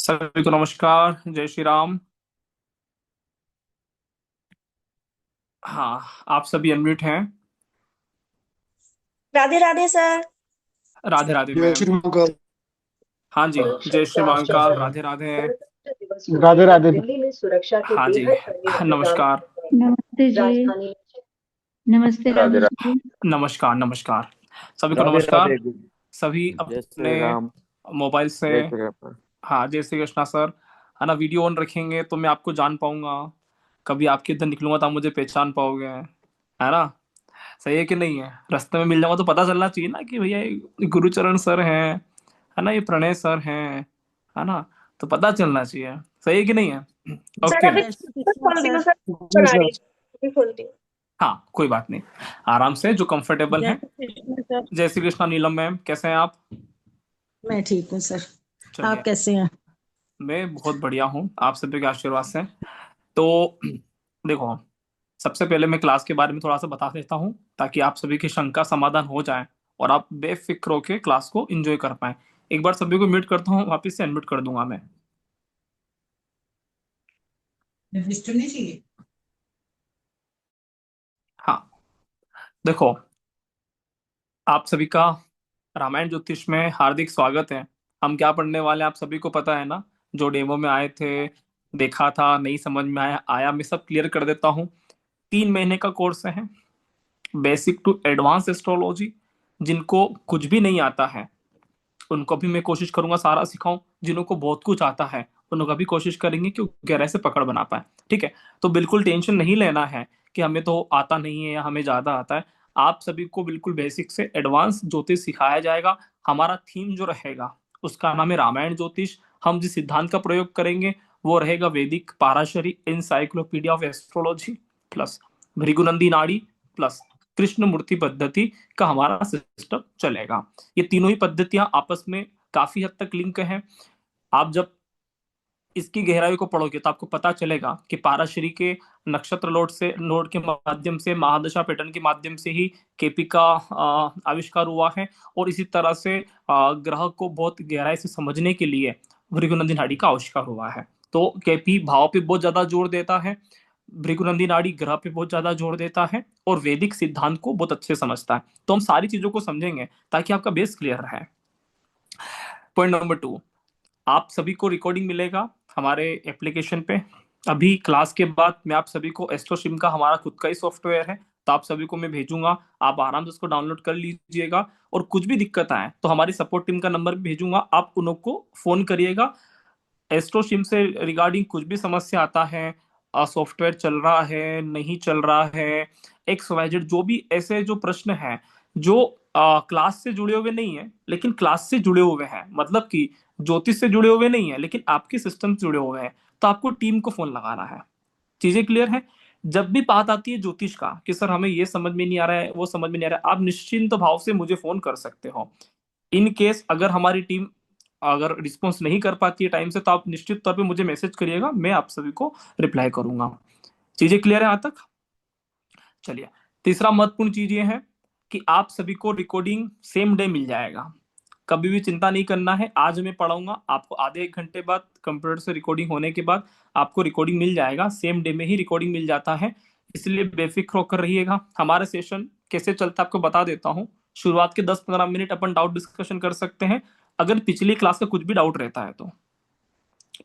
सभी को नमस्कार। जय श्री राम। हाँ, आप सभी अनम्यूट हैं। राधे राधे सर। राधे राधे जय मैम। श्री महाकाल। हाँ जी। जय श्री राष्ट्र महाकाल। सभा राधे राधे। गणतंत्र दिवस को राधे लेकर राधे। दिल्ली में सुरक्षा के हाँ जी। बेहद कड़े इंतजाम नमस्कार। किए गए। नमस्ते जी। राजधानी में नमस्ते राधे राधे राधे। जी। नमस्कार नमस्कार। सभी को राधे नमस्कार। राधे। सभी जय अपने श्री राम। मोबाइल से। जय श्री राम। हाँ, जय श्री कृष्णा सर। है ना, वीडियो ऑन रखेंगे तो मैं आपको जान पाऊंगा। कभी आपके इधर निकलूंगा तो आप मुझे पहचान पाओगे, है ना। सही है कि नहीं है? रास्ते में मिल जाऊंगा तो पता चलना चाहिए ना कि भैया ये गुरुचरण सर हैं, है ना, ये प्रणय सर हैं, है ना। तो पता चलना चाहिए। सही है कि नहीं है? Sir okay. अभी जय श्री कृष्ण खोलती सर। हूँ सर। जी आ रही सर। है, अभी खोलती हूँ। हाँ, कोई बात नहीं। आराम से, जो कंफर्टेबल जय है। श्री कृष्ण सर। जय श्री कृष्णा। नीलम मैम, कैसे हैं आप? मैं ठीक हूँ सर। आप चलिए। कैसे हैं? मैं बहुत बढ़िया हूँ, आप सभी के आशीर्वाद से। तो देखो, सबसे पहले मैं क्लास के बारे में थोड़ा सा बता देता हूँ ताकि आप सभी की शंका समाधान हो जाए और आप बेफिक्र होकर क्लास को एंजॉय कर पाए। एक बार सभी को म्यूट करता हूँ, वापस से अनम्यूट कर दूंगा मैं। रजिस्टर नहीं चाहिए। हाँ, देखो, आप सभी का रामायण ज्योतिष में हार्दिक स्वागत है। हम क्या पढ़ने वाले हैं आप सभी को पता है ना। जो डेमो में आए थे, देखा था, नहीं समझ में आया मैं सब क्लियर कर देता हूँ। 3 महीने का कोर्स है, बेसिक टू एडवांस एस्ट्रोलॉजी। जिनको कुछ भी नहीं आता है उनको भी मैं कोशिश करूंगा सारा सिखाऊं। जिनको बहुत कुछ आता है उनको भी कोशिश करेंगे कि वो गहराई से पकड़ बना पाए। ठीक है? तो बिल्कुल टेंशन नहीं लेना है कि हमें तो आता नहीं है या हमें ज्यादा आता है। आप सभी को बिल्कुल बेसिक से एडवांस ज्योतिष सिखाया जाएगा। हमारा थीम जो रहेगा उसका नाम है रामायण ज्योतिष। हम जिस सिद्धांत का प्रयोग करेंगे वो रहेगा Vedic Parashari encyclopedia of astrology plus Bhrigunandi Nadi plus Krishna मूर्ति पद्धति का हमारा सिस्टम चलेगा। ये तीनों ही पद्धतियां आपस में काफी हद तक लिंक हैं। आप जब इसकी गहराई को पढ़ोगे तो आपको पता चलेगा कि पाराशरी के नक्षत्र लोड के माध्यम से महादशा पैटर्न के माध्यम से ही केपी का आविष्कार हुआ है। और इसी तरह से ग्रह को बहुत गहराई से समझने के लिए भृगुनंदी नाड़ी का आविष्कार हुआ है। तो केपी भाव पे बहुत ज्यादा जोर देता है, भृगुनंदी नाड़ी ग्रह पे बहुत ज्यादा जोर देता है और वैदिक सिद्धांत को बहुत अच्छे से समझता है। तो हम सारी चीजों को समझेंगे ताकि आपका बेस क्लियर रहे। पॉइंट नंबर 2, आप सभी को रिकॉर्डिंग मिलेगा हमारे एप्लीकेशन पे। अभी क्लास के बाद मैं आप सभी को एस्ट्रोसिम का हमारा खुद का ही सॉफ्टवेयर है, तो आप सभी को मैं भेजूंगा। आप आराम से उसको डाउनलोड कर लीजिएगा। और कुछ भी दिक्कत आए तो हमारी सपोर्ट टीम का नंबर भी भेजूंगा, आप उन लोग को फोन करिएगा। एस्ट्रोसिम से रिगार्डिंग कुछ भी समस्या आता है, सॉफ्टवेयर चल रहा है नहीं चल रहा है, एक्स वाई जेड जो भी ऐसे जो प्रश्न है जो क्लास से जुड़े हुए नहीं है लेकिन क्लास से जुड़े हुए हैं, मतलब कि ज्योतिष से जुड़े हुए नहीं है लेकिन आपके सिस्टम से जुड़े हुए हैं, तो आपको टीम को फोन लगाना है। चीजें क्लियर है? जब भी बात आती है ज्योतिष का कि सर हमें ये समझ में नहीं आ रहा है, वो समझ में नहीं आ रहा है, आप निश्चिंत भाव से मुझे फोन कर सकते हो। इन केस अगर हमारी टीम अगर रिस्पॉन्स नहीं कर पाती है टाइम से तो आप निश्चित तौर पे मुझे मैसेज करिएगा, मैं आप सभी को रिप्लाई करूंगा। चीजें क्लियर है यहां तक? चलिए। तीसरा महत्वपूर्ण चीज ये है कि आप सभी को रिकॉर्डिंग सेम डे मिल जाएगा। कभी भी चिंता नहीं करना है, आज मैं पढ़ाऊंगा आपको, आधे एक घंटे बाद कंप्यूटर से रिकॉर्डिंग होने के बाद आपको रिकॉर्डिंग मिल जाएगा। सेम डे में ही रिकॉर्डिंग मिल जाता है, इसलिए बेफिक्र होकर रहिएगा। हमारा सेशन कैसे चलता है आपको बता देता हूँ। शुरुआत के 10-15 मिनट अपन डाउट डिस्कशन कर सकते हैं, अगर पिछली क्लास का कुछ भी डाउट रहता है तो।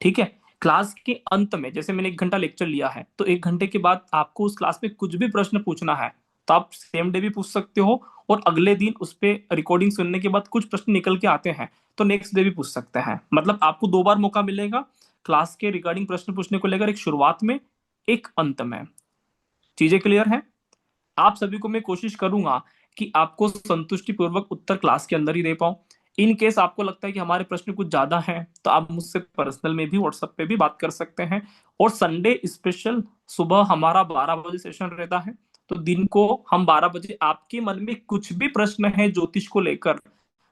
ठीक है? क्लास के अंत में जैसे मैंने 1 घंटा लेक्चर लिया है तो 1 घंटे के बाद आपको उस क्लास में कुछ भी प्रश्न पूछना है तो आप सेम डे भी पूछ सकते हो। और अगले दिन उस पे रिकॉर्डिंग सुनने के बाद कुछ प्रश्न निकल के आते हैं तो नेक्स्ट डे भी पूछ सकते हैं। मतलब आपको 2 बार मौका मिलेगा क्लास के रिगार्डिंग प्रश्न पूछने को लेकर, एक शुरुआत में, एक अंत में। चीजें क्लियर है? आप सभी को मैं कोशिश करूंगा कि आपको संतुष्टि पूर्वक उत्तर क्लास के अंदर ही दे पाऊं। इन केस आपको लगता है कि हमारे प्रश्न कुछ ज्यादा हैं तो आप मुझसे पर्सनल में भी व्हाट्सएप पे भी बात कर सकते हैं। और संडे स्पेशल सुबह हमारा 12 बजे सेशन रहता है, तो दिन को हम 12 बजे आपके मन में कुछ भी प्रश्न है ज्योतिष को लेकर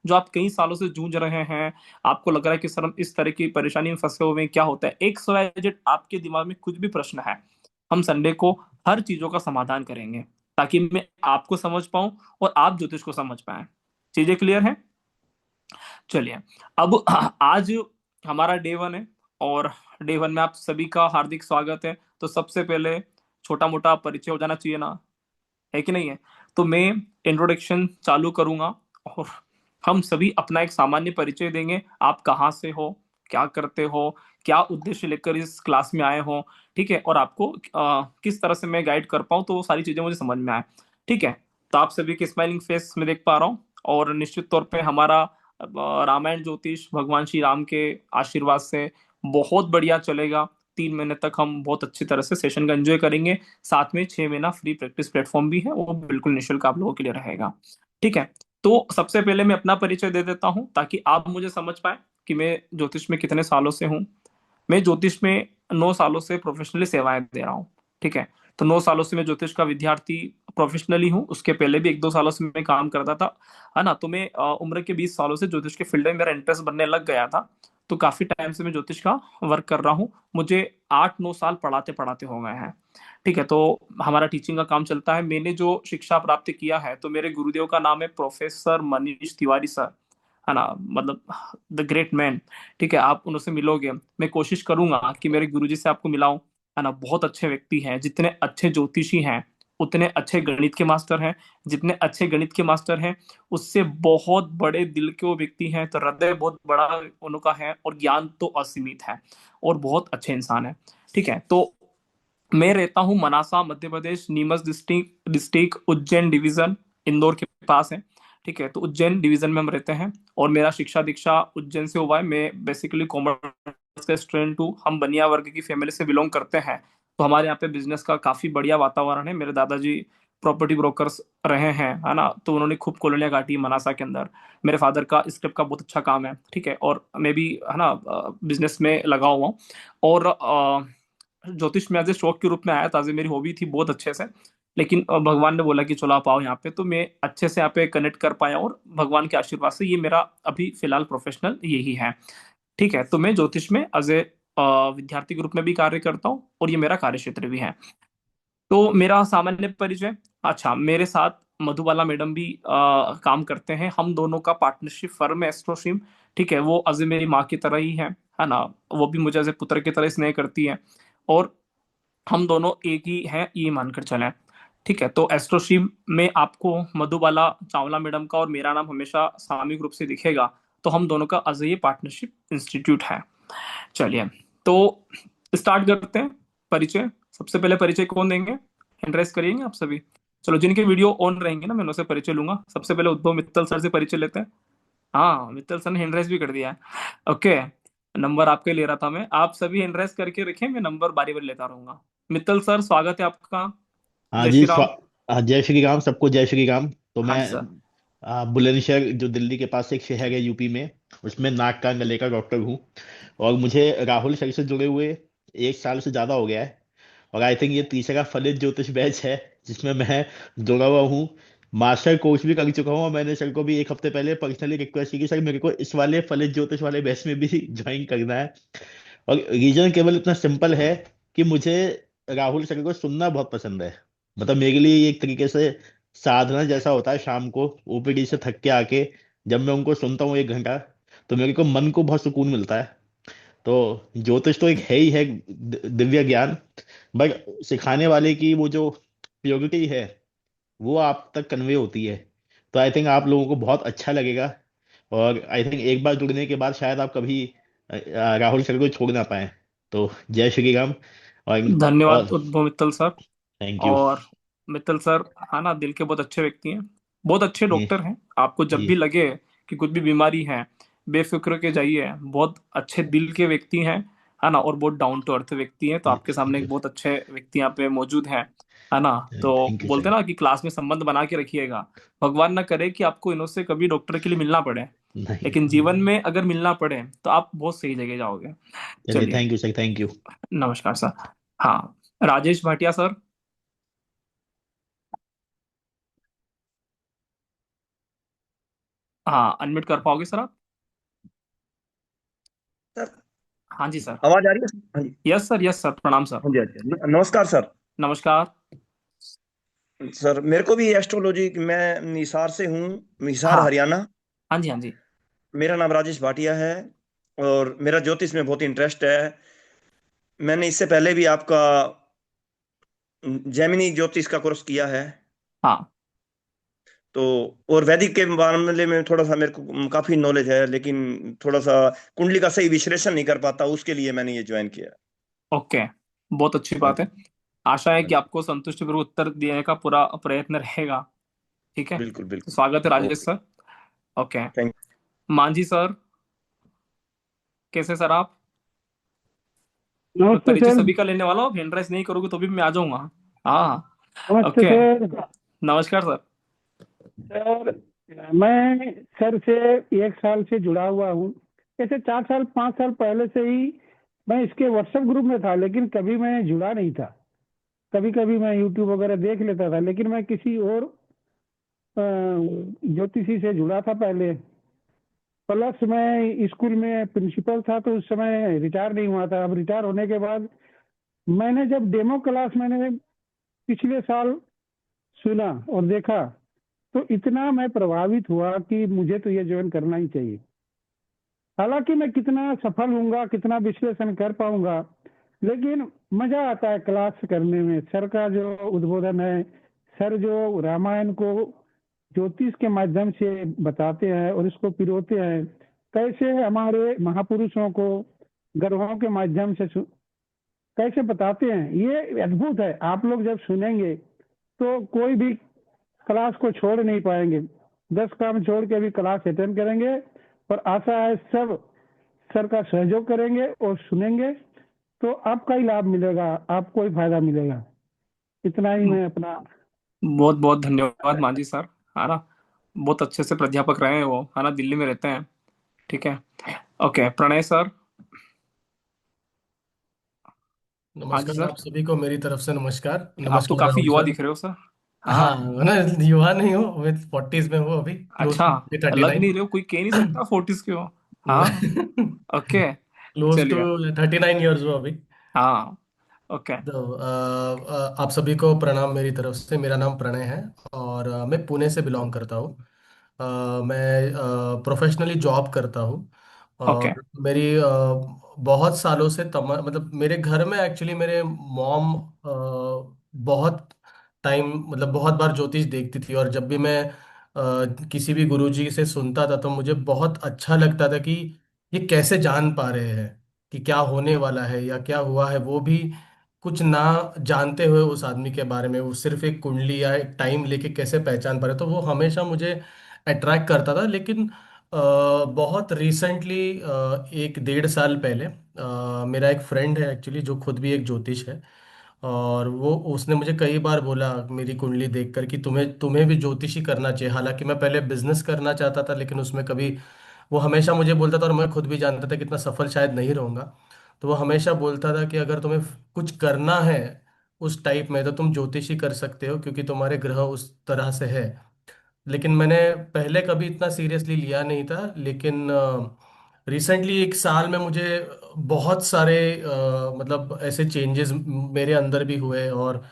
जो आप कई सालों से जूझ रहे हैं, आपको लग रहा है कि सर हम इस तरह की परेशानी में फंसे हुए हैं, क्या होता है, एक सवाल आपके दिमाग में कुछ भी प्रश्न है, हम संडे को हर चीजों का समाधान करेंगे ताकि मैं आपको समझ पाऊं और आप ज्योतिष को समझ पाए। चीजें क्लियर है? चलिए। अब आज हमारा डे 1 है। और डे वन में आप सभी का हार्दिक स्वागत है। तो सबसे पहले छोटा मोटा परिचय हो जाना चाहिए ना, है कि नहीं है? तो मैं इंट्रोडक्शन चालू करूंगा और हम सभी अपना एक सामान्य परिचय देंगे। आप कहाँ से हो, क्या करते हो, क्या उद्देश्य लेकर इस क्लास में आए हो, ठीक है, और आपको किस तरह से मैं गाइड कर पाऊँ तो वो सारी चीजें मुझे समझ में आए, ठीक है। तो आप सभी के स्माइलिंग फेस में देख पा रहा हूँ और निश्चित तौर पे हमारा रामायण ज्योतिष भगवान श्री राम के आशीर्वाद से बहुत बढ़िया चलेगा। 3 महीने तक हम बहुत अच्छी तरह से सेशन का एंजॉय करेंगे। साथ में 6 महीना फ्री प्रैक्टिस प्लेटफॉर्म भी है, वो बिल्कुल निशुल्क आप लोगों के लिए रहेगा, ठीक है। तो सबसे पहले मैं अपना परिचय दे देता हूं ताकि आप मुझे समझ पाए कि मैं ज्योतिष में कितने सालों से हूँ। मैं ज्योतिष में 9 सालों से प्रोफेशनली सेवाएं दे रहा हूँ, ठीक है। तो 9 सालों से मैं ज्योतिष का विद्यार्थी प्रोफेशनली हूँ। उसके पहले भी 1-2 सालों से मैं काम करता था, है ना। तो मैं उम्र के 20 सालों से ज्योतिष के फील्ड में मेरा इंटरेस्ट बनने लग गया था। तो काफी टाइम से मैं ज्योतिष का वर्क कर रहा हूँ। मुझे 8-9 साल पढ़ाते पढ़ाते हो गए हैं, ठीक है। तो हमारा टीचिंग का काम चलता है। मैंने जो शिक्षा प्राप्त किया है, तो मेरे गुरुदेव का नाम है प्रोफेसर मनीष तिवारी सर, है ना, मतलब द ग्रेट मैन, ठीक है। आप उनसे मिलोगे, मैं कोशिश करूंगा कि मेरे गुरुजी से आपको मिलाऊं, है ना। बहुत अच्छे व्यक्ति हैं, जितने अच्छे ज्योतिषी हैं उतने अच्छे गणित के मास्टर हैं, जितने अच्छे गणित के मास्टर हैं उससे बहुत बड़े दिल के वो व्यक्ति हैं। तो हृदय बहुत बड़ा उनका है और ज्ञान तो असीमित है और बहुत अच्छे इंसान है, ठीक है। तो मैं रहता हूँ Manasa, Madhya Pradesh, Neemuch district district Ujjain division, Indore के पास है, ठीक है। तो उज्जैन डिवीजन में हम रहते हैं और मेरा शिक्षा दीक्षा उज्जैन से हुआ है। मैं बेसिकली कॉमर्स का स्टूडेंट हूँ। हम बनिया वर्ग की फैमिली से बिलोंग करते हैं। तो हमारे यहाँ पे बिजनेस का काफी बढ़िया वातावरण है। मेरे दादाजी प्रॉपर्टी ब्रोकर्स रहे हैं, है ना। तो उन्होंने खूब कॉलोनियां काटी है मनासा के अंदर। मेरे फादर का स्क्रिप्ट का बहुत अच्छा काम है, ठीक है। और मैं भी, है ना, बिजनेस में लगा हुआ हूँ। और ज्योतिष में एज ए शौक के रूप में आया था, as a मेरी हॉबी थी बहुत अच्छे से। लेकिन भगवान ने बोला कि चलो आप आओ यहाँ पे, तो मैं अच्छे से यहाँ पे कनेक्ट कर पाया और भगवान के आशीर्वाद से ये मेरा अभी फिलहाल प्रोफेशनल यही है, ठीक है। तो मैं ज्योतिष में एज ए विद्यार्थी के रूप में भी कार्य करता हूँ और ये मेरा कार्य क्षेत्र भी है। तो मेरा सामान्य परिचय, अच्छा, मेरे साथ मधुबाला मैडम भी काम करते हैं। हम दोनों का पार्टनरशिप फर्म है एस्ट्रोसीम, ठीक है। वो अजय मेरी माँ की तरह ही है ना। वो भी मुझे एज ए पुत्र की तरह स्नेह करती है और हम दोनों एक ही हैं ये मानकर चलें, ठीक है। तो एस्ट्रोसीम में आपको मधुबाला चावला मैडम का और मेरा नाम हमेशा सामूहिक रूप से दिखेगा। तो हम दोनों का अजय पार्टनरशिप इंस्टीट्यूट है। चलिए, तो स्टार्ट करते हैं परिचय। सबसे पहले परिचय कौन देंगे, हैंड राइज करिएंगे आप सभी। चलो, जिनके वीडियो ऑन रहेंगे ना, मैं उनसे परिचय लूंगा। सबसे पहले उद्धव मित्तल सर से परिचय लेते हैं। हाँ, मित्तल सर ने हैंड राइज भी कर दिया है, ओके। नंबर आपके ले रहा था मैं, आप सभी हैंड राइज करके रखें, मैं नंबर बारी बारी लेता रहूंगा। मित्तल सर, स्वागत है आपका। हाँ जय जी श्री राम। हाँ, जय श्री राम, सबको जय श्री राम। तो हाँ मैं जी सर। बुलंदशहर जो दिल्ली के पास एक शहर है यूपी में, उसमें नाक कान गले का डॉक्टर हूँ। और मुझे राहुल सर से जुड़े हुए 1 साल से ज़्यादा हो गया है। और आई थिंक ये तीसरा फलित ज्योतिष बैच है जिसमें मैं जुड़ा हुआ हूँ। मास्टर कोर्स भी कर चुका हूँ और मैंने सर को भी एक हफ्ते पहले पर्सनली रिक्वेस्ट की कि सर मेरे को इस वाले फलित ज्योतिष वाले बैच में भी ज्वाइन करना है। और रीजन केवल इतना सिंपल है कि मुझे राहुल सर को सुनना बहुत पसंद है। मतलब मेरे लिए ये एक तरीके से साधना जैसा होता है। शाम को ओपीडी से थक के आके जब मैं उनको सुनता हूँ 1 घंटा, तो मेरे को मन को बहुत सुकून मिलता है। तो ज्योतिष तो एक है ही है, दिव्य ज्ञान। बट सिखाने वाले की वो जो प्योरिटी है वो आप तक कन्वे होती है। तो आई थिंक आप लोगों को बहुत अच्छा लगेगा। और आई थिंक एक बार जुड़ने के बाद शायद आप कभी राहुल सर को छोड़ ना पाए। तो जय श्री राम। धन्यवाद और Uddhav Mittal sir. Thank you. और मित्तल सर, है ना, दिल के बहुत अच्छे व्यक्ति हैं, बहुत अच्छे जी डॉक्टर हैं। आपको जब जी भी लगे कि कुछ भी बीमारी है, बेफिक्र के जाइए। बहुत अच्छे दिल के व्यक्ति हैं, है ना, और बहुत डाउन टू अर्थ व्यक्ति हैं। तो जी आपके सामने एक बहुत अच्छे व्यक्ति यहाँ पे मौजूद हैं, है ना। तो थैंक यू बोलते सर। हैं ना कि क्लास में संबंध बना के रखिएगा। भगवान ना करे कि आपको इनसे कभी डॉक्टर के लिए मिलना पड़े, नहीं, लेकिन जीवन में अगर मिलना पड़े तो आप बहुत सही जगह जाओगे। चलिए, चलिए, thank you sir, thank you. नमस्कार सर। हाँ, राजेश भाटिया सर। हाँ, अनम्यूट कर पाओगे सर आप? सर, हाँ जी सर। आवाज आ रही है? हाँ जी। यस सर, यस सर, प्रणाम सर। हाँ जी, हाँ जी, नमस्कार सर। नमस्कार। सर, मेरे को भी एस्ट्रोलॉजी, मैं निसार से हूँ, निसार हाँ, हरियाणा। हाँ जी, हाँ जी। मेरा नाम राजेश भाटिया है। और मेरा ज्योतिष में बहुत इंटरेस्ट है। मैंने इससे पहले भी आपका जैमिनी ज्योतिष का कोर्स किया है। हाँ। तो और वैदिक के मामले में थोड़ा सा मेरे को काफी नॉलेज है, लेकिन थोड़ा सा कुंडली का सही विश्लेषण नहीं कर पाता, उसके लिए मैंने ये ज्वाइन किया। ओके, बहुत अच्छी हाँ बात है। आशा है कि आपको संतुष्टिपूर्वक उत्तर देने का पूरा प्रयत्न रहेगा। ठीक है, बिल्कुल तो बिल्कुल। स्वागत है Rajesh okay. Sir. Okay. Thank. Manjhi sir, कैसे सर आप? मैं नमस्ते परिचय सर। सभी का लेने वाला हूँ, हैंड राइज नहीं करोगे तो भी मैं आ जाऊंगा। हाँ। नमस्ते ओके। सर। नमस्कार सर। सर मैं सर से 1 साल से जुड़ा हुआ हूँ। ऐसे 4 साल 5 साल पहले से ही मैं इसके व्हाट्सएप ग्रुप में था, लेकिन कभी मैं जुड़ा नहीं था। कभी कभी मैं यूट्यूब वगैरह देख लेता था, लेकिन मैं किसी और ज्योतिषी से जुड़ा था पहले। प्लस मैं स्कूल में प्रिंसिपल था, तो उस समय रिटायर नहीं हुआ था। अब रिटायर होने के बाद मैंने जब डेमो क्लास मैंने पिछले साल सुना और देखा, तो इतना मैं प्रभावित हुआ कि मुझे तो ये ज्वाइन करना ही चाहिए। हालांकि मैं कितना सफल होऊंगा, कितना विश्लेषण कर पाऊंगा, लेकिन मजा आता है क्लास करने में। सर का जो उद्बोधन है, सर जो रामायण को ज्योतिष के माध्यम से बताते हैं और इसको पिरोते हैं, कैसे हमारे महापुरुषों को ग्रहों के माध्यम से कैसे बताते हैं, ये अद्भुत है। आप लोग जब सुनेंगे तो कोई भी क्लास को छोड़ नहीं पाएंगे। 10 काम छोड़ के भी क्लास अटेंड करेंगे, और आशा है सब सर का सहयोग करेंगे और सुनेंगे, तो आपका ही लाभ मिलेगा, आपको ही फायदा मिलेगा। इतना ही मैं अपना। बहुत बहुत धन्यवाद मांझी सर। है ना, बहुत अच्छे से प्राध्यापक रहे हैं वो, है ना, दिल्ली में रहते हैं। ठीक है। Okay, Pranay sir. हाँ जी नमस्कार सर। आप सभी को मेरी तरफ से नमस्कार। आप तो नमस्कार काफी राहुल युवा सर। दिख रहे हो सर। हाँ हाँ। मैं युवा नहीं हूँ, मैं 40s में हूँ, अभी क्लोज अच्छा, टू थर्टी लग नहीं नाइन रहे हो, कोई कह नहीं सकता फोर्टीज के हो। हाँ। ओके। क्लोज टू चलिए। 39 ईयर्स हूँ अभी। हाँ। ओके। तो आप सभी को प्रणाम मेरी तरफ से। मेरा नाम प्रणय है और मैं पुणे से बिलोंग करता हूँ। मैं प्रोफेशनली जॉब करता हूँ ओके। और मेरी बहुत सालों से मतलब मेरे घर में एक्चुअली मेरे मॉम बहुत टाइम मतलब बहुत बार ज्योतिष देखती थी, और जब भी मैं किसी भी गुरुजी से सुनता था तो मुझे बहुत अच्छा लगता था कि ये कैसे जान पा रहे हैं कि क्या होने वाला है या क्या हुआ है, वो भी कुछ ना जानते हुए उस आदमी के बारे में। वो सिर्फ एक कुंडली या एक टाइम लेके कैसे पहचान पा रहे, तो वो हमेशा मुझे अट्रैक्ट करता था। लेकिन बहुत रिसेंटली 1 डेढ़ साल पहले मेरा एक फ्रेंड है एक्चुअली, जो खुद भी एक ज्योतिष है, और वो उसने मुझे कई बार बोला मेरी कुंडली देखकर कि तुम्हें तुम्हें भी ज्योतिषी करना चाहिए। हालांकि मैं पहले बिजनेस करना चाहता था, लेकिन उसमें कभी, वो हमेशा मुझे बोलता था, और मैं खुद भी जानता था कि इतना सफल शायद नहीं रहूंगा, तो वो हमेशा बोलता था कि अगर तुम्हें कुछ करना है उस टाइप में तो तुम ज्योतिषी कर सकते हो, क्योंकि तुम्हारे ग्रह उस तरह से है। लेकिन मैंने पहले कभी इतना सीरियसली लिया नहीं था। लेकिन रिसेंटली 1 साल में मुझे बहुत सारे मतलब ऐसे चेंजेस मेरे अंदर भी हुए, और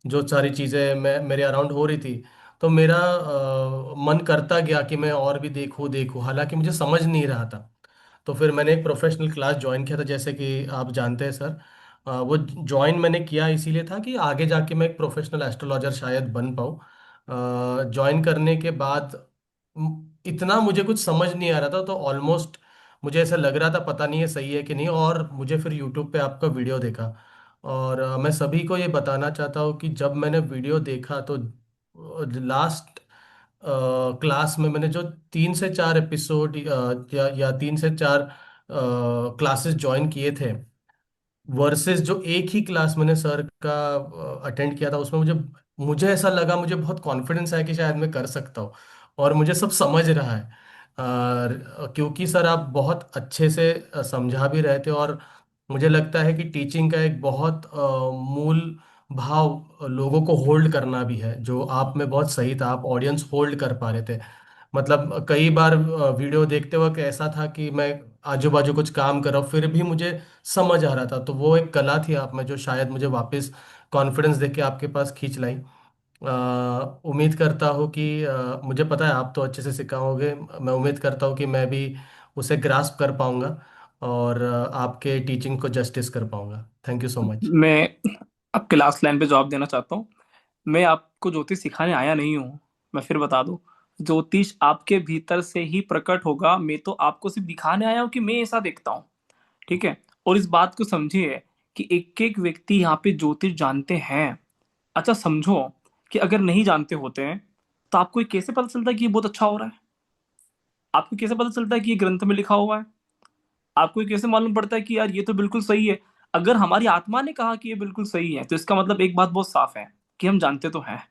जो सारी चीज़ें मैं मेरे अराउंड हो रही थी, तो मेरा मन करता गया कि मैं और भी देखूं देखूं, हालांकि मुझे समझ नहीं रहा था। तो फिर मैंने एक प्रोफेशनल क्लास ज्वाइन किया था, जैसे कि आप जानते हैं सर। वो ज्वाइन मैंने किया इसीलिए था कि आगे जाके मैं एक प्रोफेशनल एस्ट्रोलॉजर शायद बन पाऊँ। ज्वाइन करने के बाद इतना मुझे कुछ समझ नहीं आ रहा था, तो ऑलमोस्ट मुझे ऐसा लग रहा था पता नहीं है सही है कि नहीं, और मुझे फिर यूट्यूब पे आपका वीडियो देखा। और मैं सभी को ये बताना चाहता हूँ कि जब मैंने वीडियो देखा तो लास्ट क्लास में मैंने जो 3 से 4 एपिसोड या 3 से 4 क्लासेस ज्वाइन किए थे, वर्सेस जो एक ही क्लास मैंने सर का अटेंड किया था, उसमें मुझे मुझे ऐसा लगा, मुझे बहुत कॉन्फिडेंस है कि शायद मैं कर सकता हूँ और मुझे सब समझ रहा है। क्योंकि सर आप बहुत अच्छे से समझा भी रहे थे, और मुझे लगता है कि टीचिंग का एक बहुत मूल भाव लोगों को होल्ड करना भी है, जो आप में बहुत सही था। आप ऑडियंस होल्ड कर पा रहे थे। मतलब कई बार वीडियो देखते वक्त ऐसा था कि मैं आजू बाजू कुछ काम कर रहा हूँ फिर भी मुझे समझ आ रहा था, तो वो एक कला थी आप में जो शायद मुझे वापस कॉन्फिडेंस देके आपके पास खींच लाई। उम्मीद करता हूँ कि मुझे पता है आप तो अच्छे से सिखाओगे, मैं उम्मीद करता हूँ कि मैं भी उसे ग्रास्प कर पाऊंगा। और आपके टीचिंग को जस्टिस कर पाऊंगा। Thank you so much. मैं आपके लास्ट लाइन पे जवाब देना चाहता हूँ। मैं आपको ज्योतिष सिखाने आया नहीं हूँ। मैं फिर बता दूं, ज्योतिष आपके भीतर से ही प्रकट होगा। मैं तो आपको सिर्फ दिखाने आया हूँ कि मैं ऐसा देखता हूँ। ठीक है। और इस बात को समझिए कि एक एक व्यक्ति यहाँ पे ज्योतिष जानते हैं। अच्छा समझो कि अगर नहीं जानते होते हैं तो आपको ये कैसे पता चलता है कि ये बहुत अच्छा हो रहा है? आपको कैसे पता चलता है कि ये ग्रंथ में लिखा हुआ है? आपको ये कैसे मालूम पड़ता है कि यार ये तो बिल्कुल सही है? अगर हमारी आत्मा ने कहा कि ये बिल्कुल सही है तो इसका मतलब एक बात बहुत साफ है कि हम जानते तो हैं।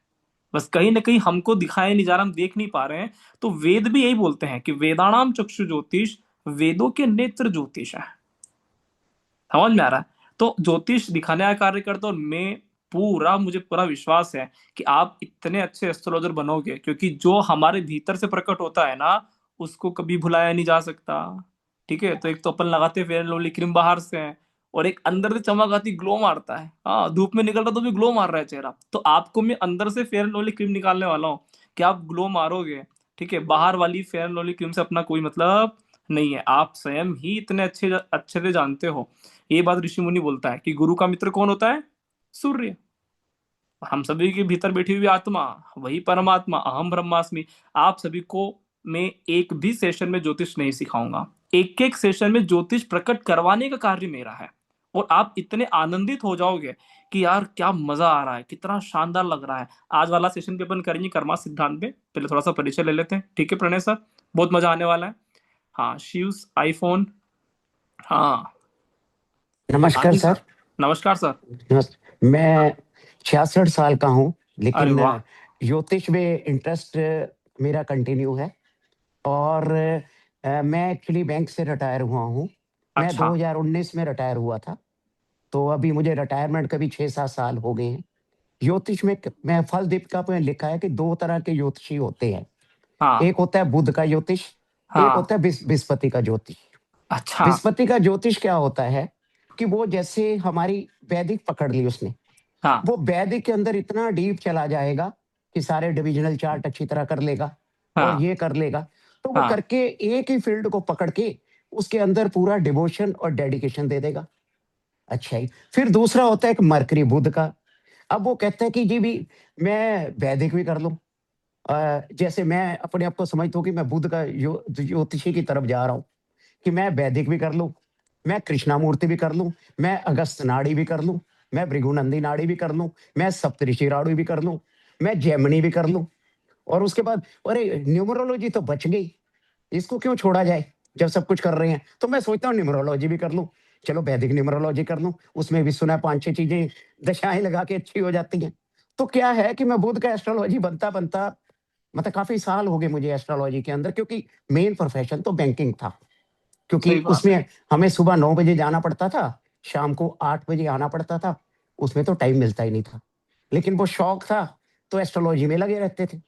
बस कहीं ना कहीं हमको दिखाया नहीं जा रहा, हम देख नहीं पा रहे हैं। तो वेद भी यही बोलते हैं कि वेदाणाम चक्षु ज्योतिष, वेदों के नेत्र ज्योतिष है। समझ में आ रहा है? तो ज्योतिष दिखाने का कार्य करता हूँ और मैं पूरा, मुझे पूरा विश्वास है कि आप इतने अच्छे एस्ट्रोलॉजर बनोगे, क्योंकि जो हमारे भीतर से प्रकट होता है ना, उसको कभी भुलाया नहीं जा सकता। ठीक है। तो एक तो अपन लगाते फेयर एंड लवली क्रीम बाहर से है, और एक अंदर से चमक आती, ग्लो मारता है। हाँ, धूप में निकल रहा तो भी ग्लो मार रहा है चेहरा। तो आपको मैं अंदर से फेयर एंड लवली क्रीम निकालने वाला हूँ कि आप ग्लो मारोगे। ठीक है। बाहर वाली फेयर एंड लवली क्रीम से अपना कोई मतलब नहीं है। आप स्वयं ही इतने अच्छे अच्छे से जानते हो। ये बात ऋषि मुनि बोलता है कि गुरु का मित्र कौन होता है? सूर्य। हम सभी के भीतर बैठी हुई आत्मा, वही परमात्मा, अहम ब्रह्मास्मि। आप सभी को मैं एक भी सेशन में ज्योतिष नहीं सिखाऊंगा। एक एक सेशन में ज्योतिष प्रकट करवाने का कार्य मेरा है। और आप इतने आनंदित हो जाओगे कि यार क्या मजा आ रहा है, कितना शानदार लग रहा है। आज वाला सेशन पे अपन करेंगे कर्मा सिद्धांत पे। पहले थोड़ा सा परिचय ले लेते हैं, ठीक है प्रणय सर? बहुत मजा आने वाला है। हाँ, शिव्स आईफोन। हाँ। हाँ नमस्कार जी सर। सर। नमस्कार सर। मैं 66 साल का हूँ, अरे लेकिन वाह। ज्योतिष में इंटरेस्ट मेरा कंटिन्यू है। और मैं एक्चुअली बैंक से रिटायर हुआ हूँ। मैं अच्छा। 2019 में रिटायर हुआ था, तो अभी मुझे रिटायरमेंट का भी 6-7 साल हो गए हैं। ज्योतिष में मैं फल दीपिका पे लिखा है कि 2 तरह के ज्योतिषी होते हैं। हाँ। एक होता है बुध का ज्योतिष, एक हाँ। होता है बृहस्पति का ज्योतिष। अच्छा। बृहस्पति का ज्योतिष क्या होता है कि वो जैसे हमारी वैदिक पकड़ ली उसने, हाँ। वो वैदिक के अंदर इतना डीप चला जाएगा कि सारे डिविजनल चार्ट अच्छी तरह कर लेगा और हाँ। ये कर लेगा। तो वो हाँ। करके एक ही फील्ड को पकड़ के उसके अंदर पूरा डिवोशन और डेडिकेशन दे देगा। अच्छा ही। फिर दूसरा होता है एक मरकरी बुध का। अब वो कहता है कि जी भी मैं वैदिक भी कर लूं, जैसे मैं अपने आप को समझता हूँ कि मैं बुध का ज्योतिषी की तरफ जा रहा हूँ, कि मैं वैदिक भी कर लूं, मैं कृष्णामूर्ति भी कर लूं, मैं अगस्त नाड़ी भी कर लूं, मैं भृगुनंदी नाड़ी भी कर लूं, मैं सप्तऋषि नाड़ी भी कर लूं, मैं जैमिनी भी कर लूं। और उसके बाद अरे न्यूमरोलॉजी तो बच गई, इसको क्यों छोड़ा जाए जब सब कुछ कर रहे हैं। तो मैं सोचता हूँ न्यूमरोलॉजी भी कर लूं, चलो वैदिक न्यूमरोलॉजी कर लूं, उसमें भी सुना 5-6 चीजें दशाएं लगा के अच्छी हो जाती हैं। तो क्या है कि मैं बुध का एस्ट्रोलॉजी बनता बनता, मतलब काफी साल हो गए मुझे एस्ट्रोलॉजी के अंदर, क्योंकि मेन प्रोफेशन तो बैंकिंग था। क्योंकि सही बात है। उसमें हमें सुबह 9 बजे जाना पड़ता था, शाम को 8 बजे आना पड़ता था, उसमें तो टाइम मिलता ही नहीं था। लेकिन वो शौक था, तो एस्ट्रोलॉजी में लगे रहते थे।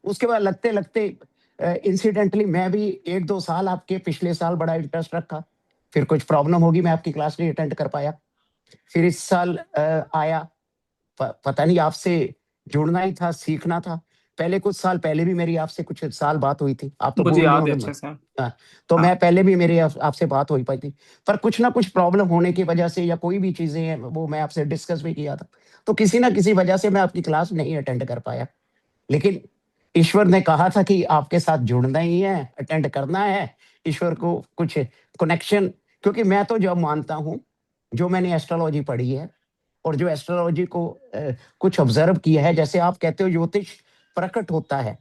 उसके बाद लगते लगते इंसिडेंटली मैं भी 1-2 साल आपके पिछले साल बड़ा इंटरेस्ट रखा, फिर कुछ प्रॉब्लम होगी, मैं आपकी क्लास नहीं अटेंड कर पाया। फिर इस साल आया, पता नहीं, आपसे जुड़ना ही था, सीखना था। पहले कुछ साल पहले भी मेरी आपसे कुछ साल बात हुई थी, आप तो मुझे भूल गए याद है होंगे। अच्छे से। हाँ, तो हाँ। मैं पहले भी मेरे आपसे बात हो ही पाई थी, पर कुछ ना कुछ प्रॉब्लम होने की वजह से या कोई भी चीजें हैं, वो मैं आपसे डिस्कस भी किया था, तो किसी ना किसी वजह से मैं आपकी क्लास नहीं अटेंड कर पाया। लेकिन ईश्वर ने कहा था कि आपके साथ जुड़ना ही है, अटेंड करना है। ईश्वर को कुछ कनेक्शन, क्योंकि मैं तो जो मानता हूँ, जो मैंने एस्ट्रोलॉजी पढ़ी है और जो एस्ट्रोलॉजी को कुछ ऑब्जर्व किया है, जैसे आप कहते हो ज्योतिष प्रकट होता है,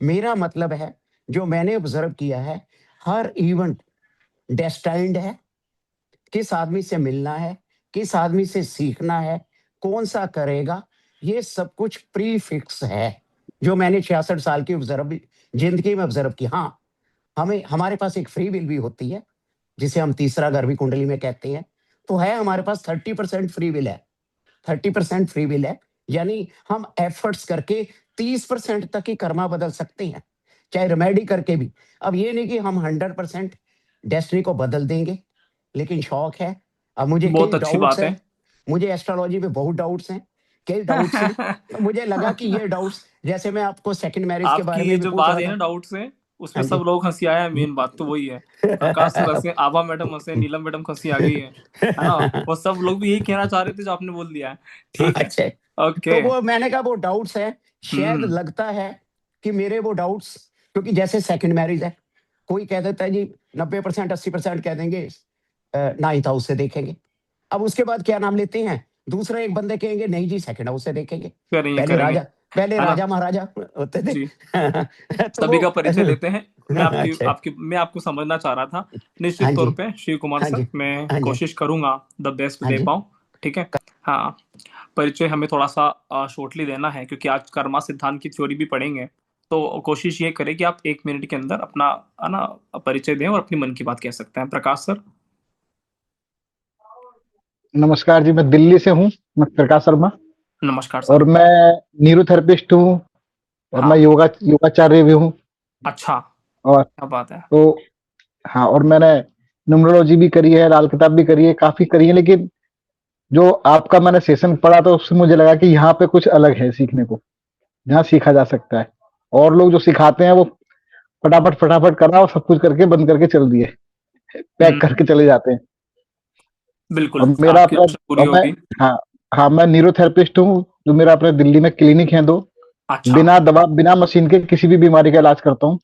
मेरा मतलब है जो मैंने ऑब्जर्व किया है, हर इवेंट डेस्टाइंड है। किस आदमी से मिलना है, किस आदमी से सीखना है, कौन सा करेगा, ये सब कुछ प्री फिक्स है, जो मैंने 66 साल की ऑब्जर्व जिंदगी में ऑब्जर्व की। हाँ, हमें हमारे पास एक फ्री विल भी होती है, जिसे हम तीसरा घर भी कुंडली में कहते हैं। तो है हमारे पास 30% फ्री विल है, 30% फ्री विल है। यानी हम एफर्ट्स करके 30% तक ही कर्मा बदल सकते हैं, चाहे रेमेडी करके भी। अब ये नहीं कि हम 100% डेस्टिनी को बदल देंगे, लेकिन शौक है। अब मुझे बहुत कई अच्छी डाउट्स बात हैं, है। मुझे एस्ट्रोलॉजी में बहुत डाउट्स हैं, कई डाउट्स हैं। तो मुझे लगा कि ये डाउट्स, जैसे मैं आपको सेकंड मैरिज के आपकी बारे ये में भी जो पूछ बात रहा है ना था। डाउट से, उसमें हाँ सब जी। लोग हंसी आया है, मेन बात तो वही है। प्रकाश सर हंसे, आभा मैडम हंसे, नीलम मैडम को हंसी आ गई है ना। वो सब लोग भी यही कहना चाह रहे थे जो आपने बोल दिया है। ठीक है। अच्छा, तो ओके। वो मैंने कहा वो डाउट्स है, शायद हम्म। लगता है कि मेरे वो डाउट्स, क्योंकि जैसे सेकंड मैरिज है, कोई कह देता है जी 90% 80% कह देंगे नाइन्थ हाउस से देखेंगे। अब उसके बाद क्या नाम लेते हैं, दूसरा एक बंदे कहेंगे नहीं जी सेकंड हाउस से देखेंगे। करेंगे पहले करेंगे, राजा, पहले है ना। राजा महाराजा होते थे। जी। तो सभी वो का परिचय लेते हैं। अच्छा। मैं आपको समझना चाह रहा था। हाँ निश्चित तौर जी, पे शिव कुमार हाँ सर, जी, मैं हाँ जी, कोशिश करूंगा द बेस्ट हाँ दे जी। पाऊं। ठीक है। हाँ। परिचय हमें थोड़ा सा शॉर्टली देना है, क्योंकि आज कर्मा सिद्धांत की थ्योरी भी पढ़ेंगे। तो कोशिश ये करें कि आप 1 मिनट के अंदर अपना, है ना, परिचय दें और अपनी मन की बात कह सकते हैं। प्रकाश सर। नमस्कार जी, मैं दिल्ली से हूँ। मैं प्रकाश शर्मा नमस्कार और सर। मैं न्यूरोथेरेपिस्ट हूँ और मैं हाँ। योगाचार्य भी हूँ। अच्छा। और क्या बात है। तो हाँ, और मैंने न्यूमरोलॉजी भी करी है, लाल किताब भी करी है, काफी करी है। लेकिन जो आपका मैंने सेशन पढ़ा तो उससे मुझे लगा कि यहाँ पे कुछ अलग है सीखने को, जहाँ सीखा जा सकता है। और लोग जो सिखाते हैं वो फटाफट फटाफट करा और सब कुछ करके बंद करके चल दिए, पैक हम्म। करके चले जाते हैं। और बिल्कुल, मेरा आपकी अपना आशा पूरी और मैं होगी। हाँ हाँ, मैं न्यूरोथेरेपिस्ट हूँ। जो मेरा अपने दिल्ली में क्लिनिक है 2, अच्छा। बिना दवा बिना मशीन के किसी भी बीमारी का इलाज करता हूँ।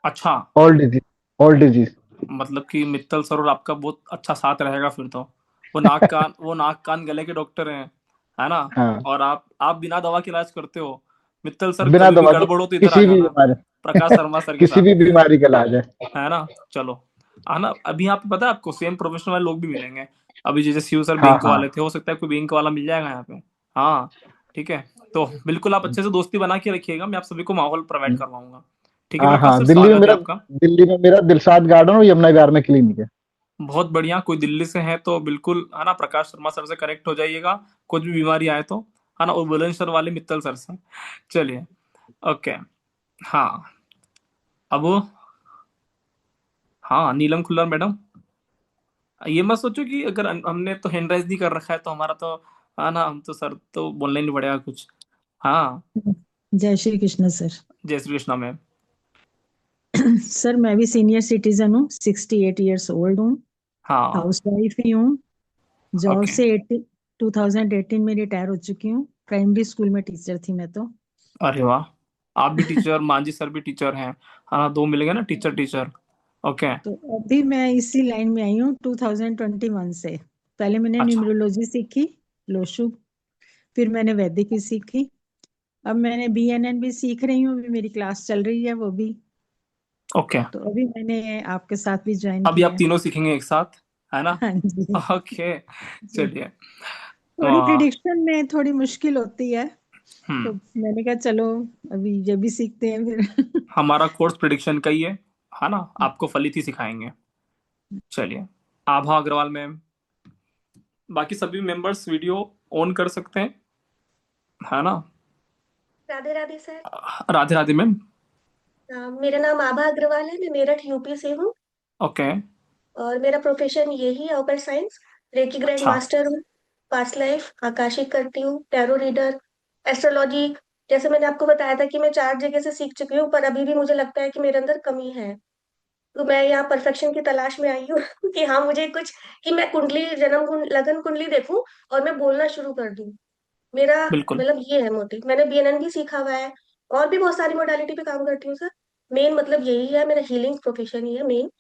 अच्छा। All disease, all disease. मतलब कि मित्तल सर और आपका बहुत अच्छा साथ रहेगा फिर तो। वो नाक कान गले के डॉक्टर हैं, है ना। हाँ, और आप बिना दवा के इलाज करते हो। मित्तल सर बिना कभी भी दवा के गड़बड़ हो तो इधर आ किसी भी जाना, बीमारी प्रकाश शर्मा सर के किसी साथ, भी बीमारी का इलाज है। है ना। चलो, है ना। अभी यहाँ पे पता है आपको सेम प्रोफेशनल वाले लोग भी मिलेंगे। अभी जैसे शिव सर हाँ बैंक हाँ वाले थे, हो सकता है कोई बैंक वाला मिल जाएगा यहाँ पे। हाँ। ठीक है। तो बिल्कुल आप अच्छे से दोस्ती बना के रखिएगा, मैं आप सभी को माहौल प्रोवाइड करवाऊंगा। ठीक है हाँ प्रकाश हाँ, सर, स्वागत है आपका। दिल्ली में मेरा दिलशाद गार्डन और यमुना विहार में क्लिनिक है। बहुत बढ़िया। कोई दिल्ली से है तो बिल्कुल, है ना, प्रकाश शर्मा सर से कनेक्ट हो जाइएगा। कुछ भी बीमारी आए तो, है ना, और बुलंदशहर वाले मित्तल सर से। चलिए। ओके। हाँ। अब, हाँ, नीलम खुल्लर मैडम, ये मत सोचो कि अगर हमने तो हैंड राइज नहीं कर रखा है तो हमारा तो, है ना, हम तो सर तो बोलना ही नहीं पड़ेगा कुछ। हाँ। जय श्री कृष्ण सर। जय श्री कृष्णा मैम। सर मैं भी सीनियर सिटीजन हूँ, 68 ईयर्स ओल्ड हूँ, हाँ। हाउस वाइफ ही हूँ। Job okay. से 2018 में रिटायर हो चुकी हूँ। प्राइमरी स्कूल में टीचर थी मैं तो। अरे वाह। आप भी टीचर, मांझी सर भी टीचर हैं, है ना, दो मिल गए ना, टीचर टीचर। ओके। तो अभी मैं इसी लाइन में आई हूँ 2021 से। पहले मैंने अच्छा। न्यूमरोलॉजी सीखी, लोशु, फिर मैंने वैदिक भी सीखी। अब मैंने BNN भी सीख रही हूँ, अभी मेरी क्लास चल रही है वो भी। ओके। तो अभी मैंने आपके साथ भी ज्वाइन अभी किया आप है। तीनों सीखेंगे एक साथ, है ना। हाँ जी ओके। जी। चलिए। थोड़ी आ, प्रिडिक्शन में थोड़ी मुश्किल होती है, तो हम्म। मैंने कहा चलो अभी ये भी सीखते हैं फिर। हमारा कोर्स प्रिडिक्शन का ही है ना, आपको फलित ही सिखाएंगे। चलिए। आभा अग्रवाल मैम, बाकी सभी मेंबर्स वीडियो ऑन कर सकते हैं, है ना। राधे राधे सर। राधे राधे मैम। मेरा नाम आभा अग्रवाल है, मैं मेरठ यूपी से हूँ ओके। और मेरा प्रोफेशन यही है, ओपर साइंस, रेकी ग्रैंड अच्छा। मास्टर हूँ। पास्ट लाइफ आकाशिक करती हूँ, टैरो रीडर, एस्ट्रोलॉजी। जैसे मैंने आपको बताया था कि मैं 4 जगह से सीख चुकी हूँ, पर अभी भी मुझे लगता है कि मेरे अंदर कमी है। तो मैं यहाँ परफेक्शन की तलाश में आई हूँ कि हाँ मुझे कुछ, कि मैं कुंडली, लगन कुंडली देखूं और मैं बोलना शुरू कर दूं। मेरा बिल्कुल। मतलब ये है मोटिव। मैंने BNN भी सीखा हुआ है और भी बहुत सारी मोडालिटी पे काम करती हूँ सर। मेन मतलब यही है, मेरा हीलिंग प्रोफेशन ही है मेन।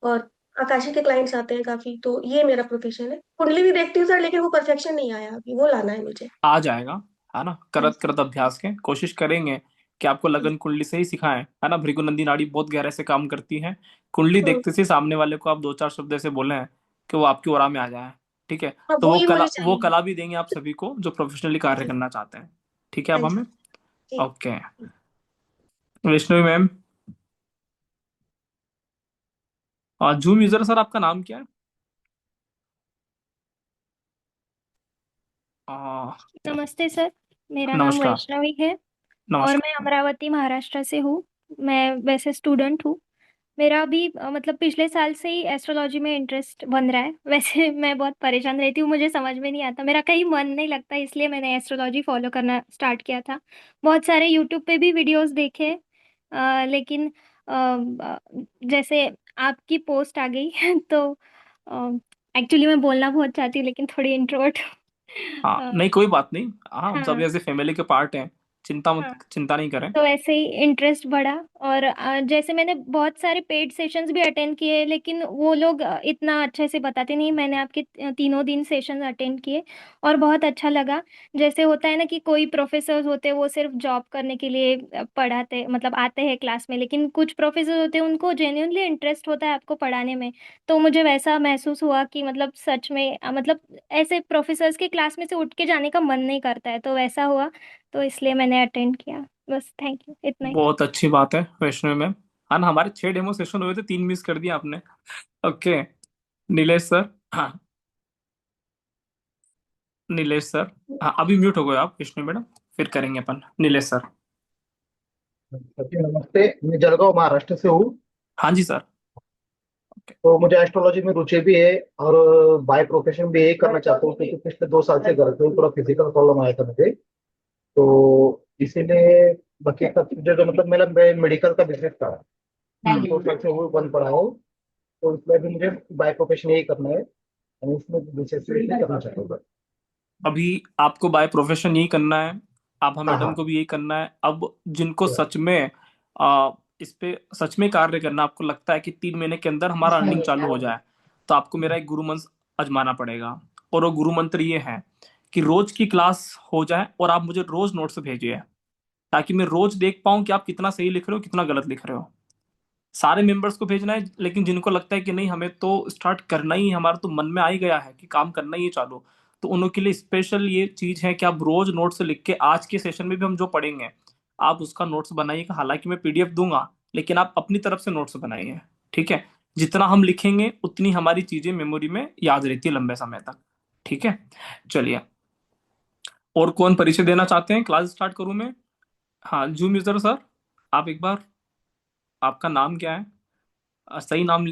और आकाशी के क्लाइंट्स आते हैं काफी, तो ये मेरा प्रोफेशन है। कुंडली भी देखती हूँ सर, लेकिन वो परफेक्शन नहीं आया अभी, वो लाना है मुझे। आ जाएगा, है ना, हाँ करत जी। करत अभ्यास के कोशिश करेंगे कि आपको लगन कुंडली से ही सिखाएं, है ना। भृगुनंदी नाड़ी बहुत गहरे से काम करती है। कुंडली हम्म, देखते से सामने वाले को आप दो चार शब्द ऐसे बोले कि वो आपकी ओरा में आ जाए। ठीक है। हाँ तो वो ही मुझे वो चाहिए। कला भी देंगे आप सभी को जो प्रोफेशनली कार्य जी। करना चाहते हैं। ठीक है, हाँ अब जी। हमें। जी। Okay. Vaishnavi ma'am, Zoom user sir, आपका नाम क्या है। आ, नमस्ते सर, मेरा नाम नमस्कार। वैष्णवी है और मैं नमस्कार। अमरावती महाराष्ट्र से हूँ। मैं वैसे स्टूडेंट हूँ। मेरा अभी मतलब पिछले साल से ही एस्ट्रोलॉजी में इंटरेस्ट बन रहा है। वैसे मैं बहुत परेशान रहती हूँ, मुझे समझ में नहीं आता, मेरा कहीं मन नहीं लगता, इसलिए मैंने एस्ट्रोलॉजी फॉलो करना स्टार्ट किया था। बहुत सारे यूट्यूब पे भी वीडियोस देखे, लेकिन जैसे आपकी पोस्ट आ गई तो एक्चुअली मैं बोलना बहुत चाहती हूँ लेकिन थोड़ी इंट्रोवर्ट। हाँ नहीं, कोई बात नहीं। हाँ, हम सब हाँ ऐसे फैमिली के पार्ट हैं। हाँ। चिंता नहीं करें। तो ऐसे ही इंटरेस्ट बढ़ा। और जैसे मैंने बहुत सारे पेड सेशंस भी अटेंड किए लेकिन वो लोग इतना अच्छे से बताते नहीं। मैंने आपके तीनों दिन सेशंस अटेंड किए और बहुत अच्छा लगा। जैसे होता है ना कि कोई प्रोफेसर्स होते हैं वो सिर्फ जॉब करने के लिए पढ़ाते मतलब आते हैं क्लास में, लेकिन कुछ प्रोफेसर होते हैं उनको जेन्युइनली इंटरेस्ट होता है आपको पढ़ाने में। तो मुझे वैसा महसूस हुआ कि मतलब सच में मतलब ऐसे प्रोफेसर्स के क्लास में से उठ के जाने का मन नहीं करता है, तो वैसा हुआ। तो इसलिए मैंने अटेंड किया। बस थैंक यू, इतना ही। बहुत अच्छी बात है वैष्णवी मैम। हाँ ना, हमारे 6 डेमो सेशन हुए थे, 3 मिस कर दिया आपने। ओके। नीलेश सर। हाँ, नीलेश सर। हाँ, अभी म्यूट हो गए आप वैष्णवी मैडम, फिर करेंगे अपन। नीलेश सर। सभी नमस्ते। मैं जलगांव महाराष्ट्र से हूँ। हाँ जी सर। ओके। तो मुझे एस्ट्रोलॉजी में रुचि भी है और बाय प्रोफेशन भी यही करना चाहता हूँ, क्योंकि पिछले 2 साल से घर पे थोड़ा फिजिकल प्रॉब्लम आया था मुझे। तो इसीलिए बाकी सब चीजें जो मतलब मेरा मेडिकल का बिजनेस था, हम्म। 2 साल से वो बंद पड़ा है। तो इसमें भी मुझे बाय प्रोफेशन यही करना है और इसमें विशेष करना चाहता हूँ। अभी आपको बाय प्रोफेशन यही करना है, आप हाँ मैडम हाँ। को भी यही करना है। अब जिनको सच में आ, इस पे सच में कार्य करना, आपको लगता है कि 3 महीने के अंदर हमारा अर्निंग चालू हो जाए, तो आपको मेरा एक गुरु मंत्र आजमाना पड़ेगा। और वो गुरु मंत्र ये है कि रोज की क्लास हो जाए और आप मुझे रोज नोट्स भेजिए, ताकि मैं रोज देख पाऊं कि आप कितना सही लिख रहे हो, कितना गलत लिख रहे हो। सारे मेंबर्स को भेजना है, लेकिन जिनको लगता है कि नहीं हमें तो स्टार्ट करना ही है, हमारा तो मन में आ ही गया है कि काम करना ही है चालू, तो उनके लिए स्पेशल ये चीज है कि आप रोज नोट्स लिख के आज के सेशन में भी हम जो पढ़ेंगे आप उसका नोट्स बनाइएगा। हालांकि मैं पीडीएफ दूंगा, लेकिन आप अपनी तरफ से नोट्स बनाइए। ठीक है? जितना हम लिखेंगे उतनी हमारी चीजें मेमोरी में याद रहती है लंबे समय तक। ठीक है? चलिए, और कौन परिचय देना चाहते हैं? क्लास स्टार्ट करूं मैं? हाँ, जूम यूजर सर, आप एक बार, आपका नाम क्या है? सही नाम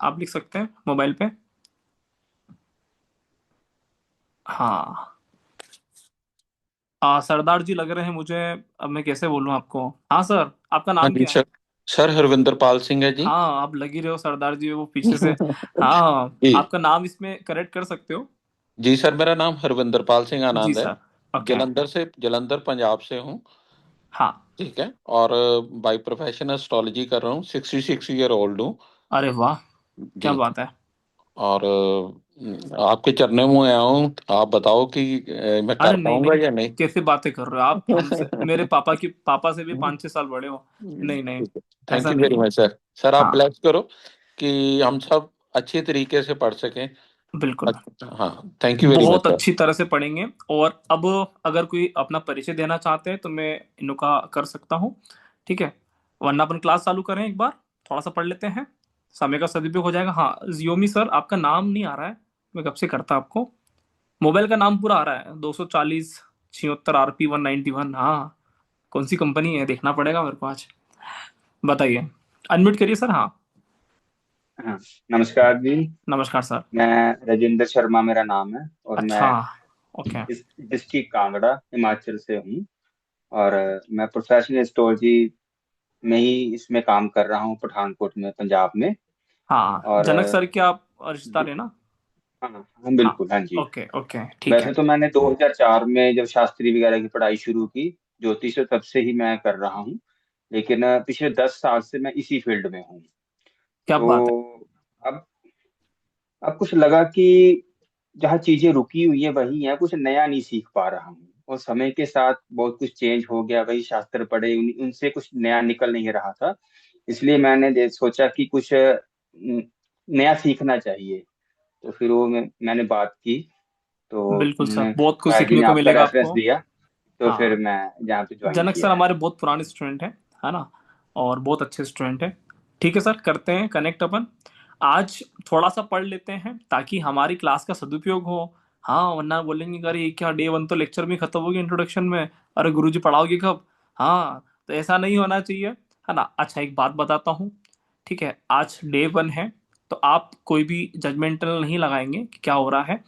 आप लिख सकते हैं मोबाइल पे। हाँ, सरदार जी लग रहे हैं मुझे। अब मैं कैसे बोलूं आपको? हाँ सर, आपका हाँ नाम जी क्या है? सर। सर हरविंदर पाल सिंह है जी। हाँ, आप लग ही रहे हो सरदार जी, वो पीछे से। हाँ, जी। आपका नाम इसमें करेक्ट कर सकते हो? जी सर, मेरा नाम हरविंदर पाल सिंह जी आनंद है। सर। ओके। जलंधर पंजाब से हूँ। हाँ। ठीक है। और बाई प्रोफेशन एस्ट्रोलॉजी कर रहा हूँ, 66 ईयर ओल्ड हूँ। अरे वाह, क्या जी। बात है। और आपके चरणों में आया हूँ, आप बताओ कि मैं अरे कर नहीं पाऊंगा नहीं, या नहीं। कैसे बातें कर रहे हो आप? हमसे, मेरे पापा से भी 5-6 साल बड़े हो। नहीं नहीं, ठीक है। थैंक ऐसा यू नहीं वेरी है। Much sir. सर आप हाँ, ब्लेस करो कि हम सब अच्छी तरीके से पढ़ सकें। बिल्कुल। हाँ, थैंक यू वेरी मच बहुत सर। अच्छी तरह से पढ़ेंगे। और अब अगर कोई अपना परिचय देना चाहते हैं तो मैं इनका कर सकता हूँ। ठीक है? वरना अपन क्लास चालू करें, एक बार थोड़ा सा पढ़ लेते हैं, समय का सदुपयोग हो जाएगा। हाँ, जियोमी सर, आपका नाम नहीं आ रहा है, मैं कब से करता आपको। मोबाइल का नाम पूरा आ रहा है, 240 76 RP 191। हाँ, कौन सी कंपनी है देखना पड़ेगा मेरे को आज। बताइए, अनम्यूट करिए सर। हाँ। हाँ, नमस्कार जी। नमस्कार सर। मैं राजेंद्र शर्मा मेरा नाम है और मैं अच्छा। ओके। इस डिस्ट्रिक्ट कांगड़ा हिमाचल से हूँ। और मैं प्रोफेशनल एस्ट्रोलॉजी में ही इसमें काम कर रहा हूँ पठानकोट में पंजाब में। हाँ, और जनक सर की आप रिश्ता लेना। हाँ हाँ हाँ। बिल्कुल, हाँ जी। ओके ओके, ठीक है। वैसे तो मैंने 2004 में जब शास्त्री वगैरह की पढ़ाई शुरू की ज्योतिष से, तब से ही मैं कर रहा हूँ। लेकिन पिछले 10 साल से मैं इसी फील्ड में हूँ। क्या बात है। तो अब अब कुछ लगा कि जहाँ चीजें रुकी हुई है वही है, कुछ नया नहीं सीख पा रहा हूँ। और समय के साथ बहुत कुछ चेंज हो गया, वही शास्त्र पढ़े उनसे कुछ नया निकल नहीं रहा था। इसलिए मैंने सोचा कि कुछ नया सीखना चाहिए। तो फिर मैंने बात की। तो बिल्कुल सर, उन्होंने बहुत कुछ भाई जी सीखने ने को आपका मिलेगा रेफरेंस आपको। दिया, तो फिर हाँ, मैं यहाँ पे ज्वाइन जनक सर किया है। हमारे बहुत पुराने स्टूडेंट हैं, है ना, और बहुत अच्छे स्टूडेंट हैं। ठीक है सर, करते हैं कनेक्ट अपन। आज थोड़ा सा पढ़ लेते हैं ताकि हमारी क्लास का सदुपयोग हो। हाँ, वरना बोलेंगे कि अरे ये क्या, डे 1 तो लेक्चर में खत्म हो गया इंट्रोडक्शन में, अरे गुरुजी पढ़ाओगे कब? हाँ, तो ऐसा नहीं होना चाहिए, है ना। अच्छा, एक बात बताता हूँ। ठीक है, आज डे 1 है, तो आप कोई भी जजमेंटल नहीं लगाएंगे कि क्या हो रहा है।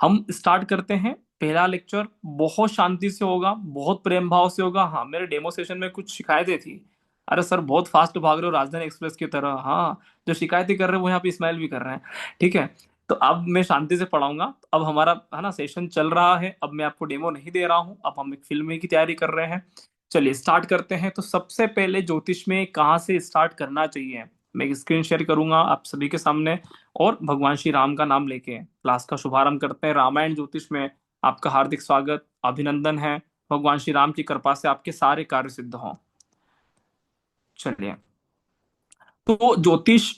हम स्टार्ट करते हैं। पहला लेक्चर बहुत शांति से होगा, बहुत प्रेम भाव से होगा। हाँ, मेरे डेमो सेशन में कुछ शिकायतें थी, अरे सर बहुत फास्ट भाग रहे हो राजधानी एक्सप्रेस की तरह। हाँ, जो शिकायतें कर रहे हो वो यहाँ पे स्माइल भी कर रहे हैं। ठीक है, तो अब मैं शांति से पढ़ाऊंगा। अब हमारा है ना सेशन चल रहा है, अब मैं आपको डेमो नहीं दे रहा हूँ, अब हम एक फिल्म की तैयारी कर रहे हैं। चलिए स्टार्ट करते हैं। तो सबसे पहले ज्योतिष में कहाँ से स्टार्ट करना चाहिए, मैं एक स्क्रीन शेयर करूंगा आप सभी के सामने, और भगवान श्री राम का नाम लेके क्लास का शुभारंभ करते हैं। रामायण ज्योतिष में आपका हार्दिक स्वागत, अभिनंदन है। भगवान श्री राम की कृपा से आपके सारे कार्य सिद्ध हों। चलिए, तो ज्योतिष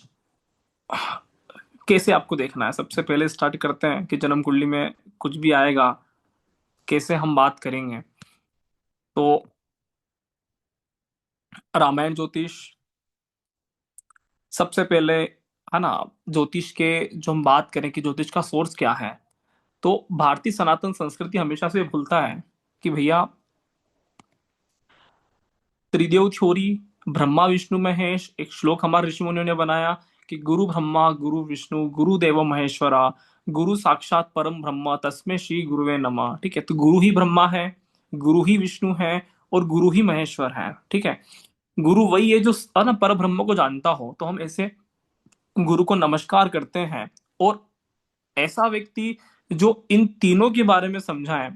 कैसे आपको देखना है, सबसे पहले स्टार्ट करते हैं कि जन्म कुंडली में कुछ भी आएगा कैसे हम बात करेंगे। तो रामायण ज्योतिष सबसे पहले है ना, ज्योतिष के जो हम बात करें कि ज्योतिष का सोर्स क्या है, तो भारतीय सनातन संस्कृति हमेशा से भूलता है कि भैया त्रिदेव थ्योरी, ब्रह्मा विष्णु महेश, एक श्लोक हमारे ऋषि मुनियों ने बनाया कि गुरु ब्रह्मा गुरु विष्णु गुरु देव महेश्वरा, गुरु साक्षात परम ब्रह्म तस्मै श्री गुरुवे नमः। ठीक है, तो गुरु ही ब्रह्मा है, गुरु ही विष्णु है, और गुरु ही महेश्वर है। ठीक है, गुरु वही है जो ना पर ब्रह्म को जानता हो, तो हम ऐसे गुरु को नमस्कार करते हैं। और ऐसा व्यक्ति जो इन तीनों के बारे में समझाए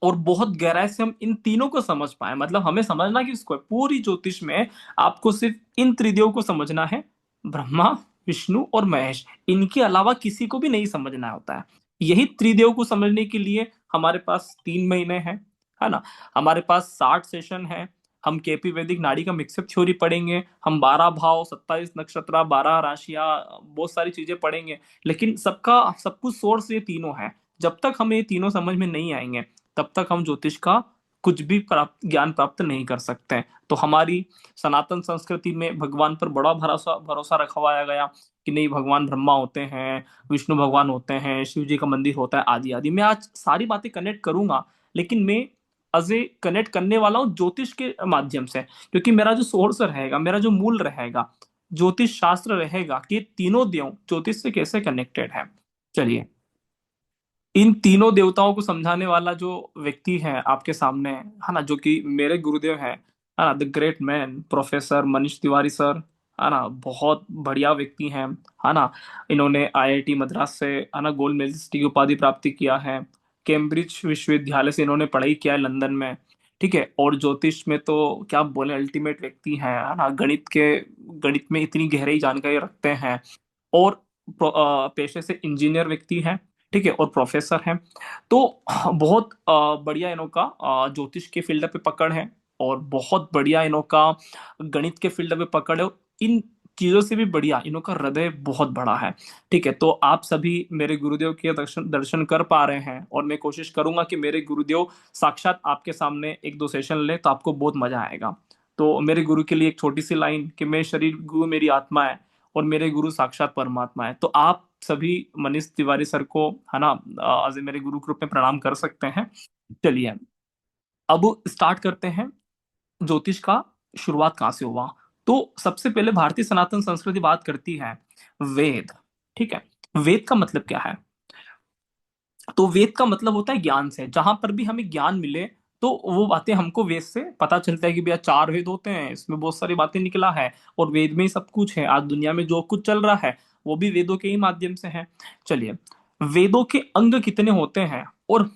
और बहुत गहराई से हम इन तीनों को समझ पाए, मतलब हमें समझना किसको है, पूरी ज्योतिष में आपको सिर्फ इन त्रिदेव को समझना है, ब्रह्मा विष्णु और महेश, इनके अलावा किसी को भी नहीं समझना होता है। यही त्रिदेव को समझने के लिए हमारे पास 3 महीने हैं, है ना, हमारे पास 60 सेशन है। हम केपी वैदिक नाड़ी का मिक्सअप थ्योरी पढ़ेंगे, हम 12 भाव, 27 नक्षत्र, 12 राशियां, बहुत सारी चीजें पढ़ेंगे। लेकिन सबका सब कुछ सोर्स ये तीनों है। जब तक हमें ये तीनों समझ में नहीं आएंगे तब तक हम ज्योतिष का कुछ भी ज्ञान प्राप्त नहीं कर सकते। तो हमारी सनातन संस्कृति में भगवान पर बड़ा भरोसा भरोसा रखवाया गया कि नहीं, भगवान ब्रह्मा होते हैं, विष्णु भगवान होते हैं, शिव जी का मंदिर होता है, आदि आदि। मैं आज सारी बातें कनेक्ट करूंगा, लेकिन मैं अजय कनेक्ट करने वाला हूँ ज्योतिष के माध्यम से, क्योंकि मेरा जो सोर्स रहेगा, मेरा जो मूल रहेगा, ज्योतिष शास्त्र रहेगा कि तीनों देव ज्योतिष से कैसे कनेक्टेड है। चलिए, इन तीनों देवताओं को समझाने वाला जो व्यक्ति है आपके सामने, है ना, जो कि मेरे गुरुदेव हैं, है ना, the great man professor Manish Tiwari sir, है ना, बहुत बढ़िया व्यक्ति हैं। है ना, इन्होंने आईआईटी मद्रास से है ना गोल्ड मेडलिस्ट की उपाधि प्राप्त किया है, कैम्ब्रिज विश्वविद्यालय से इन्होंने पढ़ाई किया है लंदन में। ठीक है, और ज्योतिष में तो क्या बोले, अल्टीमेट व्यक्ति हैं, है ना, गणित में इतनी गहरी जानकारी रखते हैं, और पेशे से इंजीनियर व्यक्ति हैं। ठीक है, और प्रोफेसर हैं। तो बहुत बढ़िया इनों का ज्योतिष के फील्ड पे पकड़ है, और बहुत बढ़िया इनों का गणित के फील्ड पे पकड़ है, और इन चीजों से भी बढ़िया इनों का हृदय बहुत बड़ा है। ठीक है, तो आप सभी मेरे गुरुदेव के दर्शन दर्शन कर पा रहे हैं, और मैं कोशिश करूंगा कि मेरे गुरुदेव साक्षात आपके सामने 1-2 सेशन ले, तो आपको बहुत मजा आएगा। तो मेरे गुरु के लिए एक छोटी सी लाइन कि मैं शरीर, गुरु मेरी आत्मा है, और मेरे गुरु साक्षात परमात्मा है। तो आप सभी मनीष तिवारी सर को, है ना, आज मेरे गुरु के रूप में प्रणाम कर सकते हैं। चलिए, अब स्टार्ट करते हैं ज्योतिष का शुरुआत कहाँ से हुआ। तो सबसे पहले भारतीय सनातन संस्कृति बात करती है वेद। ठीक है, वेद का मतलब क्या है, तो वेद का मतलब होता है ज्ञान से। जहां पर भी हमें ज्ञान मिले तो वो बातें हमको वेद से पता चलता है कि भैया 4 वेद होते हैं, इसमें बहुत सारी बातें निकला है, और वेद में ही सब कुछ है। आज दुनिया में जो कुछ चल रहा है वो भी वेदों के ही माध्यम से है। चलिए, वेदों के अंग कितने होते हैं, और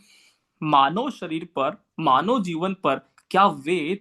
मानव शरीर पर, मानव जीवन पर क्या वेद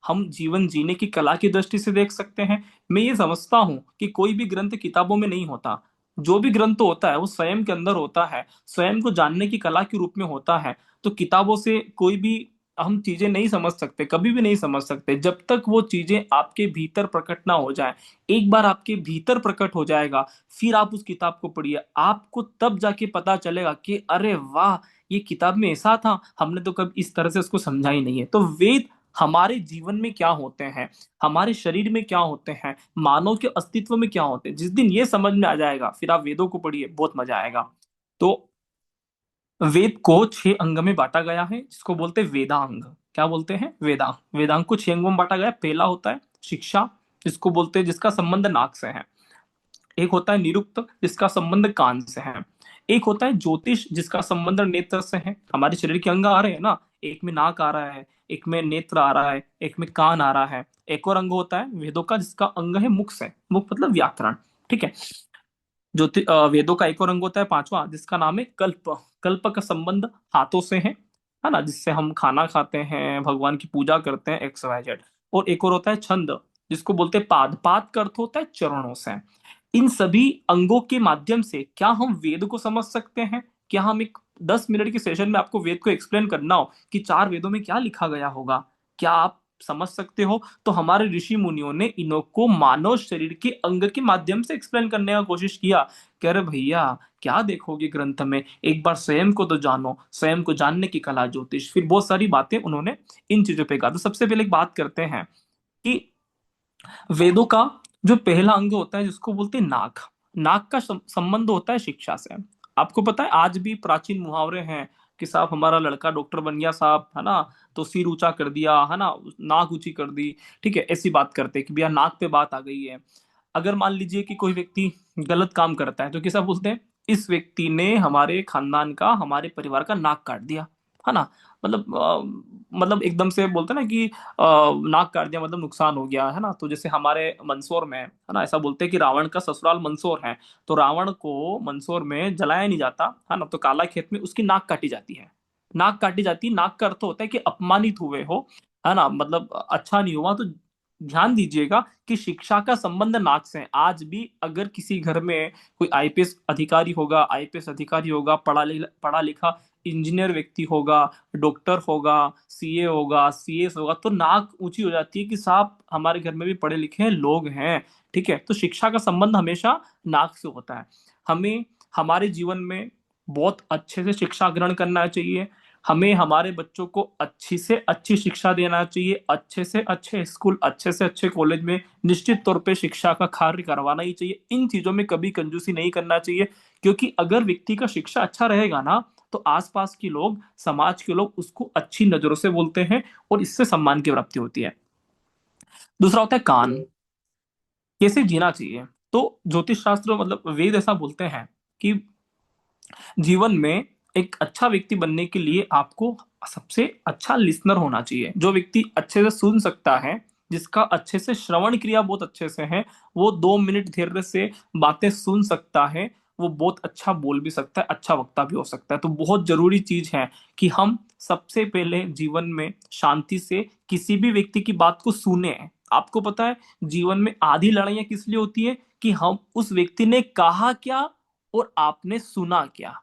हम जीवन जीने की कला की दृष्टि से देख सकते हैं। मैं ये समझता हूं कि कोई भी ग्रंथ किताबों में नहीं होता, जो भी ग्रंथ होता है वो स्वयं के अंदर होता है, स्वयं को जानने की कला के रूप में होता है। तो किताबों से कोई भी हम चीजें नहीं समझ सकते, कभी भी नहीं समझ सकते, जब तक वो चीजें आपके भीतर प्रकट ना हो जाए। एक बार आपके भीतर प्रकट हो जाएगा, फिर आप उस किताब को पढ़िए, आपको तब जाके पता चलेगा कि अरे वाह, ये किताब में ऐसा था, हमने तो कभी इस तरह से उसको समझा ही नहीं है। तो वेद हमारे जीवन में क्या होते हैं, हमारे शरीर में क्या होते हैं, मानव के अस्तित्व में क्या होते हैं, जिस दिन ये समझ में आ जाएगा, फिर आप वेदों को पढ़िए, बहुत मजा आएगा। तो वेद को 6 अंग में बांटा गया है, जिसको बोलते हैं वेदांग। क्या बोलते हैं, वेदांग। वेदांग को 6 अंगों में बांटा गया। पहला होता है शिक्षा, जिसको बोलते हैं, जिसका संबंध नाक से है। एक होता है निरुक्त, जिसका संबंध कान से है। एक होता है ज्योतिष जिसका संबंध नेत्र से है, हमारे शरीर के अंग आ रहे हैं ना, एक में नाक आ रहा है, एक में नेत्र आ रहा है, एक में कान आ रहा है। एक और अंग होता है वेदों का जिसका अंग है मुख से, मुख मतलब व्याकरण, ठीक है। वेदों का एक और अंग होता है पांचवा जिसका नाम है कल्प। कल्प का संबंध हाथों से है ना, जिससे हम खाना खाते हैं, भगवान की पूजा करते हैं, एक्स वाई जेड। और एक और होता है छंद जिसको बोलते हैं पाद। पाद का अर्थ होता है चरणों से। इन सभी अंगों के माध्यम से क्या हम वेद को समझ सकते हैं? क्या हम एक 10 मिनट के सेशन में आपको वेद को एक्सप्लेन करना हो कि चार वेदों में क्या लिखा गया होगा, क्या आप समझ सकते हो? तो हमारे ऋषि मुनियों ने इन्हों को मानव शरीर के अंग के माध्यम से एक्सप्लेन करने का कोशिश किया। कह रहे भैया क्या देखोगे ग्रंथ में, एक बार स्वयं को तो जानो, स्वयं को जानने की कला ज्योतिष। फिर बहुत सारी बातें उन्होंने इन चीजों पे कहा। तो सबसे पहले एक बात करते हैं कि वेदों का जो पहला अंग होता है जिसको बोलते हैं नाक, नाक का संबंध होता है शिक्षा से। आपको पता है आज भी प्राचीन मुहावरे हैं कि साहब हमारा लड़का डॉक्टर बन गया साहब, है ना, तो सिर ऊंचा कर दिया, है ना, नाक ऊंची कर दी, ठीक है, ऐसी बात करते हैं कि भैया नाक पे बात आ गई है। अगर मान लीजिए कि कोई व्यक्ति गलत काम करता है तो कैसा बोलते हैं, इस व्यक्ति ने हमारे खानदान का, हमारे परिवार का नाक काट दिया, है ना। मतलब एकदम से बोलते हैं ना कि नाक काट दिया मतलब नुकसान हो गया, है ना। तो जैसे हमारे मंदसौर में है ना, ऐसा बोलते हैं कि रावण का ससुराल मंदसौर है, तो रावण को मंदसौर में जलाया नहीं जाता, है ना, तो काला खेत में उसकी नाक काटी जाती है। नाक काटी जाती है, नाक का अर्थ होता है कि अपमानित हुए हो, है ना, मतलब अच्छा नहीं हुआ। तो ध्यान दीजिएगा कि शिक्षा का संबंध नाक से है। आज भी अगर किसी घर में कोई आईपीएस अधिकारी होगा, आईपीएस अधिकारी होगा, पढ़ा लिखा इंजीनियर व्यक्ति होगा, डॉक्टर होगा, सीए होगा, सीएस होगा, तो नाक ऊंची हो जाती है कि साहब हमारे घर में भी पढ़े लिखे लोग हैं, ठीक है। तो शिक्षा का संबंध हमेशा नाक से होता है। हमें हमारे जीवन में बहुत अच्छे से शिक्षा ग्रहण करना चाहिए। हमें हमारे बच्चों को अच्छी से अच्छी शिक्षा देना चाहिए, अच्छे से अच्छे स्कूल, अच्छे से अच्छे कॉलेज में निश्चित तौर पे शिक्षा का कार्य करवाना ही चाहिए। इन चीजों में कभी कंजूसी नहीं करना चाहिए, क्योंकि अगर व्यक्ति का शिक्षा अच्छा रहेगा ना, तो आसपास के लोग, समाज के लोग उसको अच्छी नजरों से बोलते हैं और इससे सम्मान की प्राप्ति होती है। दूसरा होता है कान, कैसे जीना चाहिए। तो ज्योतिष शास्त्र मतलब वेद ऐसा बोलते हैं कि जीवन में एक अच्छा व्यक्ति बनने के लिए आपको सबसे अच्छा लिसनर होना चाहिए। जो व्यक्ति अच्छे से सुन सकता है, जिसका अच्छे से श्रवण क्रिया बहुत अच्छे से है, वो 2 मिनट धैर्य से बातें सुन सकता है, वो बहुत अच्छा बोल भी सकता है, अच्छा वक्ता भी हो सकता है। तो बहुत जरूरी चीज है कि हम सबसे पहले जीवन में शांति से किसी भी व्यक्ति की बात को सुने। आपको पता है जीवन में आधी लड़ाइयां किस लिए होती है, कि हम उस व्यक्ति ने कहा क्या और आपने सुना क्या।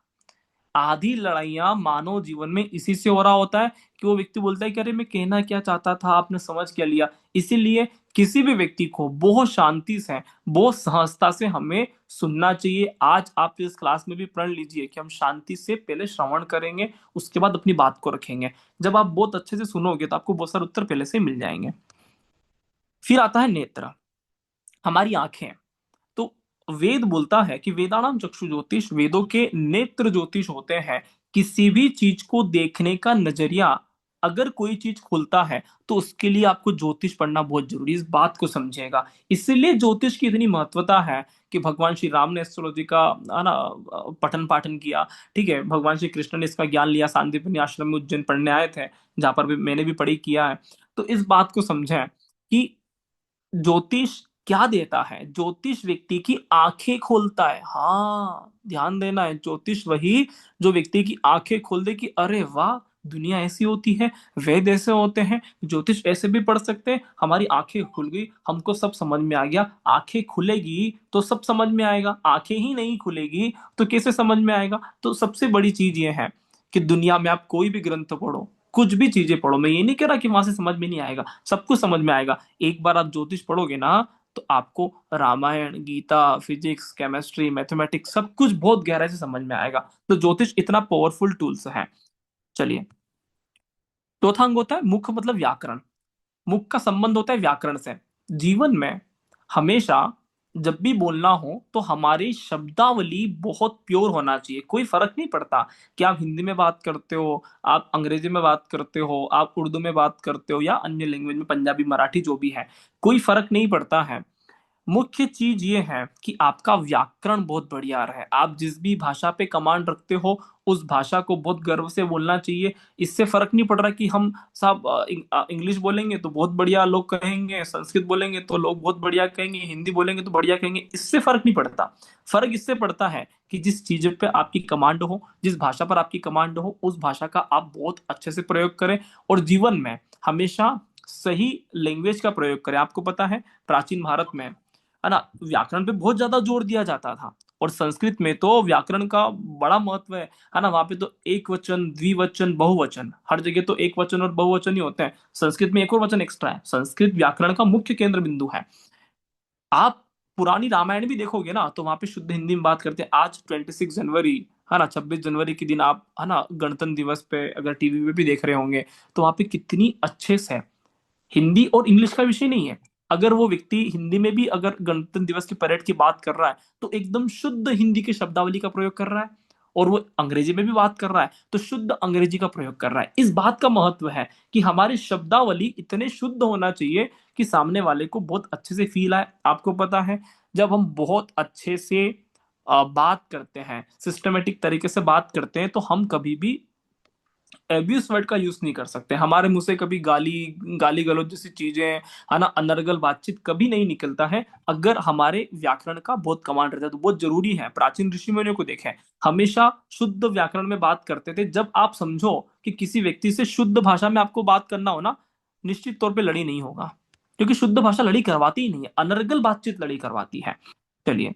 आधी लड़ाइयां मानव जीवन में इसी से हो रहा होता है कि वो व्यक्ति बोलता है कि अरे मैं कहना क्या चाहता था, आपने समझ क्या लिया। इसीलिए किसी भी व्यक्ति को बहुत शांति से, बहुत सहजता से हमें सुनना चाहिए। आज आप इस क्लास में भी प्रण लीजिए कि हम शांति से पहले श्रवण करेंगे, उसके बाद अपनी बात को रखेंगे। जब आप बहुत अच्छे से सुनोगे तो आपको बहुत सारे उत्तर पहले से मिल जाएंगे। फिर आता है नेत्र, हमारी आंखें। तो वेद बोलता है कि वेदानाम चक्षु ज्योतिष, वेदों के नेत्र ज्योतिष होते हैं। किसी भी चीज को देखने का नजरिया, अगर कोई चीज खुलता है तो उसके लिए आपको ज्योतिष पढ़ना बहुत जरूरी है। इस बात को समझिएगा। इसलिए ज्योतिष की इतनी महत्वता है कि भगवान श्री राम ने एस्ट्रोलॉजी का, है ना, पठन पाठन किया, ठीक है। भगवान श्री कृष्ण ने इसका ज्ञान लिया, सांदीपनि आश्रम में उज्जैन पढ़ने आए थे, जहां पर भी मैंने भी पढ़ी किया है। तो इस बात को समझें कि ज्योतिष क्या देता है। ज्योतिष व्यक्ति की आंखें खोलता है। हाँ, ध्यान देना है, ज्योतिष वही जो व्यक्ति की आंखें खोल दे कि अरे वाह, दुनिया ऐसी होती है, वेद ऐसे होते हैं, ज्योतिष ऐसे भी पढ़ सकते हैं। हमारी आंखें खुल गई, हमको सब समझ में आ गया। आंखें खुलेगी तो सब समझ में आएगा, आंखें ही नहीं खुलेगी तो कैसे समझ में आएगा। तो सबसे बड़ी चीज ये है कि दुनिया में आप कोई भी ग्रंथ पढ़ो, कुछ भी चीजें पढ़ो, मैं ये नहीं कह रहा कि वहां से समझ में नहीं आएगा, सब कुछ समझ में आएगा। एक बार आप ज्योतिष पढ़ोगे ना, तो आपको Ramayan, Gita, physics, chemistry, mathematics सब कुछ बहुत गहराई से समझ में आएगा। तो ज्योतिष इतना पावरफुल टूल्स है। चलिए, चौथा अंग होता है मुख, मतलब व्याकरण। मुख का संबंध होता है व्याकरण से। जीवन में हमेशा जब भी बोलना हो तो हमारी शब्दावली बहुत प्योर होना चाहिए। कोई फर्क नहीं पड़ता कि आप हिंदी में बात करते हो, आप अंग्रेजी में बात करते हो, आप उर्दू में बात करते हो, या अन्य लैंग्वेज में, पंजाबी, मराठी, जो भी है, कोई फर्क नहीं पड़ता है। मुख्य चीज ये है कि आपका व्याकरण बहुत बढ़िया रहे। आप जिस भी भाषा पे कमांड रखते हो उस भाषा को बहुत गर्व से बोलना चाहिए। इससे फर्क नहीं पड़ रहा कि हम साहब इंग्लिश बोलेंगे तो बहुत बढ़िया लोग कहेंगे, संस्कृत बोलेंगे तो लोग बहुत बढ़िया कहेंगे, हिंदी बोलेंगे तो बढ़िया कहेंगे, इससे फर्क नहीं पड़ता। फर्क इससे पड़ता है कि जिस चीज पे आपकी कमांड हो, जिस भाषा पर आपकी कमांड हो, उस भाषा का आप बहुत अच्छे से प्रयोग करें और जीवन में हमेशा सही लैंग्वेज का प्रयोग करें। आपको पता है प्राचीन भारत में है ना व्याकरण पे बहुत ज्यादा जोर दिया जाता था, और संस्कृत में तो व्याकरण का बड़ा महत्व है ना। वहां पे तो एक वचन, द्विवचन, बहुवचन, हर जगह तो एक वचन और बहुवचन ही होते हैं। संस्कृत में एक और वचन एक्स्ट्रा है। संस्कृत व्याकरण का मुख्य केंद्र बिंदु है। आप पुरानी रामायण भी देखोगे ना तो वहां पे शुद्ध हिंदी में बात करते हैं। आज 26 जनवरी है ना, 26 जनवरी के दिन आप है ना गणतंत्र दिवस पे अगर टीवी पे भी देख रहे होंगे तो वहां पे कितनी अच्छे से हिंदी और इंग्लिश का विषय नहीं है। अगर वो व्यक्ति हिंदी में भी अगर गणतंत्र दिवस की परेड की बात कर रहा है तो एकदम शुद्ध हिंदी की शब्दावली का प्रयोग कर रहा है, और वो अंग्रेजी में भी बात कर रहा है तो शुद्ध अंग्रेजी का प्रयोग कर रहा है। इस बात का महत्व है कि हमारी शब्दावली इतने शुद्ध होना चाहिए कि सामने वाले को बहुत अच्छे से फील आए। आपको पता है जब हम बहुत अच्छे से बात करते हैं, सिस्टमेटिक तरीके से बात करते हैं, तो हम कभी भी एब्यूज वर्ड का यूज नहीं कर सकते। हमारे मुंह से कभी गाली गाली गलौज जैसी चीजें है ना, अनर्गल बातचीत कभी नहीं निकलता है अगर हमारे व्याकरण का बहुत कमांड रहता है। तो बहुत जरूरी है। प्राचीन ऋषि मुनियों को देखें, हमेशा शुद्ध व्याकरण में बात करते थे। जब आप समझो कि किसी व्यक्ति से शुद्ध भाषा में आपको बात करना हो ना, निश्चित तौर पे लड़ी नहीं होगा, क्योंकि शुद्ध भाषा लड़ी करवाती ही नहीं है, अनर्गल बातचीत लड़ी करवाती है। चलिए,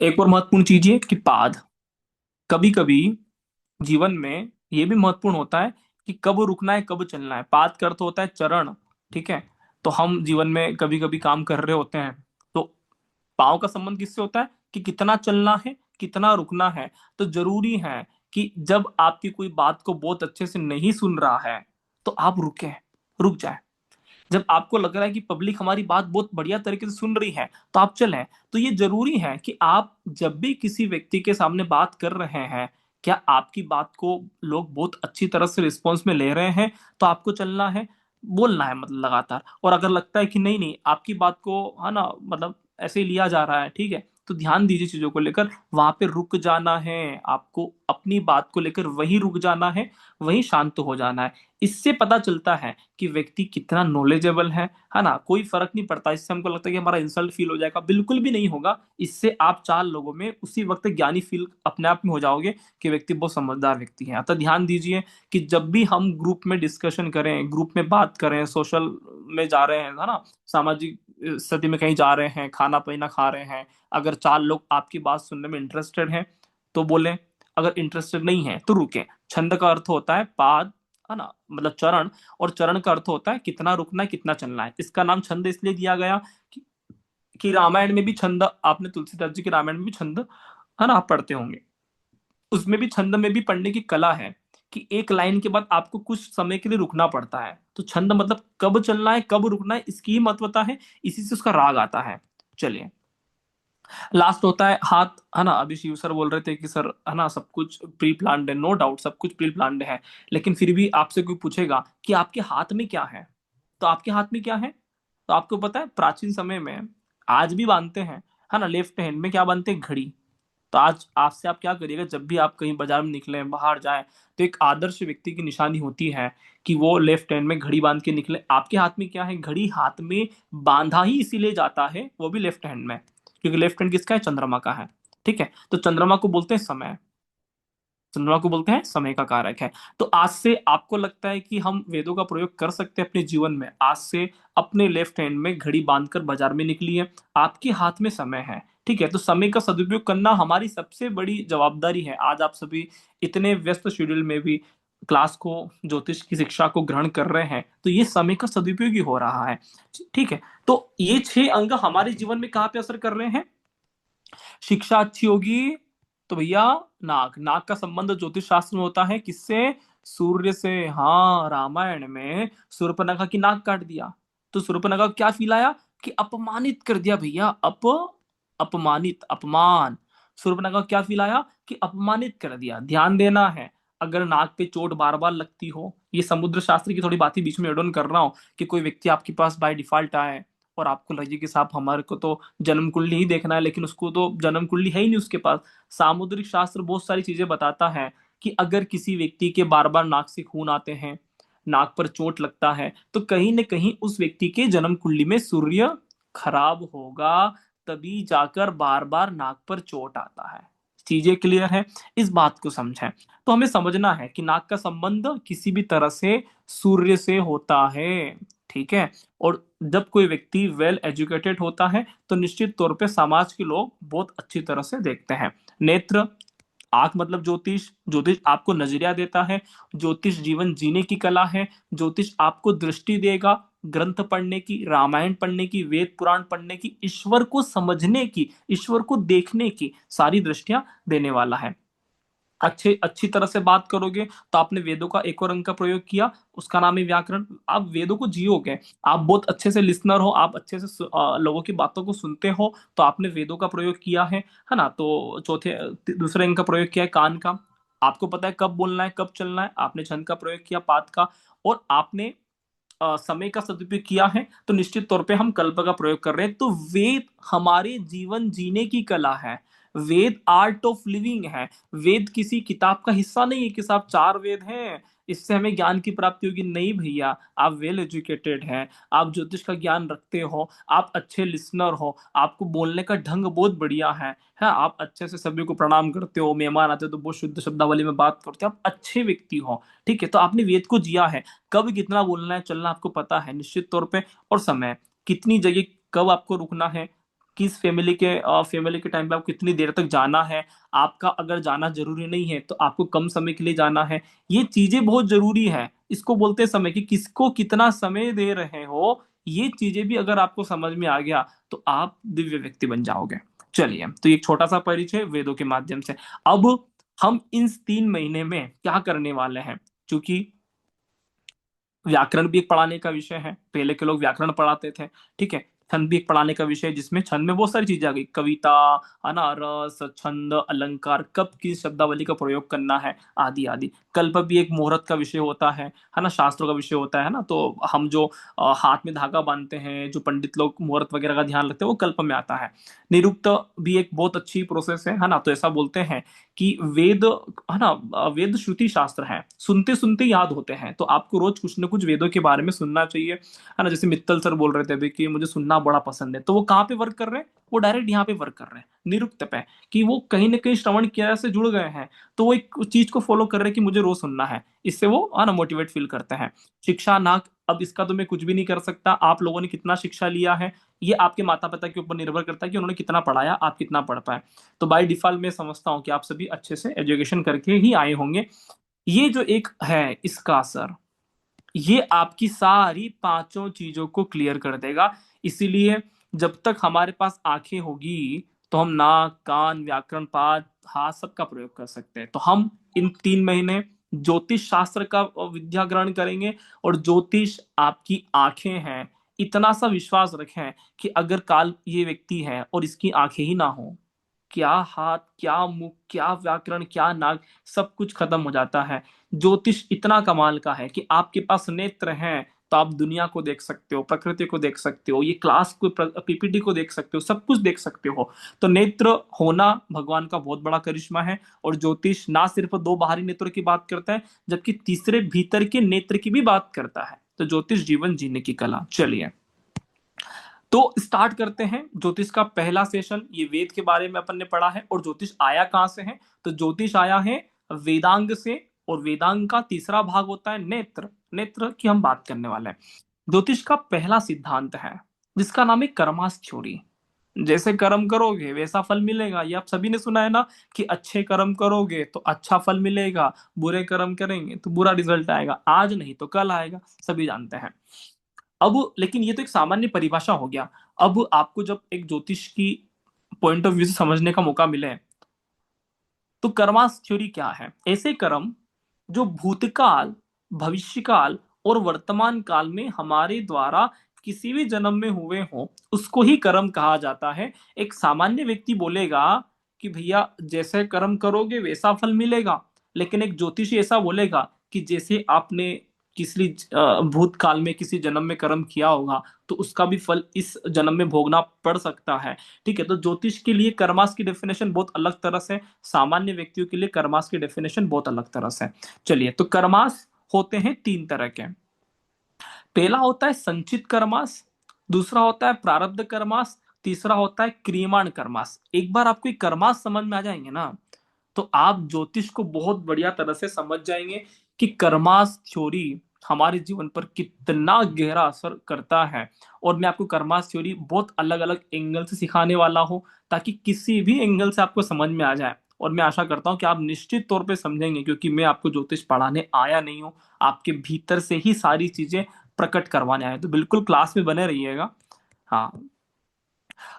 एक और महत्वपूर्ण चीज है कि पाद। कभी कभी जीवन में ये भी महत्वपूर्ण होता है कि कब रुकना है, कब चलना है। पाद का अर्थ होता है चरण, ठीक है। तो हम जीवन में कभी कभी काम कर रहे होते हैं तो पाँव का संबंध किससे होता है कि कितना चलना है, कितना रुकना है। तो जरूरी है कि जब आपकी कोई बात को बहुत अच्छे से नहीं सुन रहा है तो आप रुके, रुक जाए। जब आपको लग रहा है कि पब्लिक हमारी बात बहुत बढ़िया तरीके से सुन रही है तो आप चलें। तो ये जरूरी है कि आप जब भी किसी व्यक्ति के सामने बात कर रहे हैं, क्या आपकी बात को लोग बहुत अच्छी तरह से रिस्पॉन्स में ले रहे हैं, तो आपको चलना है, बोलना है मतलब लगातार। और अगर लगता है कि नहीं नहीं आपकी बात को है ना मतलब ऐसे ही लिया जा रहा है, ठीक है, तो ध्यान दीजिए चीजों को लेकर, वहां पे रुक जाना है। आपको अपनी बात को लेकर वहीं रुक जाना है, वहीं शांत हो जाना है। इससे पता चलता है कि व्यक्ति कितना नॉलेजेबल है ना। कोई फर्क नहीं पड़ता, इससे हमको लगता है कि हमारा इंसल्ट फील हो जाएगा, बिल्कुल भी नहीं होगा। इससे आप 4 लोगों में उसी वक्त ज्ञानी फील अपने आप में हो जाओगे कि व्यक्ति बहुत समझदार व्यक्ति है। अतः ध्यान दीजिए कि जब भी हम ग्रुप में डिस्कशन करें, ग्रुप में बात करें, सोशल में जा रहे हैं है ना, सामाजिक स्थिति में कहीं जा रहे हैं, खाना पीना खा रहे हैं, अगर 4 लोग आपकी बात सुनने में इंटरेस्टेड हैं तो बोलें, अगर इंटरेस्टेड नहीं है तो रुके। छंद का अर्थ होता है पाद, है ना, मतलब चरण, और चरण का अर्थ होता है कितना रुकना है, कितना चलना है। इसका नाम छंद इसलिए दिया गया कि रामायण में भी छंद, आपने तुलसीदास जी के रामायण में भी छंद है ना आप पढ़ते होंगे, उसमें भी छंद में भी पढ़ने की कला है कि एक लाइन के बाद आपको कुछ समय के लिए रुकना पड़ता है। तो छंद मतलब कब चलना है, कब रुकना है, इसकी ही महत्वता है, इसी से उसका राग आता है। चलिए, लास्ट होता है हाथ, है ना। अभी शिव सर बोल रहे थे कि सर है ना सब कुछ प्री प्लान्ड है, नो डाउट सब कुछ प्री प्लान्ड है, लेकिन फिर भी आपसे कोई पूछेगा कि आपके हाथ में क्या है, तो आपके हाथ में क्या है, तो आपको पता है प्राचीन समय में, आज भी बांधते हैं है ना, लेफ्ट हैंड में क्या बांधते हैं, घड़ी। तो आज आपसे आप क्या करिएगा, जब भी आप कहीं बाजार में निकले, बाहर जाए, तो एक आदर्श व्यक्ति की निशानी होती है कि वो लेफ्ट हैंड में घड़ी बांध के निकले। आपके हाथ में क्या है, घड़ी हाथ में बांधा ही इसीलिए जाता है, वो भी लेफ्ट हैंड में, क्योंकि लेफ्ट हैंड किसका है, चंद्रमा का है, ठीक है। तो चंद्रमा को बोलते हैं समय, चंद्रमा को बोलते हैं समय का कारक है। तो आज से आपको लगता है कि हम वेदों का प्रयोग कर सकते हैं अपने जीवन में, आज से अपने लेफ्ट हैंड में घड़ी बांधकर बाजार में निकलिए, आपके हाथ में समय है, ठीक है। तो समय का सदुपयोग करना हमारी सबसे बड़ी जवाबदारी है। आज आप सभी इतने व्यस्त शेड्यूल में भी क्लास को, ज्योतिष की शिक्षा को ग्रहण कर रहे हैं, तो ये समय का सदुपयोग ही हो रहा है, ठीक है। तो ये 6 अंग हमारे जीवन में कहाँ पे असर कर रहे हैं। शिक्षा अच्छी होगी तो भैया नाक, नाक का संबंध ज्योतिष शास्त्र में होता है किससे, सूर्य से। हाँ, रामायण में शूर्पणखा की नाक काट दिया तो शूर्पणखा को क्या फील आया कि अपमानित कर दिया भैया, अपमानित, अपमान। शूर्पणखा को क्या फील आया कि अपमानित कर दिया। ध्यान देना है, अगर नाक पे चोट बार बार लगती हो, ये समुद्र शास्त्र की थोड़ी बातें बीच में एड ऑन कर रहा हूं कि कोई व्यक्ति आपके पास बाय डिफॉल्ट आए और आपको लगे कि साहब हमारे को तो जन्म कुंडली ही देखना है, लेकिन उसको तो जन्म कुंडली है ही नहीं उसके पास। सामुद्रिक शास्त्र बहुत सारी चीजें बताता है कि अगर किसी व्यक्ति के बार बार नाक से खून आते हैं, नाक पर चोट लगता है, तो कहीं न कहीं उस व्यक्ति के जन्म कुंडली में सूर्य खराब होगा, तभी जाकर बार बार नाक पर चोट आता है। चीजें क्लियर है? इस बात को समझें। तो हमें समझना है कि नाक का संबंध किसी भी तरह से सूर्य से होता है, ठीक है। और जब कोई व्यक्ति वेल एजुकेटेड होता है तो निश्चित तौर पे समाज के लोग बहुत अच्छी तरह से देखते हैं। नेत्र, आंख मतलब ज्योतिष, ज्योतिष आपको नजरिया देता है, ज्योतिष जीवन जीने की कला है, ज्योतिष आपको दृष्टि देगा ग्रंथ पढ़ने की, रामायण पढ़ने की, वेद पुराण पढ़ने की, ईश्वर को समझने की, ईश्वर को देखने की सारी दृष्टियां देने वाला है। अच्छी तरह से बात करोगे तो आपने वेदों का एक और अंग का प्रयोग किया, उसका नाम है व्याकरण। आप वेदों को जियोगे, आप बहुत अच्छे से लिसनर हो, आप अच्छे से लोगों की बातों को सुनते हो, तो आपने वेदों का प्रयोग किया है ना। तो दूसरे अंग का प्रयोग किया है कान का। आपको पता है कब बोलना है कब चलना है, आपने छंद का प्रयोग किया पात का। और आपने समय का सदुपयोग किया है, तो निश्चित तौर पे हम कल्प का प्रयोग कर रहे हैं। तो वेद हमारे जीवन जीने की कला है, वेद आर्ट ऑफ लिविंग है। वेद किसी किताब का हिस्सा नहीं है कि साहब 4 वेद हैं इससे हमें ज्ञान की प्राप्ति होगी, नहीं भैया। आप वेल एजुकेटेड हैं, आप ज्योतिष का ज्ञान रखते हो, आप अच्छे लिसनर हो, आपको बोलने का ढंग बहुत बढ़िया है, आप अच्छे से सभी को प्रणाम करते हो, मेहमान आते हो तो बहुत शुद्ध शब्दावली में बात करते हो, आप अच्छे व्यक्ति हो, ठीक है। तो आपने वेद को जिया है, कब कितना बोलना है चलना आपको पता है निश्चित तौर पे। और समय, कितनी जगह कब आपको रुकना है, किस फैमिली के टाइम पे आपको कितनी देर तक जाना है, आपका अगर जाना जरूरी नहीं है तो आपको कम समय के लिए जाना है। ये चीजें बहुत जरूरी है, इसको बोलते हैं समय, कि किसको कितना समय दे रहे हो। ये चीजें भी अगर आपको समझ में आ गया तो आप दिव्य व्यक्ति बन जाओगे। चलिए, तो एक छोटा सा परिचय वेदों के माध्यम से। अब हम इन 3 महीने में क्या करने वाले हैं, क्योंकि व्याकरण भी एक पढ़ाने का विषय है, पहले के लोग व्याकरण पढ़ाते थे, ठीक है। छंद भी एक पढ़ाने का विषय है, जिसमें छंद में बहुत सारी चीजें आ गई, कविता, है ना, रस, छंद, अलंकार, कब किस शब्दावली का प्रयोग करना है, आदि आदि। कल्प भी एक मुहूर्त का विषय होता है ना, शास्त्रों का विषय होता है ना। तो हम जो हाथ में धागा बांधते हैं, जो पंडित लोग मुहूर्त वगैरह का ध्यान रखते हैं, वो कल्प में आता है। निरुक्त भी एक बहुत अच्छी प्रोसेस है ना। तो ऐसा बोलते हैं कि वेद, है ना, वेद श्रुति शास्त्र है, सुनते सुनते याद होते हैं। तो आपको रोज कुछ ना कुछ वेदों के बारे में सुनना चाहिए, है ना। जैसे मित्तल सर बोल रहे थे अभी कि मुझे सुनना बड़ा पसंद है, तो वो कहाँ पे वर्क कर रहे हैं, वो डायरेक्ट यहाँ पे वर्क कर रहे हैं, निरुक्त पे, कि वो कहीं ना कहीं श्रवण क्रिया से जुड़ गए हैं, तो वो एक चीज को फॉलो कर रहे हैं कि मुझे रोज सुनना है। इससे वो, है ना, मोटिवेट फील करते हैं। शिक्षा नाक, अब इसका तो मैं कुछ भी नहीं कर सकता, आप लोगों ने कितना शिक्षा लिया है ये आपके माता पिता के ऊपर निर्भर करता है कि उन्होंने कितना पढ़ाया, आप कितना पढ़ पाए। तो बाय डिफॉल्ट मैं समझता हूँ कि आप सभी अच्छे से एजुकेशन करके ही आए होंगे। ये जो एक है इसका असर, ये आपकी सारी 5 चीजों को क्लियर कर देगा। इसीलिए जब तक हमारे पास आंखें होगी तो हम नाक, कान, व्याकरण, पाठ, हाथ सबका प्रयोग कर सकते हैं। तो हम इन 3 महीने ज्योतिष शास्त्र का विद्या ग्रहण करेंगे। और ज्योतिष आपकी आंखें हैं, इतना सा विश्वास रखें कि अगर काल ये व्यक्ति है और इसकी आंखें ही ना हो, क्या हाथ, क्या मुख, क्या व्याकरण, क्या नाक, सब कुछ खत्म हो जाता है। ज्योतिष इतना कमाल का है कि आपके पास नेत्र हैं तो आप दुनिया को देख सकते हो, प्रकृति को देख सकते हो, ये क्लास को, पीपीटी को देख सकते हो, सब कुछ देख सकते हो। तो नेत्र होना भगवान का बहुत बड़ा करिश्मा है। और ज्योतिष ना सिर्फ 2 बाहरी नेत्रों की बात करता है, जबकि तीसरे भीतर के नेत्र की भी बात करता है। तो ज्योतिष जीवन जीने की कला। चलिए, तो स्टार्ट करते हैं ज्योतिष का पहला सेशन। ये वेद के बारे में अपन ने पढ़ा है। और ज्योतिष आया कहां से है, तो ज्योतिष आया है वेदांग से। और वेदांग का तीसरा भाग होता है नेत्र, नेत्र की हम बात करने वाले हैं। ज्योतिष का पहला सिद्धांत है जिसका नाम है कर्मास थ्योरी। जैसे कर्म करोगे वैसा फल मिलेगा, ये आप सभी ने सुना है ना, कि अच्छे कर्म करोगे तो अच्छा फल मिलेगा, बुरे कर्म करेंगे तो बुरा रिजल्ट आएगा, आज नहीं तो कल आएगा, सभी जानते हैं। अब लेकिन ये तो एक सामान्य परिभाषा हो गया। अब आपको जब एक ज्योतिष की पॉइंट ऑफ व्यू से समझने का मौका मिले, तो कर्मास थ्योरी क्या है। ऐसे कर्म जो भूतकाल, भविष्यकाल और वर्तमान काल में हमारे द्वारा किसी भी जन्म में हुए हो, उसको ही कर्म कहा जाता है। एक सामान्य व्यक्ति बोलेगा कि भैया जैसे कर्म करोगे वैसा फल मिलेगा, लेकिन एक ज्योतिषी ऐसा बोलेगा कि जैसे आपने किसी भूतकाल में किसी जन्म में कर्म किया होगा तो उसका भी फल इस जन्म में भोगना पड़ सकता है। ठीक है, तो ज्योतिष के लिए कर्मास की डेफिनेशन बहुत अलग तरह से, सामान्य व्यक्तियों के लिए कर्मास की डेफिनेशन बहुत अलग तरह से। चलिए, तो कर्मास होते हैं 3 तरह के। पहला होता है संचित कर्मास, दूसरा होता है प्रारब्ध कर्मास, तीसरा होता है क्रियमाण कर्मास। एक बार आपको ये कर्मास समझ में आ जाएंगे ना, तो आप ज्योतिष को बहुत बढ़िया तरह से समझ जाएंगे कि कर्मास थ्योरी हमारे जीवन पर कितना गहरा असर करता है। और मैं आपको कर्मास थ्योरी बहुत अलग अलग एंगल से सिखाने वाला हूं, ताकि किसी भी एंगल से आपको समझ में आ जाए। और मैं आशा करता हूं कि आप निश्चित तौर पे समझेंगे, क्योंकि मैं आपको ज्योतिष पढ़ाने आया नहीं हूं, आपके भीतर से ही सारी चीजें प्रकट करवाने आए। तो बिल्कुल क्लास में बने रहिएगा। हाँ,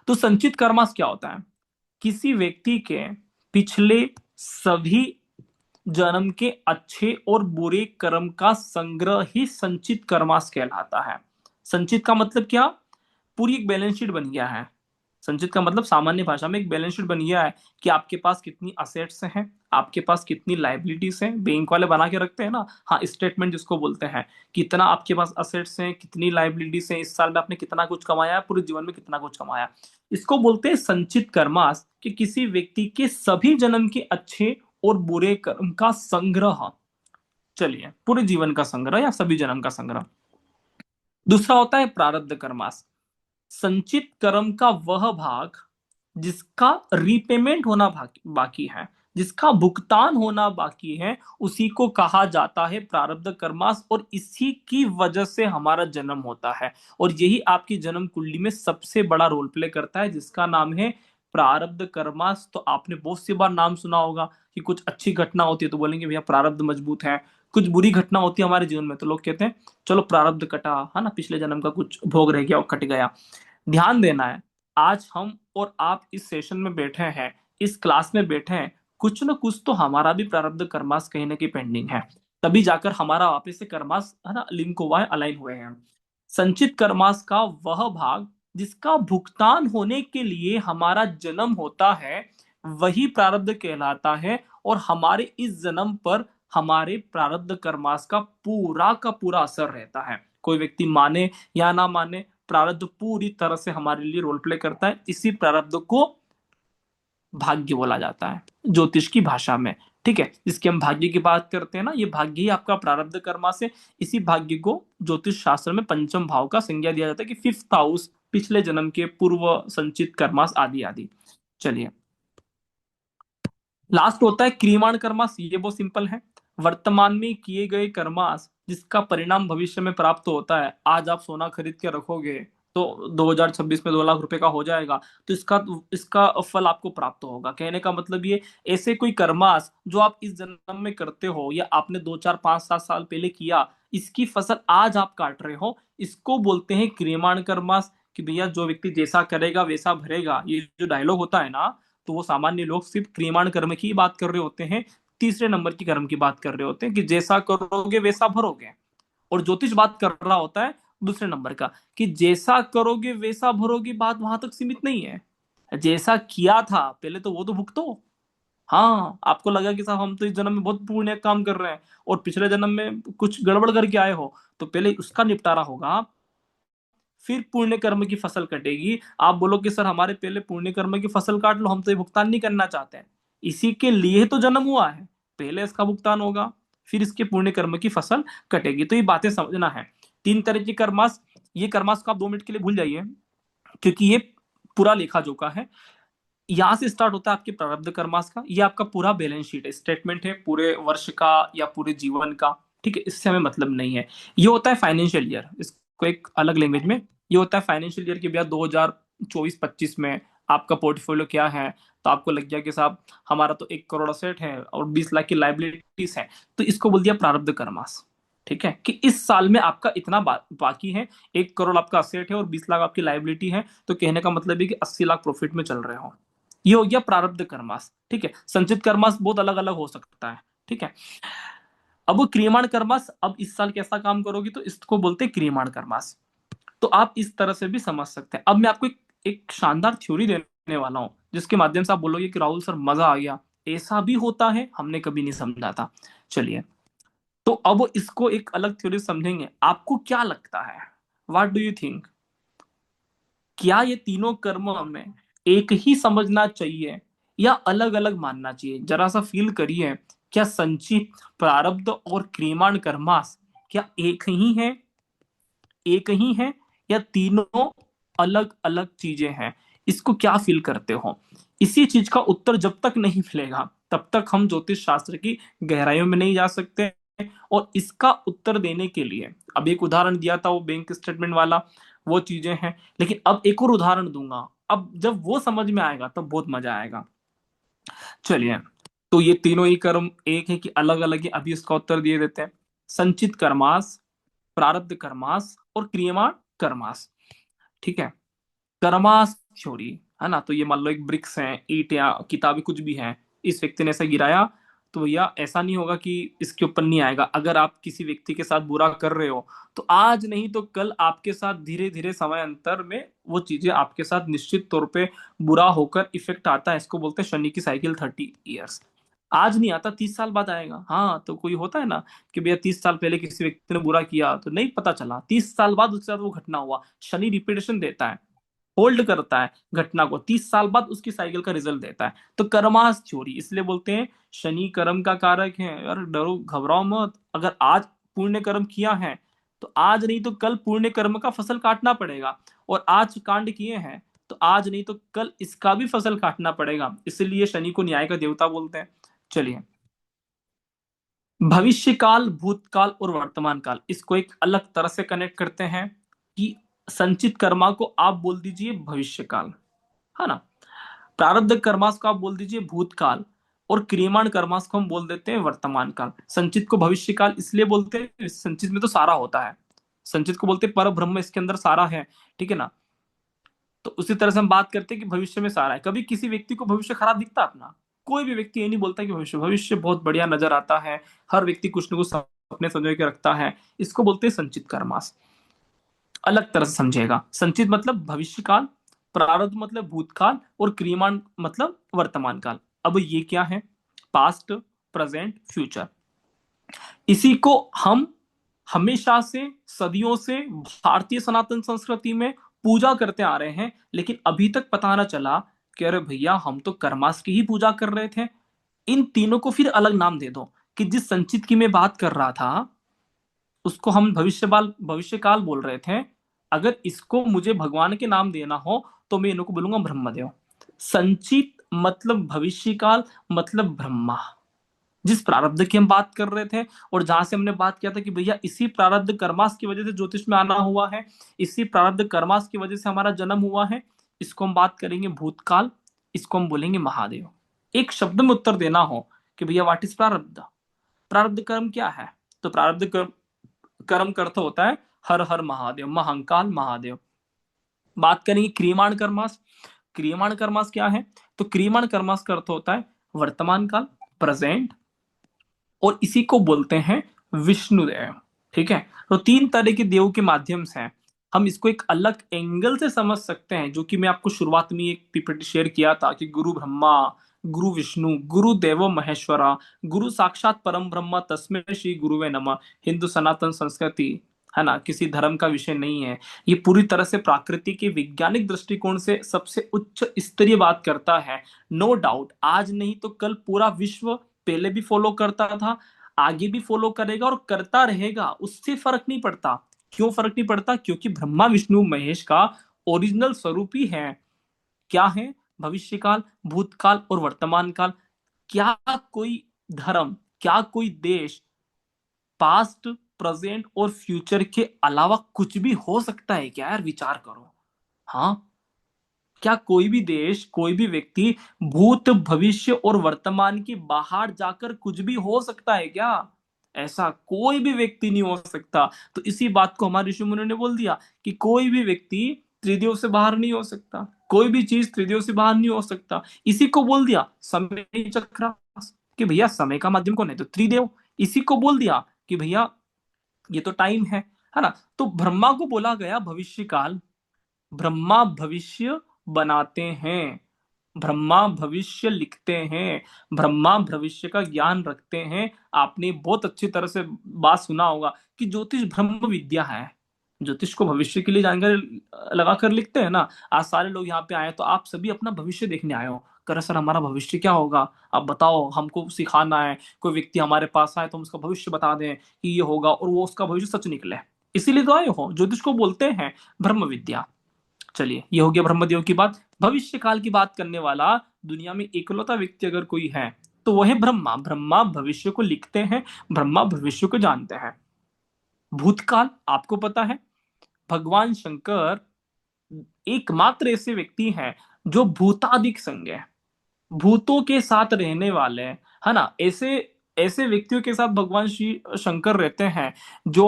तो संचित कर्मास क्या होता है? किसी व्यक्ति के पिछले सभी जन्म के अच्छे और बुरे कर्म का संग्रह ही संचित कर्मास कहलाता है। संचित का मतलब क्या? पूरी एक बैलेंस शीट बन गया है। संचित का मतलब सामान्य भाषा में एक बैलेंस शीट बन गया है कि आपके पास कितनी असेट्स हैं, आपके पास कितनी लाइबिलिटीज हैं। बैंक वाले बना के रखते हैं ना, हाँ, स्टेटमेंट जिसको बोलते हैं, कितना आपके पास असेट्स हैं, कितनी लाइबिलिटीज हैं, इस साल में आपने कितना कुछ कमाया है, पूरे जीवन में कितना कुछ कमाया। इसको बोलते हैं संचित कर्मास, कि किसी व्यक्ति के सभी जन्म के अच्छे और बुरे कर्म का संग्रह। चलिए, पूरे जीवन का संग्रह या सभी जन्म का संग्रह। दूसरा होता है प्रारब्ध कर्मास, संचित कर्म का वह भाग जिसका रीपेमेंट होना बाकी है, जिसका भुगतान होना बाकी है, उसी को कहा जाता है प्रारब्ध कर्मास। और इसी की वजह से हमारा जन्म होता है, और यही आपकी जन्म कुंडली में सबसे बड़ा रोल प्ले करता है, जिसका नाम है प्रारब्ध कर्मास। तो आपने बहुत सी बार नाम सुना होगा कि कुछ अच्छी घटना होती है तो बोलेंगे भैया प्रारब्ध मजबूत है, कुछ बुरी घटना होती है हमारे जीवन में तो लोग कहते हैं चलो प्रारब्ध कटा, है ना, पिछले जन्म का कुछ भोग रह गया और कट गया। ध्यान देना है, आज हम और आप इस सेशन में बैठे हैं, इस क्लास में बैठे हैं, कुछ ना कुछ तो हमारा भी प्रारब्ध कर्मास कहीं ना कहीं पेंडिंग है, तभी जाकर हमारा वापस से कर्मास, है ना, लिंक हुआ है, अलाइन हुए हैं। संचित कर्मास का वह भाग जिसका भुगतान होने के लिए हमारा जन्म होता है, वही प्रारब्ध कहलाता है। और हमारे इस जन्म पर हमारे प्रारब्ध कर्मास का पूरा असर रहता है। कोई व्यक्ति माने या ना माने, प्रारब्ध पूरी तरह से हमारे लिए रोल प्ले करता है। इसी प्रारब्ध को भाग्य बोला जाता है ज्योतिष की भाषा में। ठीक है, इसकी हम भाग्य की बात करते हैं ना, ये भाग्य ही आपका प्रारब्ध कर्मा से। इसी भाग्य को ज्योतिष शास्त्र में पंचम भाव का संज्ञा दिया जाता है, कि 5th हाउस, पिछले जन्म के पूर्व संचित कर्मास आदि आदि। चलिए, लास्ट होता है क्रियमाण कर्मास। ये बहुत सिंपल है, वर्तमान में किए गए कर्मास जिसका परिणाम भविष्य में प्राप्त होता है। आज आप सोना खरीद के रखोगे तो 2026 में 2 लाख रुपए का हो जाएगा, तो इसका फल आपको प्राप्त होगा। कहने का मतलब ये, ऐसे कोई कर्मास जो आप इस जन्म में करते हो या आपने 2 4 5 7 साल पहले किया, इसकी फसल आज आप काट रहे हो, इसको बोलते हैं क्रियमाण कर्मास। कि भैया जो व्यक्ति जैसा करेगा वैसा भरेगा, ये जो डायलॉग होता है ना, तो वो सामान्य लोग सिर्फ क्रियमाण कर्म की बात कर रहे होते हैं, तीसरे नंबर की कर्म की बात कर रहे होते हैं, कि जैसा करोगे वैसा भरोगे। और ज्योतिष बात कर रहा होता है दूसरे नंबर का, कि जैसा करोगे वैसा भरोगे। बात वहां तक सीमित नहीं है, जैसा किया था पहले तो वो तो भुगतो। हाँ, आपको लगा कि साहब हम तो इस जन्म में बहुत पुण्य काम कर रहे हैं और पिछले जन्म में कुछ गड़बड़ करके आए हो, तो पहले उसका निपटारा होगा, फिर पुण्य कर्म की फसल कटेगी। आप बोलो कि सर हमारे पहले पुण्य कर्म की फसल काट लो, हम तो ये भुगतान नहीं करना चाहते हैं। इसी के लिए तो जन्म हुआ है, पहले इसका भुगतान होगा, फिर इसके पुण्य कर्म की फसल कटेगी। तो ये बातें समझना है। 3 तरह की कर्मास, ये कर्मास को आप 2 मिनट के लिए भूल जाइए, क्योंकि ये पूरा लेखा जोखा है। यहां से स्टार्ट होता है आपके प्रारब्ध कर्मास का। ये आपका पूरा बैलेंस शीट है, स्टेटमेंट है पूरे वर्ष का या पूरे जीवन का। ठीक है, इससे हमें मतलब नहीं है। ये होता है फाइनेंशियल ईयर, इसको एक अलग लैंग्वेज में ये होता है फाइनेंशियल ईयर के भैया 2024-25 में आपका पोर्टफोलियो क्या है। तो आपको लग गया कि साहब हमारा तो 1 करोड़ असेट है और 20 लाख की लाइबिलिटीज है, तो इसको बोल दिया प्रारब्ध कर्मास। ठीक है, कि इस साल में आपका इतना बाकी है, 1 करोड़ आपका असेट है और 20 लाख आपकी लाइबिलिटी है, तो कहने का मतलब है कि 80 लाख प्रॉफिट में चल रहे हो। ये हो गया प्रारब्ध कर्मास। ठीक है, संचित कर्मास बहुत अलग अलग हो सकता है। ठीक है, अब क्रियमाण कर्मास, अब इस साल कैसा काम करोगे तो इसको बोलते हैं क्रियमाण कर्मास। तो आप इस तरह से भी समझ सकते हैं। अब मैं आपको एक शानदार थ्योरी देने वाला हूं, जिसके माध्यम से आप बोलोगे कि राहुल सर मजा आ गया, ऐसा भी होता है, हमने कभी नहीं समझा था। चलिए, तो अब इसको एक अलग थ्योरी समझेंगे। आपको क्या लगता है, व्हाट डू यू थिंक, क्या ये तीनों कर्म हमें एक ही समझना चाहिए या अलग अलग मानना चाहिए? जरा सा फील करिए, क्या संचित, प्रारब्ध और क्रियमाण कर्मास क्या एक ही है या तीनों अलग अलग चीजें हैं? इसको क्या फील करते हो? इसी चीज का उत्तर जब तक नहीं मिलेगा तब तक हम ज्योतिष शास्त्र की गहराइयों में नहीं जा सकते। और इसका उत्तर देने के लिए अब एक उदाहरण दिया था वो बैंक स्टेटमेंट वाला, वो चीजें हैं, लेकिन अब एक और उदाहरण दूंगा। अब जब वो समझ में आएगा तब बहुत मजा आएगा। चलिए, तो ये तीनों ही कर्म एक है कि अलग अलग है, अभी इसका उत्तर दिए देते हैं। संचित कर्मास, प्रारब्ध कर्मास और क्रियमाण कर्मास। ठीक है, कर्मास थ्योरी है ना, तो ये मान लो एक ब्रिक्स है, ईट या किताबें कुछ भी है, इस व्यक्ति ने ऐसा गिराया, तो भैया ऐसा नहीं होगा कि इसके ऊपर नहीं आएगा। अगर आप किसी व्यक्ति के साथ बुरा कर रहे हो तो आज नहीं तो कल आपके साथ धीरे धीरे समय अंतर में वो चीजें आपके साथ निश्चित तौर पे बुरा होकर इफेक्ट आता है। इसको बोलते हैं शनि की साइकिल, 30 ईयर्स। आज नहीं आता, 30 साल बाद आएगा। हाँ, तो कोई होता है ना कि भैया 30 साल पहले किसी व्यक्ति ने बुरा किया तो नहीं पता चला, 30 साल बाद उसके साथ वो घटना हुआ। शनि रिपीटेशन देता है, होल्ड करता है घटना को, 30 साल बाद उसकी साइकिल का रिजल्ट देता है। तो कर्मास थ्योरी इसलिए बोलते हैं शनि कर्म का कारक है। यार डरो घबराओ मत, अगर आज पुण्य कर्म किया है तो आज नहीं तो कल पुण्य कर्म का फसल काटना पड़ेगा, और आज कांड किए हैं तो आज नहीं तो कल इसका भी फसल काटना पड़ेगा। इसलिए शनि को न्याय का देवता बोलते हैं। चलिए, भविष्य काल, भूतकाल और वर्तमान काल, इसको एक अलग तरह से कनेक्ट करते हैं कि संचित कर्मा को आप बोल दीजिए भविष्य काल, है ना, प्रारब्ध कर्मास को आप बोल दीजिए भूतकाल, और क्रियमाण कर्मास को हम बोल देते हैं वर्तमान काल। संचित को भविष्य काल इसलिए बोलते हैं, संचित में तो सारा होता है, संचित को बोलते हैं पर ब्रह्म, इसके अंदर सारा है, ठीक है ना। तो उसी तरह से हम बात करते हैं कि भविष्य में सारा है। कभी किसी व्यक्ति को भविष्य खराब दिखता अपना? कोई भी व्यक्ति ये नहीं बोलता कि भविष्य भविष्य बहुत बढ़िया नजर आता है। हर व्यक्ति कुछ न कुछ सपने संजो के रखता है। इसको बोलते हैं संचित कर्मास। अलग तरह से समझेगा, संचित मतलब भविष्य काल, प्रारब्ध मतलब भूतकाल और क्रियमाण मतलब वर्तमान काल। अब ये क्या है? Past, present, future. इसी को हम हमेशा से, सदियों से भारतीय सनातन संस्कृति में पूजा करते आ रहे हैं, लेकिन अभी तक पता ना चला कि अरे भैया हम तो कर्मास की ही पूजा कर रहे थे। इन तीनों को फिर अलग नाम दे दो कि जिस संचित की मैं बात कर रहा था उसको हम भविष्य काल बोल रहे थे। अगर इसको मुझे भगवान के नाम देना हो तो मैं इनको बोलूंगा ब्रह्मदेव। संचित मतलब भविष्य काल मतलब ब्रह्मा, जिस प्रारब्ध की हम बात कर रहे थे और जहां से हमने बात किया था कि भैया इसी प्रारब्ध कर्मास की वजह से ज्योतिष में आना हुआ है, इसी प्रारब्ध कर्मास की वजह से हमारा जन्म हुआ है, इसको हम बात करेंगे भूतकाल, इसको हम बोलेंगे महादेव। एक शब्द में उत्तर देना हो कि भैया व्हाट इज प्रारब्ध, प्रारब्ध कर्म क्या है, तो प्रारब्ध कर्म का अर्थ होता है हर हर महादेव, महाकाल महादेव। बात करेंगे क्रियमाण कर्मास। क्रियमाण कर्मास क्या है? तो क्रियमाण कर्मास का अर्थ होता है वर्तमान काल, प्रेजेंट, और इसी को बोलते हैं विष्णुदेव। ठीक है, तो तीन तरह के देव के माध्यम से हम इसको एक अलग एंगल से समझ सकते हैं, जो कि मैं आपको शुरुआत में एक पीपीटी शेयर किया था कि गुरु ब्रह्मा, गुरु विष्णु, गुरु देवो महेश्वरा, गुरु साक्षात परम ब्रह्म तस्मै श्री गुरुवे नमः। हिंदू सनातन संस्कृति है ना, किसी धर्म का विषय नहीं है, ये पूरी तरह से प्रकृति के वैज्ञानिक दृष्टिकोण से सबसे उच्च स्तरीय बात करता है। नो डाउट, आज नहीं तो कल पूरा विश्व पहले भी फॉलो करता था, आगे भी फॉलो करेगा और करता रहेगा, उससे फर्क नहीं पड़ता। क्यों फर्क नहीं पड़ता? क्योंकि ब्रह्मा विष्णु महेश का ओरिजिनल स्वरूप ही है। क्या है? भविष्य काल, भूतकाल और वर्तमान काल। क्या कोई धर्म, क्या कोई देश पास्ट, प्रेजेंट और फ्यूचर के अलावा कुछ भी हो सकता है क्या? यार विचार करो। हाँ, क्या कोई भी देश, कोई भी व्यक्ति भूत, भविष्य और वर्तमान के बाहर जाकर कुछ भी हो सकता है क्या? ऐसा कोई भी व्यक्ति नहीं हो सकता। तो इसी बात को हमारे ऋषि मुनियों ने बोल दिया कि कोई भी व्यक्ति त्रिदेव से बाहर नहीं हो सकता, कोई भी चीज त्रिदेव से बाहर नहीं हो सकता। इसी को बोल दिया समय चक्र, कि भैया समय का माध्यम कौन है? तो त्रिदेव। इसी को बोल दिया कि भैया ये तो टाइम है ना। तो ब्रह्मा को बोला गया भविष्य काल, ब्रह्मा भविष्य बनाते हैं, ब्रह्मा भविष्य लिखते हैं, ब्रह्मा भविष्य का ज्ञान रखते हैं। आपने बहुत अच्छी तरह से बात सुना होगा कि ज्योतिष ब्रह्म विद्या है। ज्योतिष को भविष्य के लिए जानकारी लगा कर लिखते हैं ना। आज सारे लोग यहाँ पे आए तो आप सभी अपना भविष्य देखने आए हो, कर सर हमारा भविष्य क्या होगा, आप बताओ, हमको सिखाना है। कोई व्यक्ति हमारे पास आए तो हम उसका भविष्य बता दें कि ये होगा और वो उसका भविष्य सच निकले। इसीलिए तो आए हो। ज्योतिष को बोलते हैं ब्रह्म विद्या। चलिए, ये हो गया ब्रह्मदेव की बात। भविष्य काल की बात करने वाला दुनिया में इकलौता व्यक्ति अगर कोई है तो वो है ब्रह्मा। ब्रह्मा भविष्य को लिखते हैं, ब्रह्मा भविष्य को जानते हैं। भूतकाल आपको पता है, भगवान शंकर एकमात्र ऐसे व्यक्ति हैं जो भूतादिक संग है, भूतों के साथ रहने वाले हैं, है ना। ऐसे ऐसे व्यक्तियों के साथ भगवान श्री शंकर रहते हैं जो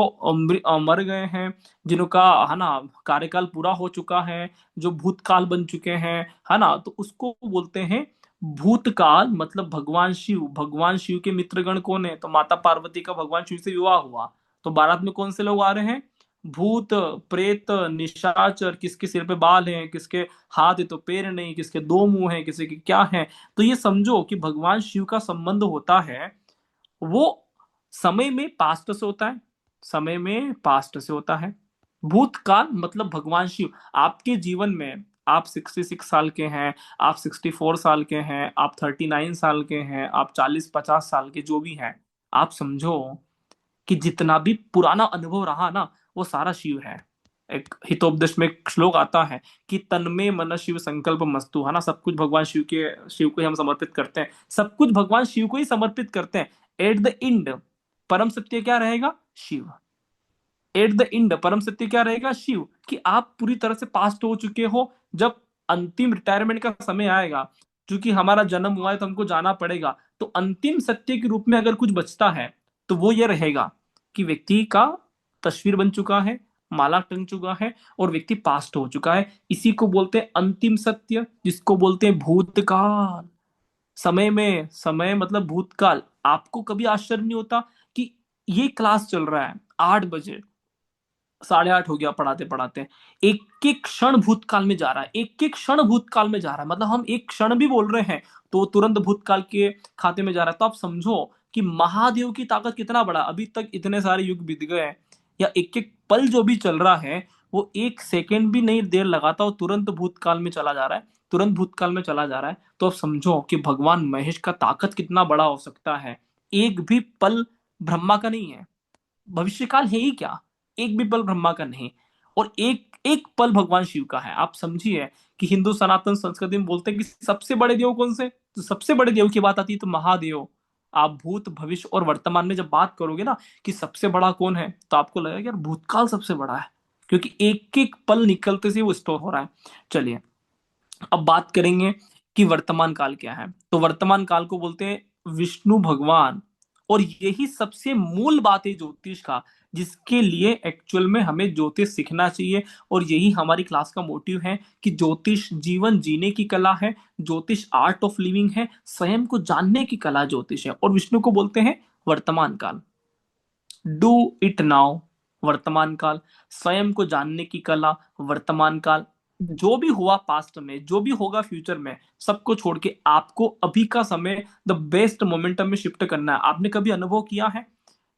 मर गए हैं, जिनका, है ना, कार्यकाल पूरा हो चुका है, जो भूतकाल बन चुके हैं, है ना। तो उसको बोलते हैं भूतकाल। मतलब भगवान शिव के मित्रगण कौन है, तो माता पार्वती का भगवान शिव से विवाह हुआ, तो बारात में कौन से लोग आ रहे हैं, भूत प्रेत निशाचर। किसके सिर पे बाल हैं, किसके हाथ है तो पैर नहीं, किसके दो मुंह हैं, किसी के क्या है। तो ये समझो कि भगवान शिव का संबंध होता है, वो समय में पास्ट से होता है, समय में पास्ट से होता है। भूतकाल मतलब भगवान शिव आपके जीवन में, आप 66 साल के हैं, आप 64 साल के हैं, आप 39 साल के हैं, आप 40-50 साल के जो भी हैं, आप समझो कि जितना भी पुराना अनुभव रहा ना, वो सारा शिव है। एक हितोपदेश में एक श्लोक आता है कि तन्मे मन शिव संकल्प मस्तु, है ना। सब कुछ भगवान शिव को ही हम समर्पित करते हैं, सब कुछ भगवान शिव को ही समर्पित करते हैं। एट द एंड परम सत्य क्या रहेगा, शिव। एट द एंड परम सत्य क्या रहेगा, शिव। कि आप पूरी तरह से पास्ट हो चुके हो, जब अंतिम रिटायरमेंट का समय आएगा, क्योंकि हमारा जन्म हुआ है तो हमको जाना पड़ेगा, तो अंतिम सत्य के रूप में अगर कुछ बचता है तो वो ये रहेगा कि व्यक्ति का तस्वीर बन चुका है, माला टंग चुका है और व्यक्ति पास्ट हो चुका है। इसी को बोलते हैं अंतिम सत्य, जिसको बोलते हैं भूतकाल। समय मतलब भूतकाल। आपको कभी आश्चर्य नहीं होता कि ये क्लास चल रहा है 8 बजे, 8:30 हो गया पढ़ाते पढ़ाते, एक एक क्षण भूतकाल में जा रहा है, एक एक क्षण भूतकाल में जा रहा है। मतलब हम एक क्षण भी बोल रहे हैं तो वो तुरंत भूतकाल के खाते में जा रहा है। तो आप समझो कि महादेव की ताकत कितना बड़ा। अभी तक इतने सारे युग बीत गए हैं, या एक एक पल जो भी चल रहा है वो एक सेकेंड भी नहीं देर लगाता, वो तुरंत भूतकाल में चला जा रहा है, तुरंत भूतकाल में चला जा रहा है। तो आप समझो कि भगवान महेश का ताकत कितना बड़ा हो सकता है। एक भी पल ब्रह्मा का नहीं है, भविष्यकाल है ही क्या, एक भी पल ब्रह्मा का नहीं, और एक एक पल भगवान शिव का है। आप समझिए कि हिंदू सनातन संस्कृति में बोलते हैं कि सबसे बड़े देव कौन से, तो सबसे बड़े देव की बात आती है तो महादेव। आप भूत भविष्य और वर्तमान में जब बात करोगे ना कि सबसे बड़ा कौन है, तो आपको लगेगा कि यार भूतकाल सबसे बड़ा है, क्योंकि एक एक पल निकलते से वो स्टोर हो रहा है। चलिए, अब बात करेंगे कि वर्तमान काल क्या है। तो वर्तमान काल को बोलते हैं विष्णु भगवान, और यही सबसे मूल बात है ज्योतिष का, जिसके लिए एक्चुअल में हमें ज्योतिष सीखना चाहिए। और यही हमारी क्लास का मोटिव है कि ज्योतिष जीवन जीने की कला है, ज्योतिष आर्ट ऑफ लिविंग है, स्वयं को जानने की कला ज्योतिष है। और विष्णु को बोलते हैं वर्तमान काल, डू इट नाउ, वर्तमान काल, स्वयं को जानने की कला वर्तमान काल। जो भी हुआ पास्ट में, जो भी होगा फ्यूचर में, सबको छोड़ के आपको अभी का समय द बेस्ट मोमेंटम में शिफ्ट करना है। आपने कभी अनुभव किया है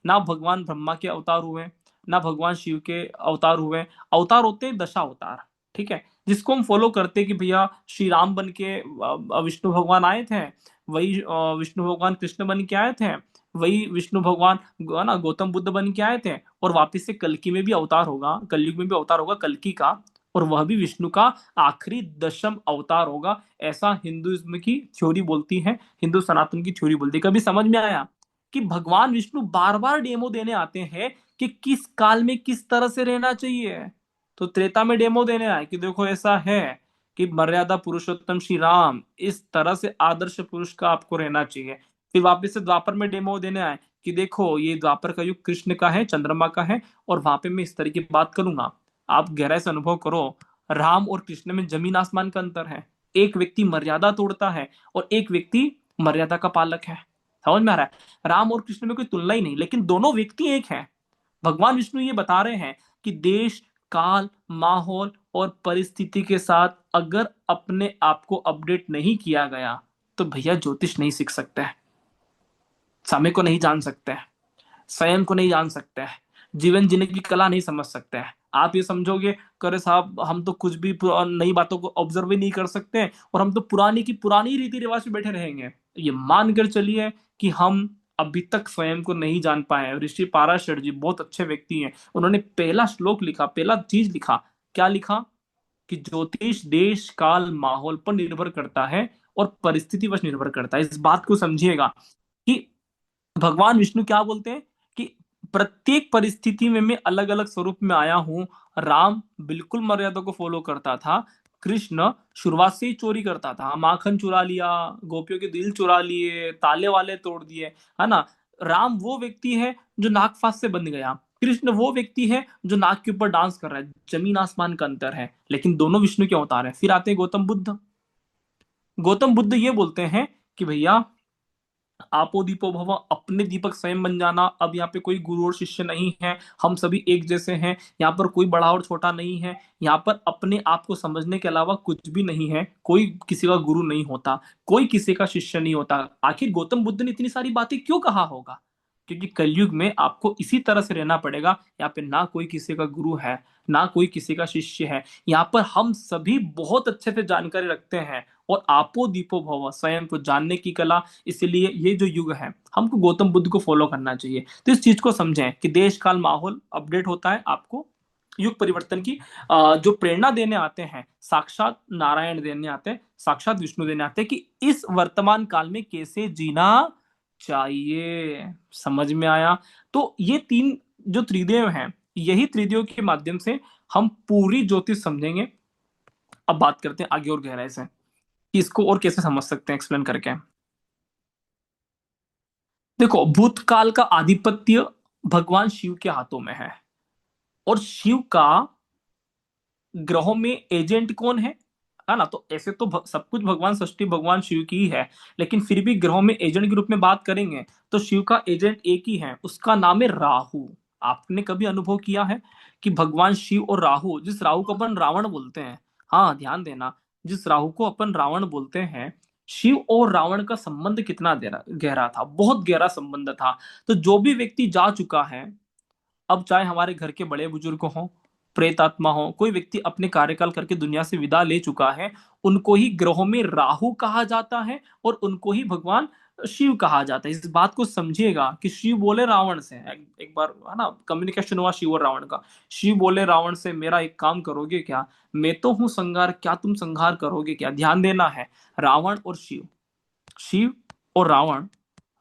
ना, भगवान ब्रह्मा के अवतार हुए, ना भगवान शिव के अवतार हुए। अवतार होते हैं दशा अवतार, ठीक है, जिसको हम फॉलो करते हैं कि भैया श्री राम बन के विष्णु भगवान आए थे, वही विष्णु भगवान कृष्ण बन के आए थे, वही विष्णु भगवान ना गौतम बुद्ध बन के आए थे, और वापस से कल्कि में भी अवतार होगा, कलयुग में भी अवतार होगा कल्कि का, और वह भी विष्णु का आखिरी दशम अवतार होगा। ऐसा हिंदुइज्म की थ्योरी बोलती है, हिंदू सनातन की थ्योरी बोलती है। कभी समझ में आया कि भगवान विष्णु बार बार डेमो देने आते हैं कि किस काल में किस तरह से रहना चाहिए। तो त्रेता में डेमो देने आए कि देखो ऐसा है कि मर्यादा पुरुषोत्तम श्री राम, इस तरह से आदर्श पुरुष का आपको रहना चाहिए। फिर वापस से द्वापर में डेमो देने आए कि देखो ये द्वापर का युग कृष्ण का है, चंद्रमा का है, और वहां पे मैं इस तरह की बात करूंगा। आप गहराई से अनुभव करो, राम और कृष्ण में जमीन आसमान का अंतर है। एक व्यक्ति मर्यादा तोड़ता है और एक व्यक्ति मर्यादा का पालक है। समझ में आ रहा है, राम और कृष्ण में कोई तुलना ही नहीं, लेकिन दोनों व्यक्ति एक हैं। भगवान विष्णु ये बता रहे हैं कि देश काल, माहौल और परिस्थिति के साथ अगर अपने आप को अपडेट नहीं किया गया तो भैया ज्योतिष नहीं सीख सकते हैं, समय को नहीं जान सकते हैं, स्वयं को नहीं जान सकते हैं, जीवन जीने की कला नहीं समझ सकते हैं। आप ये समझोगे करे साहब हम तो कुछ भी नई बातों को ऑब्जर्व ही नहीं कर सकते हैं और हम तो पुरानी की पुरानी रीति रिवाज में बैठे रहेंगे, ये मानकर चलिए कि हम अभी तक स्वयं को नहीं जान पाए हैं। ऋषि पाराशर जी बहुत अच्छे व्यक्ति हैं, उन्होंने पहला श्लोक लिखा, पहला चीज लिखा, क्या लिखा कि ज्योतिष देश काल माहौल पर निर्भर करता है और परिस्थिति वश निर्भर करता है। इस बात को समझिएगा कि भगवान विष्णु क्या बोलते हैं कि प्रत्येक परिस्थिति में मैं अलग अलग स्वरूप में आया हूं। राम बिल्कुल मर्यादा को फॉलो करता था, कृष्ण शुरुआत से ही चोरी करता था, माखन चुरा लिया, गोपियों के दिल चुरा लिए, ताले वाले तोड़ दिए, है ना। राम वो व्यक्ति है जो नागफास से बंध गया, कृष्ण वो व्यक्ति है जो नाग के ऊपर डांस कर रहा है, जमीन आसमान का अंतर है, लेकिन दोनों विष्णु के अवतार हैं। फिर आते हैं गौतम बुद्ध। गौतम बुद्ध ये बोलते हैं कि भैया आपो दीपो भव, अपने दीपक स्वयं बन जाना। अब यहाँ पे कोई गुरु और शिष्य नहीं है, हम सभी एक जैसे हैं, यहाँ पर कोई बड़ा और छोटा नहीं है, यहाँ पर अपने आप को समझने के अलावा कुछ भी नहीं है, कोई किसी का गुरु नहीं होता, कोई किसी का शिष्य नहीं होता। आखिर गौतम बुद्ध ने इतनी सारी बातें क्यों कहा होगा? क्योंकि कलयुग में आपको इसी तरह से रहना पड़ेगा। यहाँ पे ना कोई किसी का गुरु है, ना कोई किसी का शिष्य है, यहाँ पर हम सभी बहुत अच्छे से जानकारी रखते हैं और आपो दीपो भव, स्वयं को जानने की कला। इसलिए ये जो युग है हमको गौतम बुद्ध को फॉलो करना चाहिए। तो इस चीज को समझें कि देश काल माहौल अपडेट होता है, आपको युग परिवर्तन की जो प्रेरणा देने आते हैं साक्षात नारायण देने आते हैं, साक्षात विष्णु देने आते हैं कि इस वर्तमान काल में कैसे जीना चाहिए। समझ में आया? तो ये तीन जो त्रिदेव हैं, यही त्रिदेव के माध्यम से हम पूरी ज्योतिष समझेंगे। अब बात करते हैं आगे और गहराई से कि इसको और कैसे समझ सकते हैं एक्सप्लेन करके। देखो, भूतकाल का आधिपत्य भगवान शिव के हाथों में है और शिव का ग्रहों में एजेंट कौन है ना। तो ऐसे तो सब कुछ भगवान सृष्टि भगवान शिव की ही है, लेकिन फिर भी ग्रहों में एजेंट के रूप में बात करेंगे तो शिव का एजेंट एक ही है, उसका नाम है राहु। आपने कभी अनुभव किया है कि भगवान शिव और राहु, जिस राहु को अपन रावण बोलते हैं, हाँ ध्यान देना, जिस राहु को अपन रावण बोलते हैं, शिव और रावण का संबंध कितना गहरा था, बहुत गहरा संबंध था। तो जो भी व्यक्ति जा चुका है, अब चाहे हमारे घर के बड़े बुजुर्ग हों, प्रेत आत्मा हो, कोई व्यक्ति अपने कार्यकाल करके दुनिया से विदा ले चुका है, उनको ही ग्रहों में राहु कहा जाता है और उनको ही भगवान शिव कहा जाता है। इस बात को समझिएगा कि शिव बोले रावण से, एक बार है ना कम्युनिकेशन हुआ शिव और रावण का। शिव बोले रावण से, मेरा एक काम करोगे क्या, मैं तो हूं संहार, क्या तुम संहार करोगे क्या। ध्यान देना है, रावण और शिव, शिव और रावण,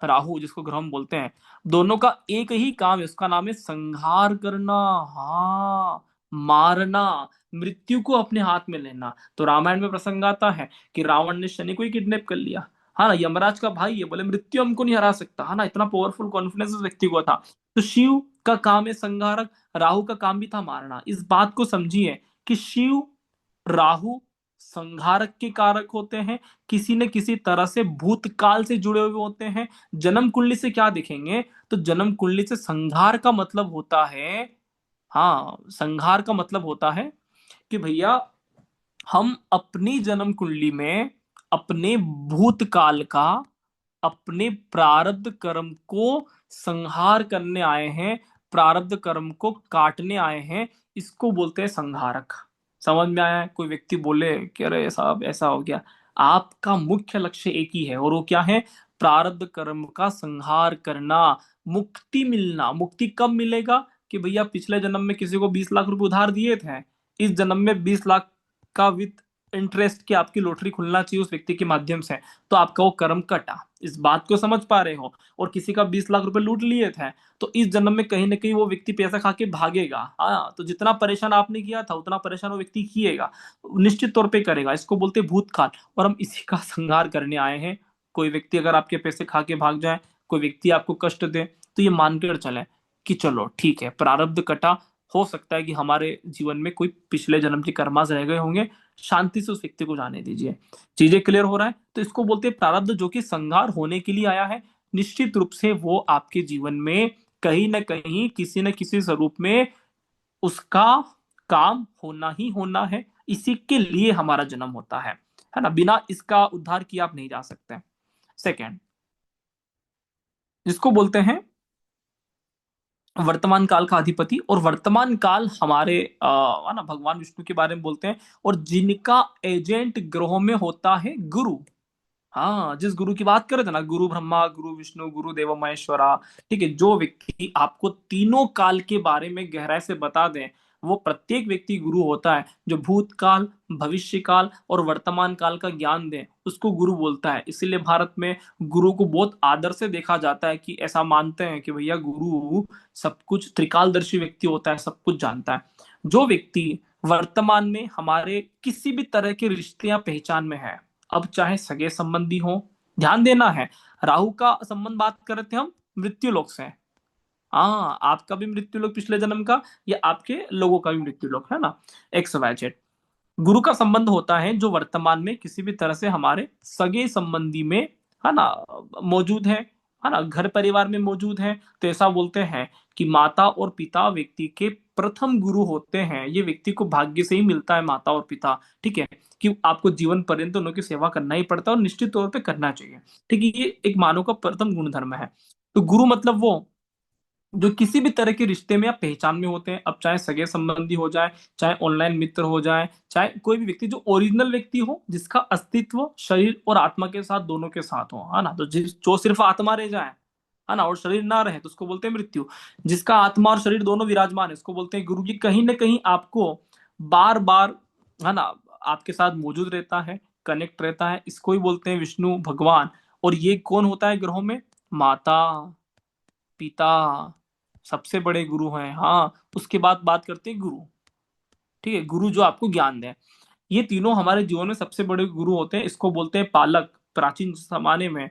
राहु जिसको ग्रह हम बोलते हैं, दोनों का एक ही काम है, उसका नाम है संहार करना। हाँ, मारना, मृत्यु को अपने हाथ में लेना। तो रामायण में प्रसंग आता है कि रावण ने शनि को ही किडनैप कर लिया, हाँ ना, यमराज का भाई है, बोले मृत्यु हमको नहीं हरा सकता, है ना, इतना पावरफुल कॉन्फिडेंस उस व्यक्ति को था। तो शिव का काम है संहारक, राहु का काम भी था मारना। इस बात को समझिए कि शिव राहु संहारक के कारक होते हैं, किसी न किसी तरह से भूतकाल से जुड़े हुए होते हैं। जन्म कुंडली से क्या दिखेंगे, तो जन्म कुंडली से संहार का मतलब होता है, हाँ संहार का मतलब होता है कि भैया हम अपनी जन्म कुंडली में अपने भूतकाल का, अपने प्रारब्ध कर्म को संहार करने आए हैं, प्रारब्ध कर्म को काटने आए हैं, इसको बोलते हैं संहारक। समझ में आया है? कोई व्यक्ति बोले कि अरे साहब ऐसा हो गया, आपका मुख्य लक्ष्य एक ही है और वो क्या है, प्रारब्ध कर्म का संहार करना, मुक्ति मिलना। मुक्ति कब मिलेगा कि भैया पिछले जन्म में किसी को 20 लाख रुपए उधार दिए थे, इस जन्म में 20 लाख का विथ इंटरेस्ट की आपकी लॉटरी खुलना चाहिए उस व्यक्ति के माध्यम से, तो आपका वो कर्म कटा। इस बात को समझ पा रहे हो? और किसी का 20 लाख रुपए लूट लिए थे, तो इस जन्म में कहीं ना कहीं वो व्यक्ति पैसा खा के भागेगा। हाँ, तो जितना परेशान आपने किया था उतना परेशान वो व्यक्ति किएगा, निश्चित तौर पे करेगा। इसको बोलते भूतकाल, और हम इसी का संहार करने आए हैं। कोई व्यक्ति अगर आपके पैसे खा के भाग जाए, कोई व्यक्ति आपको कष्ट दे, तो ये मानकर चले कि चलो ठीक है, प्रारब्ध कटा, हो सकता है कि हमारे जीवन में कोई पिछले जन्म के कर्मास रह गए होंगे, शांति से उस व्यक्ति को जाने दीजिए। चीजें क्लियर हो रहा है? तो इसको बोलते हैं प्रारब्ध, जो कि संहार होने के लिए आया है। निश्चित रूप से वो आपके जीवन में कहीं ना कहीं किसी न किसी स्वरूप में उसका काम होना ही होना है, इसी के लिए हमारा जन्म होता है ना, बिना इसका उद्धार किए आप नहीं जा सकते। सेकेंड, जिसको बोलते हैं वर्तमान काल का अधिपति, और वर्तमान काल हमारे है ना भगवान विष्णु के बारे में बोलते हैं, और जिनका एजेंट ग्रहों में होता है गुरु। हाँ, जिस गुरु की बात कर रहे थे ना, गुरु ब्रह्मा, गुरु विष्णु, गुरु देव महेश्वरा, ठीक है, जो व्यक्ति आपको तीनों काल के बारे में गहराई से बता दें, वो प्रत्येक व्यक्ति गुरु होता है। जो भूतकाल, भविष्य काल और वर्तमान काल का ज्ञान दे, उसको गुरु बोलता है। इसीलिए भारत में गुरु को बहुत आदर से देखा जाता है, कि ऐसा मानते हैं कि भैया गुरु सब कुछ, त्रिकालदर्शी व्यक्ति होता है, सब कुछ जानता है। जो व्यक्ति वर्तमान में हमारे किसी भी तरह के रिश्ते या पहचान में है, अब चाहे सगे संबंधी हो, ध्यान देना है, राहु का संबंध बात कर रहे थे हम मृत्यु लोक से। हाँ, आपका भी मृत्यु लोक पिछले जन्म का, या आपके लोगों का भी मृत्यु लोक, है ना, एक्स वाई जेड। गुरु का संबंध होता है जो वर्तमान में किसी भी तरह से हमारे सगे संबंधी में, है ना, मौजूद है ना, घर परिवार में मौजूद है। तो ऐसा बोलते हैं कि माता और पिता व्यक्ति के प्रथम गुरु होते हैं। ये व्यक्ति को भाग्य से ही मिलता है, माता और पिता, ठीक है, कि आपको जीवन पर्यंत उनकी सेवा करना ही पड़ता है, और निश्चित तौर पे करना चाहिए, ठीक है। ये एक मानव का प्रथम गुणधर्म है। तो गुरु मतलब वो जो किसी भी तरह के रिश्ते में या पहचान में होते हैं, अब चाहे सगे संबंधी हो जाए, चाहे ऑनलाइन मित्र हो जाए, चाहे कोई भी व्यक्ति जो ओरिजिनल व्यक्ति हो, जिसका अस्तित्व शरीर और आत्मा के साथ, दोनों के साथ हो, है ना। तो जो सिर्फ आत्मा रह जाए, है ना, और शरीर ना रहे, तो उसको बोलते हैं मृत्यु। जिसका आत्मा और शरीर दोनों विराजमान है, उसको बोलते हैं गुरु। जी कहीं ना कहीं आपको बार बार, है ना, आपके साथ मौजूद रहता है, कनेक्ट रहता है, इसको ही बोलते हैं विष्णु भगवान। और ये कौन होता है ग्रहों में? माता, पिता सबसे बड़े गुरु हैं। हाँ, उसके बाद बात करते हैं गुरु, ठीक है, गुरु जो आपको ज्ञान दे। ये तीनों हमारे जीवन में सबसे बड़े गुरु होते हैं। इसको बोलते हैं पालक। प्राचीन जमाने में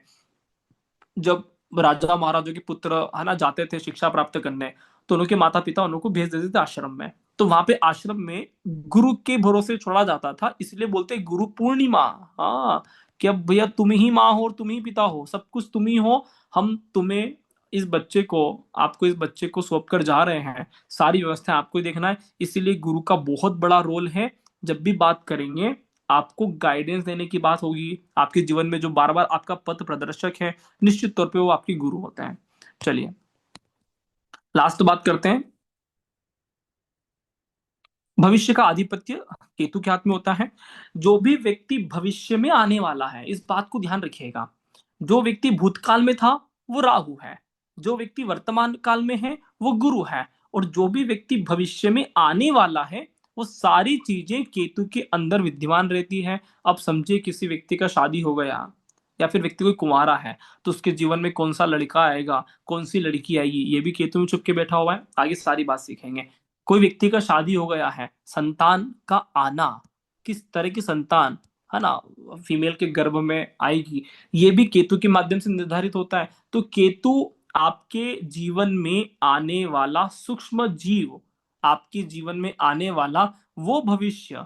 जब राजा महाराजों के पुत्र, है ना, जाते थे शिक्षा प्राप्त करने, तो उनके माता पिता उनको भेज देते थे आश्रम में। तो वहां पे आश्रम में गुरु के भरोसे छोड़ा जाता था, इसलिए बोलते हैं गुरु पूर्णिमा। हाँ, कि अब भैया तुम ही माँ हो और तुम ही पिता हो, सब कुछ तुम ही हो, हम तुम्हें इस बच्चे को, आपको इस बच्चे को सौंप कर जा रहे हैं, सारी व्यवस्था आपको ही देखना है। इसीलिए गुरु का बहुत बड़ा रोल है। जब भी बात करेंगे, आपको गाइडेंस देने की बात होगी, आपके जीवन में जो बार बार आपका पथ प्रदर्शक है, निश्चित तौर पे वो आपके गुरु होते हैं। चलिए लास्ट बात करते हैं, भविष्य का आधिपत्य केतु के हाथ में होता है। जो भी व्यक्ति भविष्य में आने वाला है, इस बात को ध्यान रखिएगा, जो व्यक्ति भूतकाल में था वो राहु है, जो व्यक्ति वर्तमान काल में है वो गुरु है, और जो भी व्यक्ति भविष्य में आने वाला है, वो सारी चीजें केतु के अंदर विद्यमान रहती है। अब समझिए किसी व्यक्ति का शादी हो गया, या फिर व्यक्ति कोई कुंवारा है, तो उसके जीवन में कौन सा लड़का आएगा, कौन सी लड़की आएगी, ये भी केतु में छुप के बैठा हुआ है। आगे सारी बात सीखेंगे। कोई व्यक्ति का शादी हो गया है, संतान का आना, किस तरह की संतान, है ना, फीमेल के गर्भ में आएगी, ये भी केतु के माध्यम से निर्धारित होता है। तो केतु आपके जीवन में आने वाला सूक्ष्म जीव, आपके जीवन में आने वाला वो भविष्य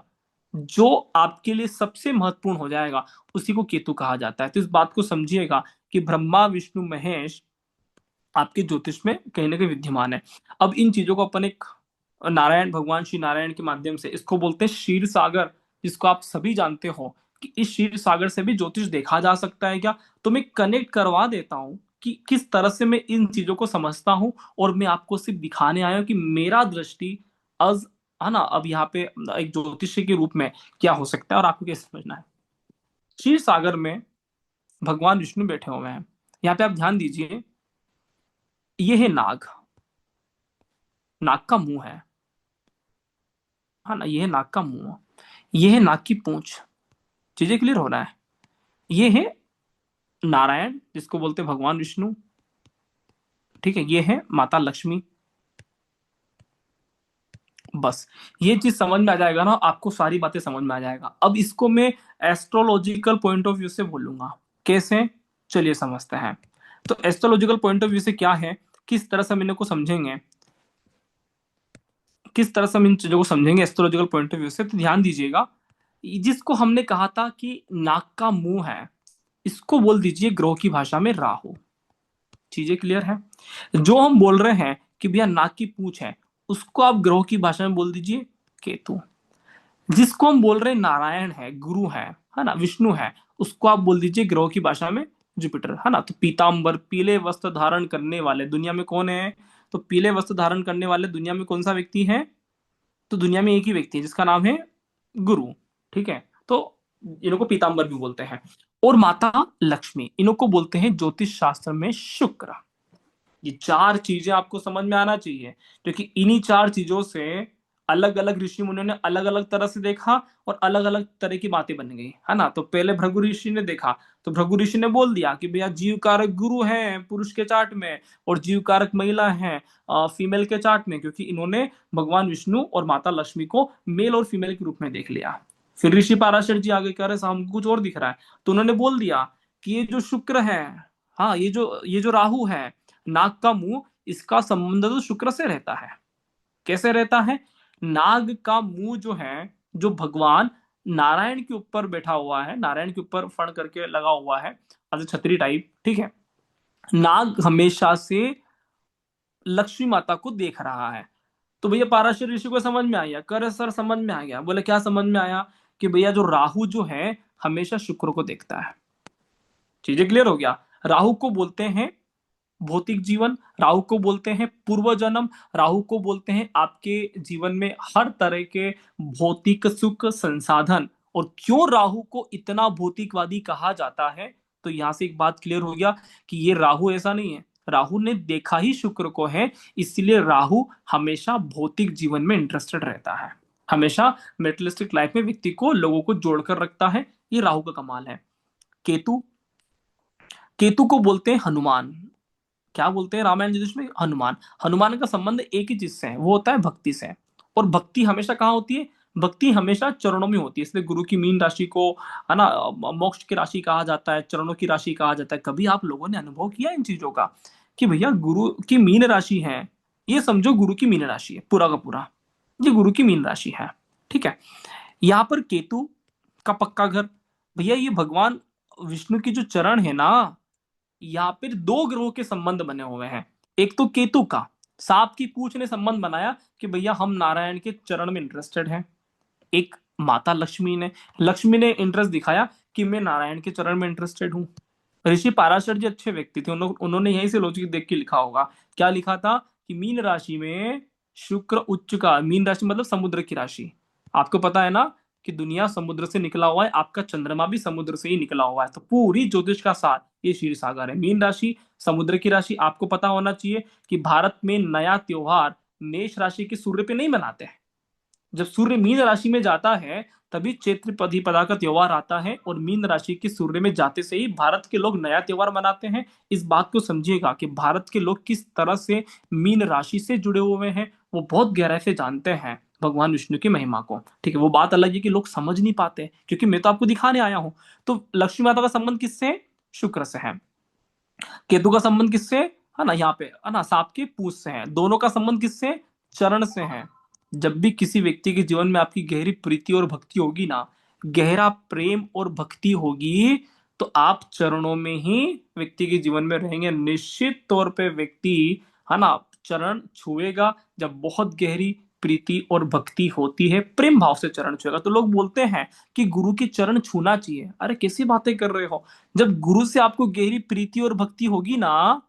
जो आपके लिए सबसे महत्वपूर्ण हो जाएगा, उसी को केतु कहा जाता है। तो इस बात को समझिएगा कि ब्रह्मा विष्णु महेश आपके ज्योतिष में कहीं ना कहीं विद्यमान है। अब इन चीजों को अपन एक नारायण, भगवान श्री नारायण के माध्यम से, इसको बोलते हैं क्षीर सागर, जिसको आप सभी जानते हो कि इस क्षीर सागर से भी ज्योतिष देखा जा सकता है क्या। तो मैं कनेक्ट करवा देता हूं कि किस तरह से मैं इन चीजों को समझता हूं, और मैं आपको सिर्फ दिखाने आया हूं कि मेरा दृष्टि अज, है ना, अब यहाँ पे एक ज्योतिषी के रूप में क्या हो सकता है और आपको कैसे समझना है। क्षीर सागर में भगवान विष्णु बैठे हुए हैं। यहाँ पे आप ध्यान दीजिए, ये है नाग, नाग का मुंह है ना, ये है नाग का मुंह, ये है नाग की पूंछ। चीजें क्लियर हो रहा है? ये है नारायण, जिसको बोलते हैं भगवान विष्णु, ठीक है, ये है माता लक्ष्मी। बस ये चीज समझ में आ जाएगा ना, आपको सारी बातें समझ में आ जाएगा। अब इसको मैं एस्ट्रोलॉजिकल पॉइंट ऑफ व्यू से बोलूंगा, कैसे, चलिए समझते हैं। तो एस्ट्रोलॉजिकल पॉइंट ऑफ व्यू से क्या है, किस तरह से हम इनको समझेंगे, किस तरह से हम इन चीजों को समझेंगे एस्ट्रोलॉजिकल पॉइंट ऑफ व्यू से। तो ध्यान दीजिएगा, जिसको हमने कहा था कि नाक का मुंह है, इसको बोल दीजिए ग्रह की भाषा में राहु। चीजें क्लियर है? जो हम बोल रहे हैं कि भैया नाक की पूंछ है, उसको आप ग्रह की भाषा में बोल दीजिए केतु। जिसको हम बोल रहे हैं नारायण है, गुरु है ना, विष्णु है, उसको आप बोल दीजिए ग्रहों की भाषा में जुपिटर, है ना। तो पीतांबर, पीले वस्त्र धारण करने वाले दुनिया में कौन है? तो पीले वस्त्र धारण करने वाले दुनिया में कौन सा व्यक्ति है? तो दुनिया में एक ही व्यक्ति है जिसका नाम है गुरु। ठीक है, तो इनको पीतांबर भी बोलते हैं। और माता लक्ष्मी, इनको बोलते हैं ज्योतिष शास्त्र में शुक्र। ये चार चीजें आपको समझ में आना चाहिए, क्योंकि इन्हीं चार चीजों से अलग अलग ऋषि मुनियों ने अलग अलग तरह से देखा और अलग अलग तरह की बातें बन गई, है ना। तो पहले भृगु ऋषि ने देखा, तो भृगु ऋषि ने बोल दिया कि भैया जीव कारक गुरु है पुरुष के चार्ट में और जीव कारक महिला है फीमेल के चार्ट में, क्योंकि इन्होंने भगवान विष्णु और माता लक्ष्मी को मेल और फीमेल के रूप में देख लिया। फिर ऋषि पाराशर जी आगे कह रहे हमको कुछ और दिख रहा है, तो उन्होंने बोल दिया कि ये जो शुक्र है, हाँ ये जो राहु है, नाग का मुंह, इसका संबंध तो शुक्र से रहता है। कैसे रहता है? नाग का मुंह जो है, जो भगवान नारायण के ऊपर बैठा हुआ है, नारायण के ऊपर फण करके लगा हुआ है, छतरी टाइप, ठीक है। नाग हमेशा से लक्ष्मी माता को देख रहा है। तो भैया पाराशर ऋषि को समझ में आया, कर सर समझ में आ गया। बोले क्या समझ में आया? कि भैया जो राहु जो है हमेशा शुक्र को देखता है। चीजें क्लियर हो गया। राहु को बोलते हैं भौतिक जीवन, राहु को बोलते हैं पूर्व जन्म, राहु को बोलते हैं आपके जीवन में हर तरह के भौतिक सुख संसाधन। और क्यों राहु को इतना भौतिकवादी कहा जाता है? तो यहां से एक बात क्लियर हो गया कि ये राहु ऐसा नहीं है, राहु ने देखा ही शुक्र को है, इसलिए राहु हमेशा भौतिक जीवन में इंटरेस्टेड रहता है, हमेशा मेटलिस्टिक लाइफ में व्यक्ति को, लोगों को जोड़कर रखता है। ये राहु का कमाल है। केतु, केतु को बोलते हैं हनुमान। क्या बोलते हैं रामायण ज्योतिष में? हनुमान। हनुमान का संबंध एक ही चीज से है, वो होता है भक्ति से। और भक्ति हमेशा कहाँ होती है? भक्ति हमेशा चरणों में होती है। इसलिए गुरु की मीन राशि को, है ना, मोक्ष की राशि कहा जाता है, चरणों की राशि कहा जाता है। कभी आप लोगों ने अनुभव किया इन चीजों का कि भैया गुरु की मीन राशि है, ये समझो गुरु की मीन राशि है, पूरा का पूरा ये गुरु की मीन राशि है। ठीक है, यहाँ पर केतु का पक्का घर, भैया ये भगवान विष्णु की जो चरण है ना, यहाँ पर दो ग्रहों के संबंध बने हुए हैं। एक तो केतु का सांप की पूंछ ने संबंध बनाया कि भैया हम नारायण के चरण में इंटरेस्टेड हैं। एक माता लक्ष्मी ने इंटरेस्ट दिखाया कि मैं नारायण के चरण में इंटरेस्टेड हूं। ऋषि पाराशर जी अच्छे व्यक्ति थे, उन्होंने यहीं से लॉजिक देख के लिखा होगा। क्या लिखा था? कि मीन राशि में शुक्र उच्च का, मीन राशि मतलब समुद्र की राशि। आपको पता है ना कि दुनिया समुद्र से निकला हुआ है, आपका चंद्रमा भी समुद्र से ही निकला हुआ है। तो पूरी ज्योतिष का सार ये क्षीर सागर है। मीन राशि समुद्र की राशि। आपको पता होना चाहिए कि भारत में नया त्योहार मेष राशि के सूर्य पे नहीं मनाते हैं। जब सूर्य मीन राशि में जाता है तभी चैत्र प्रतिपदा का त्योहार आता है, और मीन राशि के सूर्य में जाते से ही भारत के लोग नया त्योहार मनाते हैं। इस बात को समझिएगा कि भारत के लोग किस तरह से मीन राशि से जुड़े हुए हैं, वो बहुत गहराई से जानते हैं भगवान विष्णु की महिमा को। ठीक है, वो बात अलग है कि लोग समझ नहीं पाते, क्योंकि मैं तो आपको दिखाने आया हूं। तो लक्ष्मी माता का संबंध किससे है? शुक्र से है। केतु का संबंध किससे है ना, यहाँ पे है ना, सांप के पूंछ से है। दोनों का संबंध किससे? चरण से है। जब भी किसी व्यक्ति के जीवन में आपकी गहरी प्रीति और भक्ति होगी ना, गहरा प्रेम और भक्ति होगी, तो आप चरणों में ही व्यक्ति के जीवन में रहेंगे। निश्चित तौर पे व्यक्ति, है ना, चरण छुएगा। जब बहुत गहरी प्रीति और भक्ति होती है, प्रेम भाव से चरण छुएगा। तो लोग बोलते हैं कि गुरु के चरण छूना चाहिए। अरे कैसी बातें कर रहे हो? जब गुरु से आपको गहरी प्रीति और भक्ति होगी ना,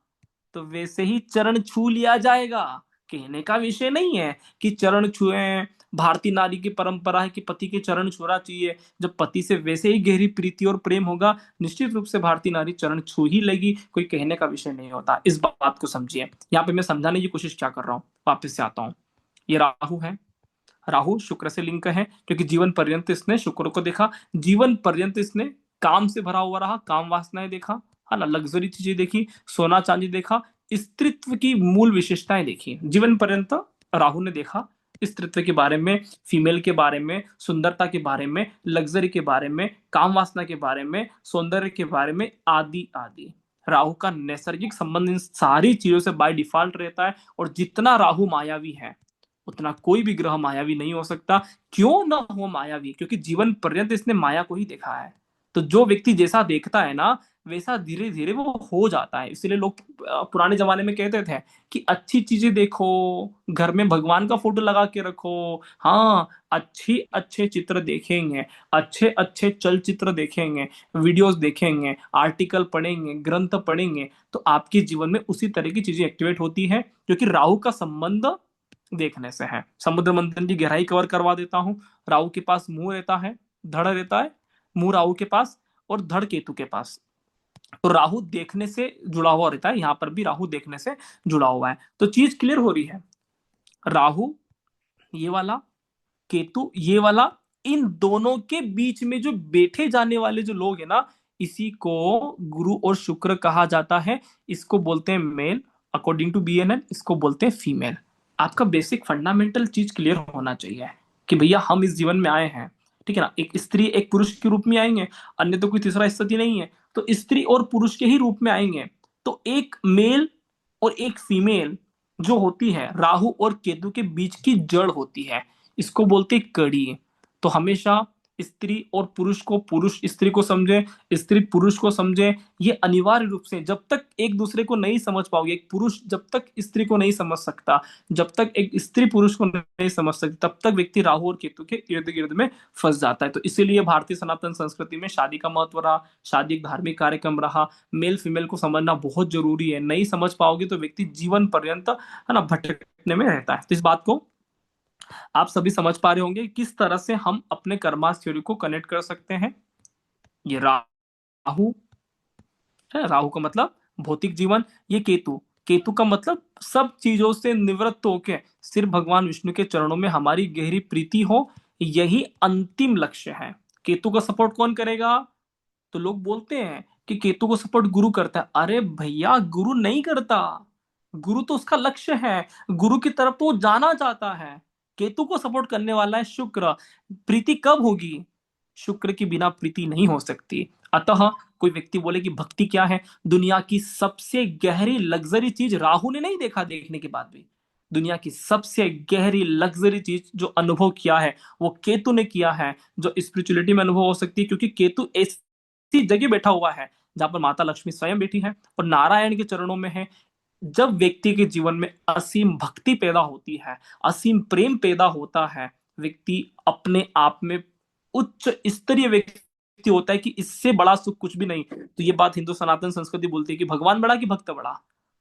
तो वैसे ही चरण छू लिया जाएगा। कहने का विषय नहीं है कि चरण छुए, भारतीय नारी की परंपरा है कि पति के चरण छूना चाहिए। जब पति से वैसे ही गहरी प्रीति और प्रेम होगा, निश्चित रूप से भारतीय नारी चरण छू ही लेगी। कोई कहने का विषय नहीं होता, इस बात को समझिए। यहाँ पे मैं समझाने की कोशिश क्या कर रहा हूँ, वापस से आता हूँ। ये राहु है, राहु शुक्र से लिंक है, क्योंकि जीवन पर्यंत इसने शुक्र को देखा। जीवन पर्यंत इसने काम से भरा हुआ रहा, काम वासनाएं देखा, है ना, लग्जरी चीजें देखी, सोना चांदी देखा, स्त्रीत्व की मूल विशेषताएं देखी। जीवन पर्यंत राहु ने देखा स्त्रीत्व के बारे में, फीमेल के बारे में, सुंदरता के बारे में, लग्जरी के बारे में, काम वासना के बारे में, सौंदर्य के बारे में, आदि आदि। राहु का नैसर्गिक संबंध इन सारी चीजों से बाय डिफॉल्ट रहता है। और जितना राहु मायावी है, उतना कोई भी ग्रह मायावी नहीं हो सकता। क्यों ना हो मायावी? क्योंकि जीवन पर्यंत इसने माया को ही देखा है। तो जो व्यक्ति जैसा देखता है ना, वैसा धीरे धीरे वो हो जाता है। इसलिए लोग पुराने जमाने में कहते थे कि अच्छी चीजें देखो, घर में भगवान का फोटो लगा के रखो। हाँ, अच्छी अच्छे चित्र देखेंगे, अच्छे अच्छे चलचित्र देखेंगे, वीडियोस देखेंगे, आर्टिकल पढ़ेंगे, ग्रंथ पढ़ेंगे, तो आपके जीवन में उसी तरह की चीजें एक्टिवेट होती है, क्योंकि राहु का संबंध देखने से है। समुद्र मंथन की गहराई कवर करवा देता हूं। राहु के पास मुंह रहता है, धड़ रहता है, मुंह राहु के पास और धड़ केतु के पास। तो राहु देखने से जुड़ा हुआ रहता है, यहां पर भी राहु देखने से जुड़ा हुआ है। तो चीज क्लियर हो रही है। राहु ये वाला, केतु ये वाला, इन दोनों के बीच में जो बैठे जाने वाले जो लोग हैं ना, इसी को गुरु और शुक्र कहा जाता है। इसको बोलते हैं मेल, अकॉर्डिंग टू बीएनएन इसको बोलते हैं फीमेल। आपका बेसिक फंडामेंटल चीज क्लियर होना चाहिए कि भैया हम इस जीवन में आए हैं, ठीक है ना। एक स्त्री एक पुरुष के रूप में आएंगे, अन्य तो कोई तीसरा स्थिति नहीं है, तो स्त्री और पुरुष के ही रूप में आएंगे। तो एक मेल और एक फीमेल जो होती है, राहु और केतु के बीच की जड़ होती है, इसको बोलते हैं कड़ी। तो हमेशा स्त्री और पुरुष को, पुरुष स्त्री को समझे, स्त्री पुरुष को समझे, ये अनिवार्य रूप से। जब तक एक दूसरे को नहीं समझ पाओगे, एक पुरुष जब तक स्त्री को नहीं समझ सकता, जब तक एक स्त्री पुरुष को नहीं समझ सकती, तब तक व्यक्ति राहु और केतु के इर्द गिर्द में फंस जाता है। तो इसीलिए भारतीय सनातन संस्कृति में शादी का महत्व रहा, शादी एक धार्मिक कार्यक्रम रहा। मेल फीमेल को समझना बहुत जरूरी है, नहीं समझ पाओगे तो व्यक्ति जीवन पर्यंत है ना भटकने में रहता है। तो इस बात को आप सभी समझ पा रहे होंगे किस तरह से हम अपने कर्मास थ्योरी को कनेक्ट कर सकते हैं। ये राहु है, राहु का मतलब भौतिक जीवन। ये केतु, केतु का मतलब सब चीजों से निवृत्त होके सिर्फ भगवान विष्णु के चरणों में हमारी गहरी प्रीति हो, यही अंतिम लक्ष्य है। केतु का सपोर्ट कौन करेगा? तो लोग बोलते हैं कि केतु को सपोर्ट गुरु करता है। अरे भैया, गुरु नहीं करता, गुरु तो उसका लक्ष्य है, गुरु की तरफ तो वो जाना चाहता है। केतु को सपोर्ट करने वाला है शुक्र। प्रीति कब होगी? शुक्र के बिना प्रीति नहीं हो सकती। अतः कोई व्यक्ति बोले कि भक्ति क्या है, दुनिया की सबसे गहरी लग्जरी चीज राहु ने नहीं देखा, देखने के बाद भी दुनिया की सबसे गहरी लग्जरी चीज जो अनुभव किया है वो केतु ने किया है। जो स्पिरिचुअलिटी में अनुभव हो सकती है, क्योंकि केतु ऐसी जगह बैठा हुआ है जहां पर माता लक्ष्मी स्वयं बैठी है और नारायण के चरणों में है। जब व्यक्ति के जीवन में असीम भक्ति पैदा होती है, असीम प्रेम पैदा होता है, व्यक्ति अपने आप में उच्च स्तरीय व्यक्ति होता है कि इससे बड़ा सुख कुछ भी नहीं। तो ये बात हिंदू सनातन संस्कृति बोलती है कि भगवान बड़ा कि भक्त बड़ा?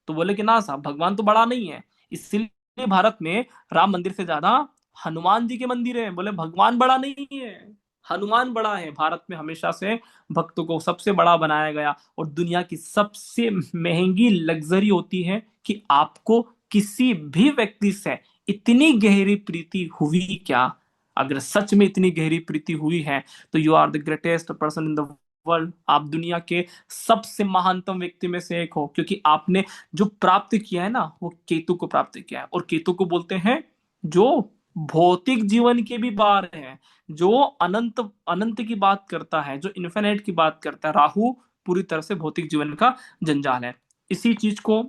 तो बोले कि ना साहब, भगवान तो बड़ा नहीं है। इसलिए भारत में राम मंदिर से ज्यादा हनुमान जी के मंदिर है। बोले भगवान बड़ा नहीं है, हनुमान बड़ा है। भारत में हमेशा से भक्तों को सबसे बड़ा बनाया गया। और दुनिया की सबसे महंगी लग्जरी होती है कि आपको किसी भी व्यक्ति से इतनी गहरी प्रीति हुई क्या? अगर सच में इतनी गहरी प्रीति हुई है तो you are the greatest person in the world. आप दुनिया के सबसे महानतम व्यक्ति में से एक हो, क्योंकि आपने जो प्राप्त किया है ना, वो केतु को प्राप्त किया है। और केतु को बोलते हैं जो भौतिक जीवन के भी बाहर है, जो अनंत अनंत की बात करता है, जो इन्फिनिट की बात करता है। राहु पूरी तरह से भौतिक जीवन का जंजाल है। इसी चीज को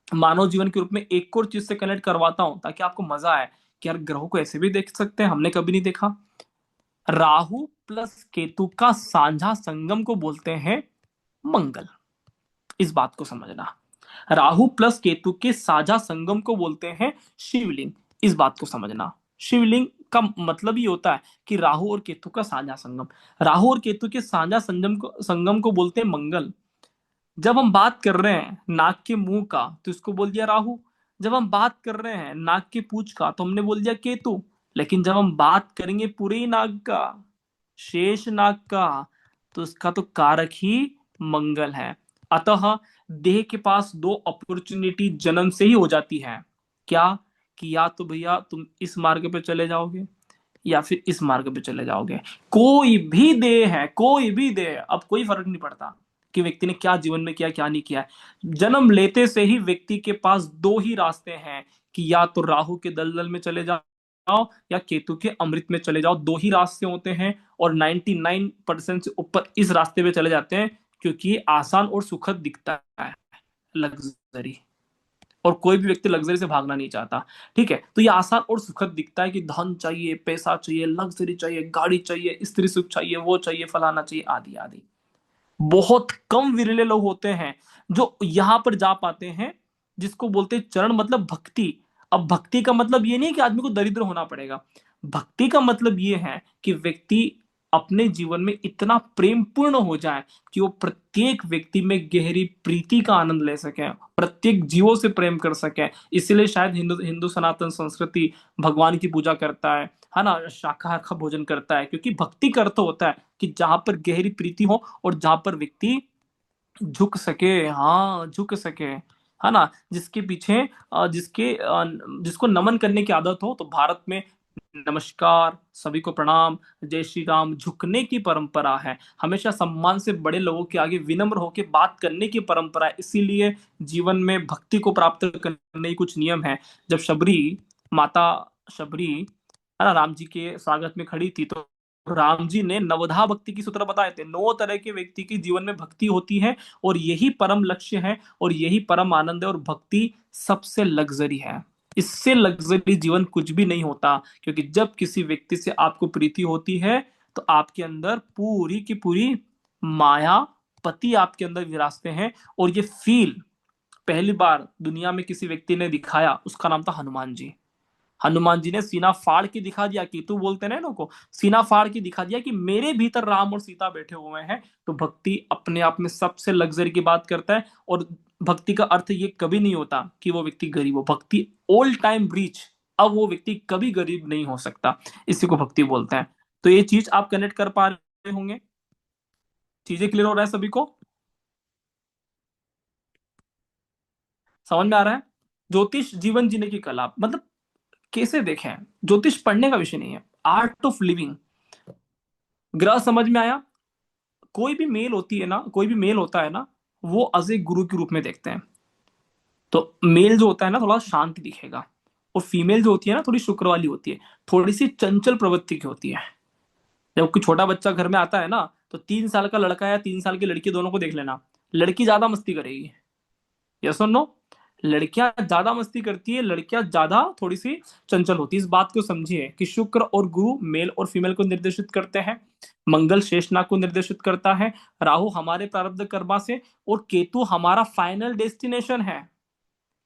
मानव जीवन के रूप में एक और चीज से कनेक्ट करवाता हूं ताकि आपको मजा आए कि यार ग्रहों को ऐसे भी देख सकते हैं, हमने कभी नहीं देखा। राहु प्लस केतु का साझा संगम को बोलते हैं मंगल। इस बात को समझना। राहु प्लस केतु के साझा संगम को बोलते हैं शिवलिंग। इस बात को समझना। शिवलिंग का मतलब ही होता है कि राहु और केतु का साझा संगम। राहु और केतु के साझा संगम को बोलते हैं मंगल। जब हम बात कर रहे हैं नाक के मुंह का तो इसको बोल दिया राहु। जब हम बात कर रहे हैं नाक के पूंछ का तो हमने बोल दिया केतु। लेकिन जब हम बात करेंगे पूरे नाक का, शेष नाक का, तो इसका तो कारक ही मंगल है। अतः देह के पास दो अपॉर्चुनिटी जन्म से ही हो जाती है। क्या? कि या तो भैया तुम इस मार्ग पे चले जाओगे या फिर इस मार्ग पे चले जाओगे। कोई भी देह है, कोई भी देह, अब कोई फर्क नहीं पड़ता कि व्यक्ति ने क्या जीवन में किया क्या नहीं किया है। जन्म लेते से ही व्यक्ति के पास दो ही रास्ते हैं कि या तो राहु के दलदल में चले जाओ या केतु के अमृत में चले जाओ। दो ही रास्ते होते हैं और 99% से ऊपर इस रास्ते पे चले जाते हैं क्योंकि ये आसान और सुखद दिखता है, लग्जरी। और कोई भी व्यक्ति लग्जरी से भागना नहीं चाहता, ठीक है। तो ये आसान और सुखद दिखता है कि धन चाहिए, पैसा चाहिए, लग्जरी चाहिए, गाड़ी चाहिए, स्त्री सुख चाहिए, वो चाहिए, फलाना चाहिए, आदि आदि। बहुत कम विरले लोग होते हैं जो यहाँ पर जा पाते हैं, जिसको बोलते हैं चरण मतलब भक्ति। अब भक्ति का मतलब ये नहीं कि आदमी को दरिद्र होना पड़ेगा। भक्ति का मतलब ये है कि व्यक्ति अपने जीवन में इतना प्रेम पूर्ण हो जाए कि वो प्रत्येक व्यक्ति में गहरी प्रीति का आनंद ले सके, प्रत्येक जीवों से प्रेम कर सके। इसलिए शायद हिंदू हिंदू सनातन संस्कृति भगवान की पूजा करता है ना, शाकाहार का भोजन करता है, क्योंकि भक्ति का अर्थ होता है कि जहां पर गहरी प्रीति हो और जहां पर व्यक्ति झुक सके, हाँ झुक सके, है ना, जिसके पीछे जिसको नमन करने की आदत हो। तो भारत में नमस्कार, सभी को प्रणाम, जय श्री राम, झुकने की परंपरा है। हमेशा सम्मान से बड़े लोगों के आगे विनम्र होकर बात करने की परंपरा है। इसीलिए जीवन में भक्ति को प्राप्त करने के कुछ नियम है। जब माता शबरी, है ना, राम जी के स्वागत में खड़ी थी, तो राम जी ने नवधा भक्ति की सूत्र बताए थे। 9 तरह के व्यक्ति के जीवन में भक्ति होती है और यही परम लक्ष्य है और यही परम आनंद है, और भक्ति सबसे लग्जरी है। इससे लग्जरी जीवन कुछ भी नहीं होता, क्योंकि जब किसी व्यक्ति से आपको प्रीति होती है तो आपके अंदर पूरी की पूरी माया पति आपके अंदर विराजते हैं। और ये फील पहली बार दुनिया में किसी व्यक्ति ने दिखाया, उसका नाम था हनुमान जी। हनुमान जी ने सीना फाड़ के दिखा दिया, कि तू बोलते ना को, सीना फाड़ के दिखा दिया कि मेरे भीतर राम और सीता बैठे हुए हैं। तो भक्ति अपने आप में सबसे लग्जरी की बात करता है। और भक्ति का अर्थ ये कभी नहीं होता कि वो व्यक्ति गरीब हो। भक्ति ऑल टाइम रिच, अब वो व्यक्ति कभी गरीब नहीं हो सकता, इसी को भक्ति बोलते हैं। तो ये चीज आप कनेक्ट कर पा रहे होंगे, चीजें क्लियर हो रहा है सभी को, समझ में आ रहा है। ज्योतिष जीवन जीने की कला, मतलब कैसे देखें, ज्योतिष पढ़ने का विषय नहीं है, आर्ट ऑफ लिविंग। ग्रह समझ में आया। कोई भी मेल होती है ना, कोई भी मेल होता है ना, वो अजय गुरु के रूप में देखते हैं। तो मेल जो होता है ना थोड़ा शांत दिखेगा, और फीमेल जो होती है ना थोड़ी शुक्र वाली होती है, थोड़ी सी चंचल प्रवृत्ति की होती है। जब कोई छोटा बच्चा घर में आता है ना, तो 3 साल का लड़का या 3 साल की लड़की दोनों को देख लेना, लड़की ज्यादा मस्ती करेगी, यस और नो। लड़कियां ज्यादा मस्ती करती है, लड़कियां ज्यादा थोड़ी सी चंचल होती है। इस बात को समझिए कि शुक्र और गुरु मेल और फीमेल को निर्देशित करते हैं, मंगल शेषनाग को निर्देशित करता है, राहु हमारे प्रारब्ध कर्मा से, और केतु हमारा फाइनल डेस्टिनेशन है।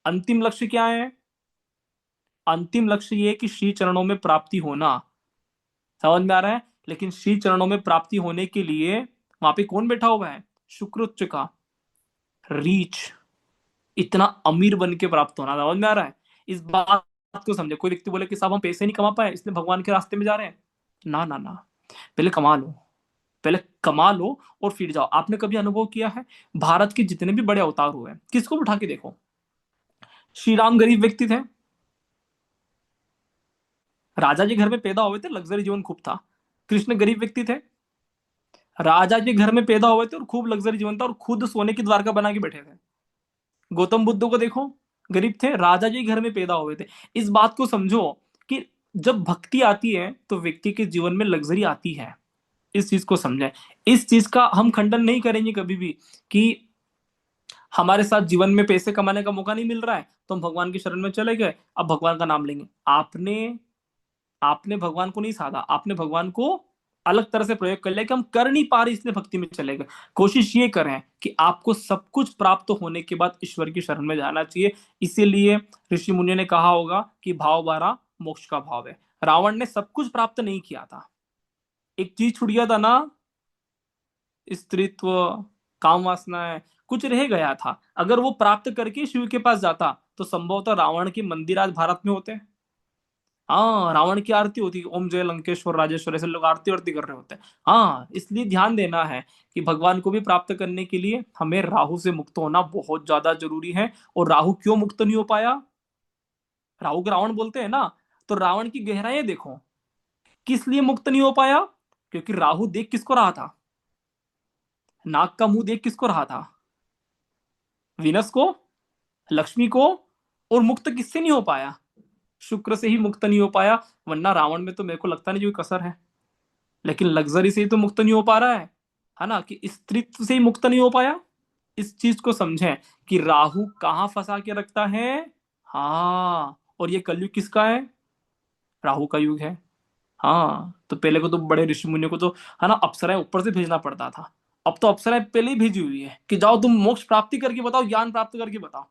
अंतिम लक्ष्य क्या है? अंतिम लक्ष्य ये कि श्री चरणों में प्राप्ति होना, समझ में आ रहा है। लेकिन श्री चरणों में प्राप्ति होने के लिए वहां पे कौन बैठा हुआ है? शुक्र उच्च का रीच, इतना अमीर बन के प्राप्त होना, समझ में आ रहा है। इस बात को समझे। कोई व्यक्ति बोले कि साहब हम पैसे नहीं कमा पाए इसलिए भगवान के रास्ते में जा रहे हैं, ना ना ना, पहले कमा लो, पहले कमा लो और फिर जाओ। आपने कभी अनुभव किया है, भारत के जितने भी बड़े अवतार हुए, किसको उठा के देखो, श्री राम गरीब व्यक्ति थे, राजा जी घर में पैदा हुए थे, लग्जरी जीवन खूब था। कृष्ण गरीब व्यक्ति थे, राजा के घर में पैदा हुए थे और खूब लग्जरी जीवन था, और खुद सोने की द्वारका बना के बैठे थे। गौतम बुद्ध को देखो, गरीब थे, राजा जी घर में पैदा हुए थे। इस बात को समझो कि जब भक्ति आती है तो व्यक्ति के जीवन में लग्जरी आती है। इस चीज को समझें। इस चीज का हम खंडन नहीं करेंगे कभी भी कि हमारे साथ जीवन में पैसे कमाने का मौका नहीं मिल रहा है तो हम भगवान की शरण में चले गए, अब भगवान का नाम लेंगे। आपने आपने भगवान को नहीं साधा, आपने भगवान को अलग तरह से प्रयोग कर लिया कि हम कर नहीं पा रहे इसलिए भक्ति में चले गए। कोशिश ये करें कि आपको सब कुछ प्राप्त होने के बाद ईश्वर की शरण में जाना चाहिए। इसीलिए ऋषि मुनियों ने कहा होगा कि भाव बारा मोक्ष का भाव है। रावण ने सब कुछ प्राप्त नहीं किया था, एक चीज छूट गया था ना, स्त्रीत्व, काम वासनाएं, कुछ रह गया था। अगर वो प्राप्त करके शिव के पास जाता तो संभवतः रावण के मंदिर आज भारत में होते। हाँ, रावण की आरती होती, ओम जय लंकेश्वर राजेश्वर, ऐसे लोग आरती वारती कर रहे होते हैं। हाँ, इसलिए ध्यान देना है कि भगवान को भी प्राप्त करने के लिए हमें राहु से मुक्त होना बहुत ज्यादा जरूरी है। और राहु क्यों मुक्त नहीं हो पाया? राहु को रावण बोलते हैं ना, तो रावण की गहराइयां देखो, किस लिए मुक्त नहीं हो पाया? क्योंकि राहु देख किसको रहा था? नाग का मुंह देख किसको रहा था? विनस को, लक्ष्मी को। और मुक्त किससे नहीं हो पाया? शुक्र से ही मुक्त नहीं हो पाया, वरना रावण में तो मेरे को लगता नहीं कोई कसर है। लेकिन लग्जरी से ही तो मुक्त नहीं हो पा रहा है ना, कि स्त्रीत्व से ही मुक्त नहीं हो पाया। इस चीज को समझें कि राहु कहां फंसा के रखता है। हाँ, और ये कलयुग किसका है? राहु का युग है। हाँ, तो पहले को तो बड़े ऋषि मुनियों को तो, है ना, अप्सराएं ऊपर से भेजना पड़ता था। अब तो अप्सराएं पहले ही भेजी हुई है कि जाओ तुम मोक्ष प्राप्ति करके बताओ, ज्ञान प्राप्त करके बताओ।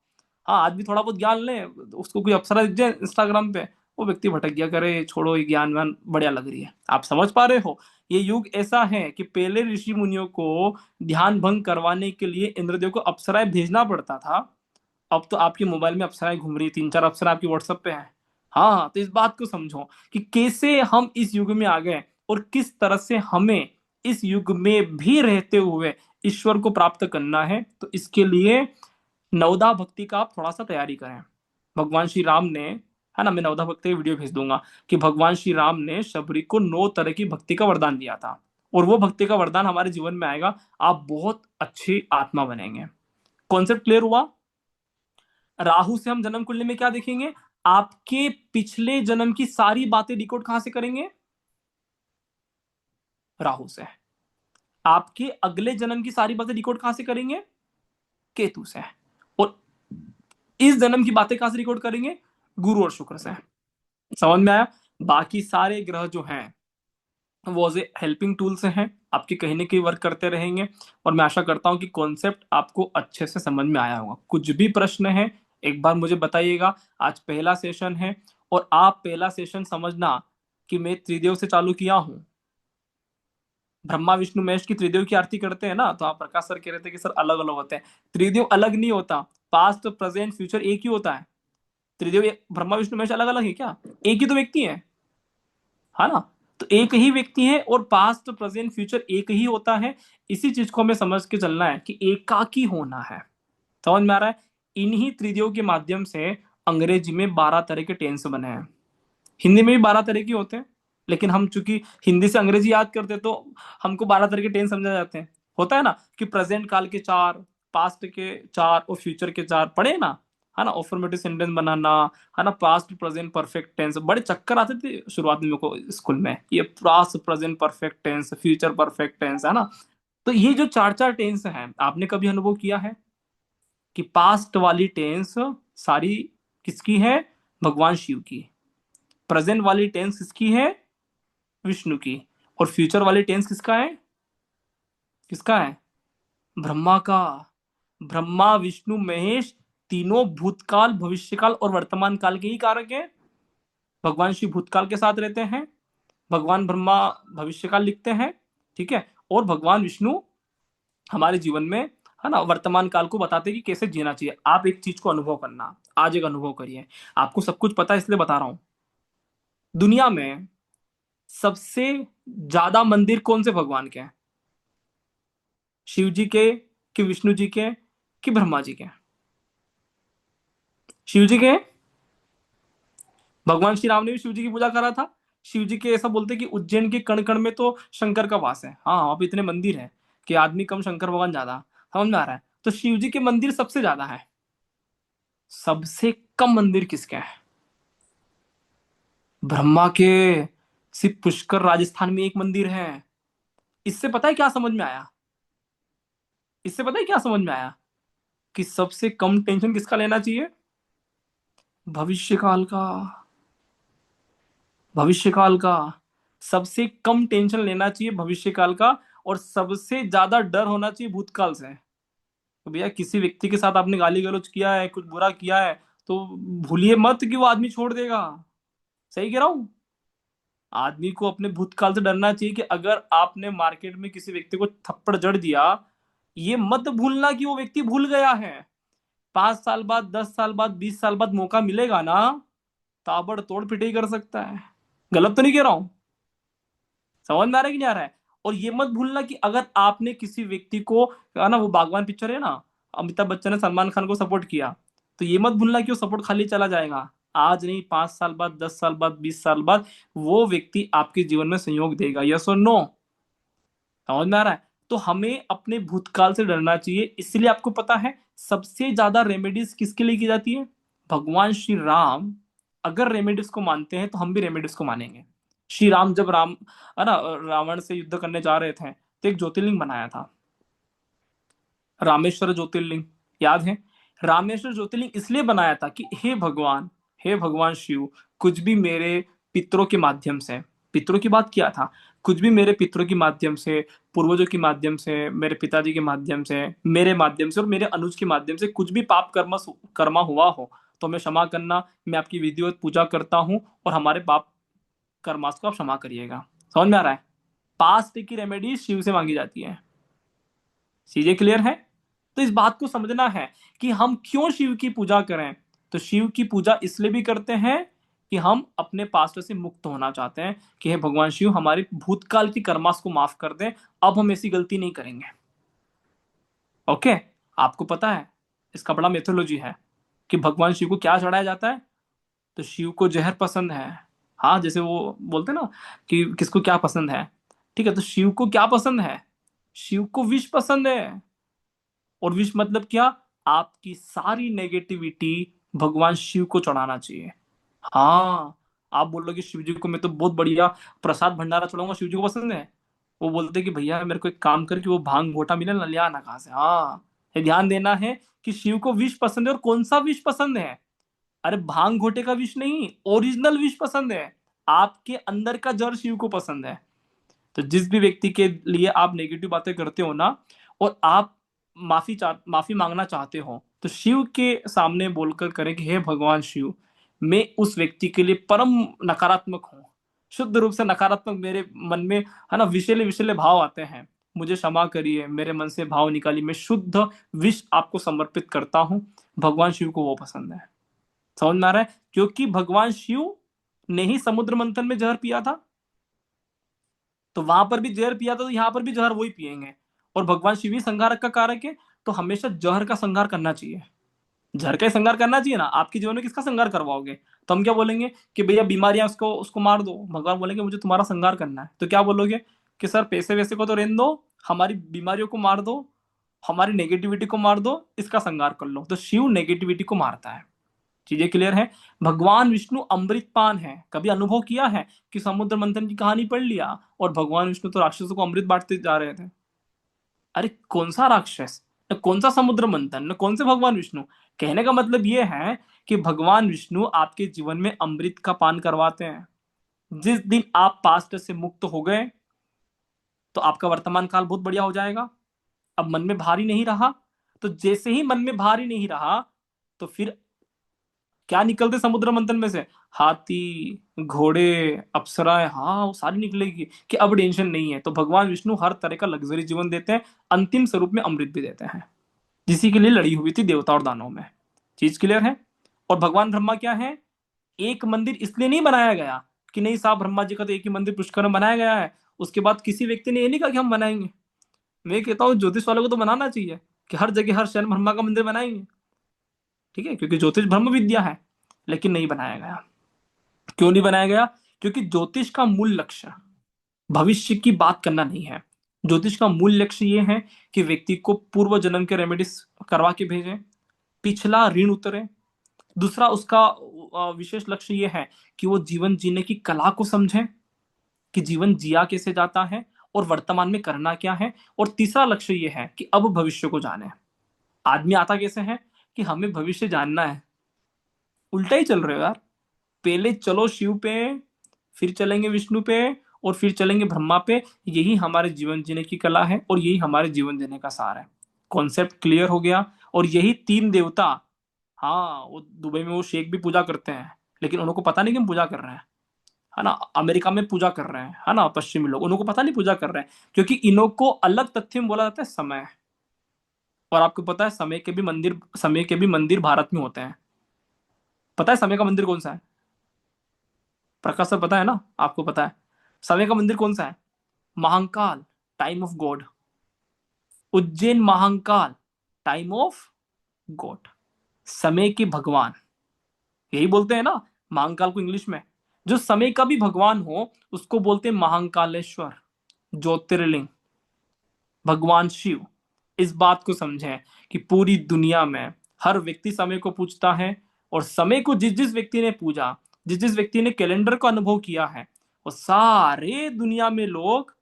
हाँ, आदमी थोड़ा बहुत ज्ञान ले, उसको कोई अप्सरा दिख जाए इंस्टाग्राम पे, वो व्यक्ति भटक गया, करे छोड़ो ये ज्ञान व्यान बढ़िया लग रही है। आप समझ पा रहे हो, ये युग ऐसा है कि पहले ऋषि मुनियों को ध्यान भंग करवाने के लिए इंद्रदेव को अप्सराएं भेजना पड़ता था। अब तो आपके मोबाइल में अप्सराएं घूम रही, 3-4 अप्सरा आपकी व्हाट्सएप पे है। हाँ, तो इस बात को समझो कि कैसे हम इस युग में आ गए और किस तरह से हमें इस युग में भी रहते हुए ईश्वर को प्राप्त करना है। तो इसके लिए नवदा भक्ति का आप थोड़ा सा तैयारी करें। भगवान श्री राम ने, है ना, मैं नवदा भक्ति की वीडियो भेज दूंगा कि भगवान श्री राम ने शबरी को 9 तरह की भक्ति का वरदान दिया था, और वो भक्ति का वरदान हमारे जीवन में आएगा, आप बहुत अच्छी आत्मा बनेंगे। कॉन्सेप्ट क्लियर हुआ? राहु से हम जन्म कुंडली में क्या देखेंगे? आपके पिछले जन्म की सारी बातें डिकोड कहां से करेंगे? राहु से। आपके अगले जन्म की सारी बातें डिकोड कहां से करेंगे? केतु से। और इस जन्म की बातें कहां से रिकॉर्ड करेंगे? गुरु और शुक्र से। समझ में आया? बाकी सारे ग्रह जो हैं वो एज ए हेल्पिंग टूल से हैं, आपके कहीं ना कहीं वर्क करते रहेंगे। और मैं आशा करता हूं कि कॉन्सेप्ट आपको अच्छे से समझ में आया होगा। कुछ भी प्रश्न है एक बार मुझे बताइएगा। आज पहला सेशन है, और आप पहला सेशन समझना कि मैं त्रिदेव से चालू किया हूं। ब्रह्मा विष्णु महेश की त्रिदेव की आरती करते हैं ना, तो आप प्रकाश सर कह रहे थे कि सर अलग अलग होते हैं। त्रिदेव अलग नहीं होता, पास्ट प्रेजेंट फ्यूचर एक ही होता है। त्रिदेव ब्रह्मा विष्णु महेश अलग अलग है क्या? एक ही तो व्यक्ति है ना? तो एक ही व्यक्ति है और पास्ट प्रेजेंट फ्यूचर एक ही होता है। इसी चीज को हमें समझ के चलना है कि एकाकी होना है। समझ में आ रहा है? इन्हीं त्रिदेव के माध्यम से अंग्रेजी में 12 तरह के टेंस बने हैं। हिंदी में भी 12 तरह के होते हैं, लेकिन हम चूंकि हिंदी से अंग्रेजी याद करते तो हमको 12 तरह के टेंस समझा जाते हैं। होता है ना कि प्रेजेंट काल के 4, पास्ट के 4 और फ्यूचर के 4 पढ़े ना, है ना? अफर्मेटिव सेंटेंस बनाना, है ना, पास्ट प्रेजेंट परफेक्ट टेंस। बड़े चक्कर आते थे शुरुआत में मेरे को स्कूल में, ये past present perfect tense, future perfect tense, है ना? तो ये जो 4-4 टेंस हैं, आपने कभी अनुभव किया है कि पास्ट वाली टेंस सारी किसकी है? भगवान शिव की। प्रेजेंट वाली टेंस किसकी है? विष्णु की। और फ्यूचर वाली टेंस किसका है? किसका है? ब्रह्मा का। ब्रह्मा विष्णु महेश तीनों भूतकाल भविष्यकाल और वर्तमान काल के ही कारक हैं। भगवान शिव भूतकाल के साथ रहते हैं, भगवान ब्रह्मा भविष्यकाल लिखते हैं, ठीक है, और भगवान विष्णु हमारे जीवन में, है ना, वर्तमान काल को बताते हैं कि कैसे जीना चाहिए। आप एक चीज को अनुभव करना, आज एक अनुभव करिए। आपको सब कुछ पता है इसलिए बता रहा हूं। दुनिया में सबसे ज्यादा मंदिर कौन से भगवान के हैं? शिव जी के कि विष्णु जी के कि ब्रह्मा जी के? शिव जी के। भगवान श्री राम ने भी शिव जी की पूजा करा था। शिव जी के ऐसा बोलते कि उज्जैन के कण कण में तो शंकर का वास है। हाँ, वहां पे इतने मंदिर है कि आदमी कम शंकर भगवान ज्यादा। समझ में आ रहा है? तो शिव जी के मंदिर सबसे ज्यादा है। सबसे कम मंदिर किसके हैं? ब्रह्मा के। सिर्फ पुष्कर राजस्थान में एक मंदिर है। इससे पता है क्या समझ में आया? इससे पता है क्या समझ में आया? कि सबसे कम टेंशन किसका लेना चाहिए? भविष्यकाल का। भविष्यकाल का सबसे कम टेंशन लेना चाहिए भविष्यकाल का, और सबसे ज्यादा डर होना चाहिए भूतकाल से। तो भैया किसी व्यक्ति के साथ आपने गाली गलौज किया है, कुछ बुरा किया है, तो भूलिए मत कि वो आदमी छोड़ देगा। सही कह रहा हूं? आदमी को अपने भूतकाल से डरना चाहिए कि अगर आपने मार्केट में किसी व्यक्ति को थप्पड़ जड़ दिया, ये मत भूलना कि वो व्यक्ति भूल गया है। 5 साल बाद, 10 साल बाद, 20 साल बाद मौका मिलेगा ना, ताबड़तोड़ पिटाई कर सकता है। गलत तो नहीं कह रहा हूं? समझ में आ रहा है कि नहीं आ रहा है? और ये मत भूलना कि अगर आपने किसी व्यक्ति को, है ना, वो बागवान पिक्चर है ना, अमिताभ बच्चन ने सलमान खान को सपोर्ट किया, तो ये मत भूलना कि वो सपोर्ट खाली चला जाएगा। आज नहीं, 5 साल बाद, 10 साल बाद, 20 साल बाद वो व्यक्ति आपके जीवन में संयोग देगा। यस और नो? समझ में आ रहा है? तो हमें अपने भूतकाल से डरना चाहिए। इसलिए आपको पता है सबसे ज्यादा रेमेडीज किसके लिए की जाती है? भगवान श्री राम अगर रेमेडीज को मानते हैं तो हम भी रेमेडीज को मानेंगे। श्री राम जब राम, है ना, रावण से युद्ध करने जा रहे थे तो एक ज्योतिर्लिंग बनाया था, रामेश्वर ज्योतिर्लिंग। याद है? रामेश्वर ज्योतिर्लिंग इसलिए बनाया था कि हे भगवान, हे भगवान शिव, कुछ भी मेरे पितरों के माध्यम से, पितरों की बात किया था, कुछ भी मेरे पितरों के माध्यम से, पूर्वजों के माध्यम से, मेरे पिताजी के माध्यम से, मेरे माध्यम से और मेरे अनुज के माध्यम से कुछ भी पाप कर्मा हुआ हो तो मैं क्षमा करना, मैं आपकी विधिवत पूजा करता हूँ और हमारे पाप कर्मास को आप क्षमा करिएगा। समझ में आ रहा है? पास्ट की रेमेडी शिव से मांगी जाती है। चीजें क्लियर है? तो इस बात को समझना है कि हम क्यों शिव की पूजा करें। तो शिव की पूजा इसलिए भी करते हैं कि हम अपने पास्ट से मुक्त होना चाहते हैं कि हे भगवान शिव हमारी भूतकाल की कर्मास को माफ कर दें, अब हम ऐसी गलती नहीं करेंगे। ओके, आपको पता है इसका बड़ा मेथोलॉजी है कि भगवान शिव को क्या चढ़ाया जाता है। तो शिव को जहर पसंद है। हाँ, जैसे वो बोलते हैं ना कि किसको क्या पसंद है। ठीक है, तो शिव को क्या पसंद है? शिव को विष पसंद है। और विष मतलब क्या? आपकी सारी नेगेटिविटी भगवान शिव को चढ़ाना चाहिए। हाँ, आप बोलोगे शिव जी को मैं तो बहुत बढ़िया प्रसाद भंडारा चढ़ाऊंगा, शिव जी को पसंद है। वो बोलते कि भैया मेरे को एक काम कर कि वो भांग घोटा मिले ना, ले आना कहाँ से। हाँ, ये ध्यान देना है कि शिव को विष पसंद है। और कौन सा विष पसंद है? अरे भांग घोटे का विष नहीं, ओरिजिनल विष पसंद है। आपके अंदर का जड़ शिव को पसंद है। तो जिस भी व्यक्ति के लिए आप नेगेटिव बातें करते हो ना, और आप माफी मांगना चाहते हो, तो शिव के सामने बोलकर करें कि हे भगवान शिव, मैं उस व्यक्ति के लिए परम नकारात्मक हूँ, शुद्ध रूप से नकारात्मक मेरे मन में है ना, विषैले विषैले भाव आते हैं, मुझे क्षमा करिए, मेरे मन से भाव निकाली, मैं शुद्ध विष आपको समर्पित करता हूँ। भगवान शिव को वो पसंद है। समझ में आ रहा है? क्योंकि भगवान शिव ने ही समुद्र मंथन में जहर पिया था, तो वहां पर भी जहर पिया था, तो यहाँ पर भी जहर वही पिएंगे। और भगवान शिव ही संहारक का कारक है, तो हमेशा जहर का संहार करना चाहिए। जहर का ही संहार करना चाहिए ना। आपके जीवन में किसका संहार करवाओगे? तो हम क्या बोलेंगे कि भैया बीमारियां उसको उसको मार दो। भगवान बोलेंगे मुझे तुम्हारा संहार करना है। तो क्या बोलोगे कि सर पैसे वैसे को तो रहने दो, हमारी बीमारियों को मार दो, हमारी नेगेटिविटी को मार दो, इसका संहार कर लो। तो शिव नेगेटिविटी को मारता है। चीजें क्लियर है? भगवान विष्णु अमृतपान है। कभी अनुभव किया है कि समुद्र मंथन की कहानी पढ़ लिया और भगवान विष्णु तो राक्षसों को अमृत बांटते जा रहे थे। अरे कौन सा राक्षस, न कौन सा समुद्र मंथन, न कौन से भगवान विष्णु। कहने का मतलब यह है कि भगवान विष्णु आपके जीवन में अमृत का पान करवाते हैं। जिस दिन आप पास्ट से मुक्त हो गए तो आपका वर्तमान काल बहुत बढ़िया हो जाएगा। अब मन में भारी नहीं रहा, तो जैसे ही मन में भारी नहीं रहा तो फिर क्या निकलते समुद्र मंथन में से? हाथी, घोड़े, अप्सराएं, हाँ वो सारी निकलेगी कि अब टेंशन नहीं है। तो भगवान विष्णु हर तरह का लग्जरी जीवन देते हैं, अंतिम स्वरूप में अमृत भी देते हैं, जिसी के लिए लड़ी हुई थी देवता और दानव में। चीज क्लियर है? और भगवान ब्रह्मा क्या है? एक मंदिर इसलिए नहीं बनाया गया कि नहीं साहब ब्रह्मा जी का तो एक ही मंदिर पुष्कर में बनाया गया है, उसके बाद किसी व्यक्ति ने ये नहीं कहा कि हम बनाएंगे। मैं कहता हूँ ज्योतिष वालों को तो बनाना चाहिए कि हर जगह हर शहर ब्रह्मा का मंदिर बनाएंगे। ठीक है, क्योंकि ज्योतिष ब्रह्म विद्या है। लेकिन नहीं बनाया गया। क्यों नहीं बनाया गया? क्योंकि ज्योतिष का मूल लक्ष्य भविष्य की बात करना नहीं है। ज्योतिष का मूल लक्ष्य ये है कि व्यक्ति को पूर्व जन्म के रेमेडीज करवा के भेजे, पिछला ऋण उतरे। दूसरा उसका विशेष लक्ष्य ये है कि वो जीवन जीने की कला को समझे कि जीवन जिया कैसे जाता है और वर्तमान में करना क्या है। और तीसरा लक्ष्य ये है कि अब भविष्य को जाने। आदमी आता कैसे है कि हमें भविष्य जानना है। उल्टा ही चल रहे हो यार। पहले चलो शिव पे, फिर चलेंगे विष्णु पे, और फिर चलेंगे ब्रह्मा पे। यही हमारे जीवन जीने की कला है और यही हमारे जीवन जीने का सार है। कॉन्सेप्ट क्लियर हो गया? और यही तीन देवता, हाँ वो दुबई में वो शेख भी पूजा करते हैं, लेकिन उनको पता नहीं कि हम पूजा कर रहे हैं, है ना। अमेरिका में पूजा कर रहे हैं, है ना, पश्चिमी लोग, उनको पता नहीं पूजा कर रहे हैं, क्योंकि इन्हों को अलग तथ्य में बोला जाता है समय। और आपको पता है समय के भी मंदिर भारत में होते हैं। पता है समय का मंदिर कौन सा है? प्रकाश सर पता है ना, आपको पता है समय का मंदिर कौन सा है? Mahakal, time of God. Ujjain Mahakal, time of God, समय के भगवान, यही बोलते हैं ना महाकाल को इंग्लिश में। जो समय का भी भगवान हो उसको बोलते हैं महाकालेश्वर, ज्योतिर्लिंग, भगवान शिव। इस बात को समझें कि पूरी दुनिया में हर व्यक्ति समय को पूजता है, और समय को जिस जिस व्यक्ति ने पूजा, जिस जिस व्यक्ति ने कैलेंडर का अनुभव किया है, वो सारे दुनिया में लोग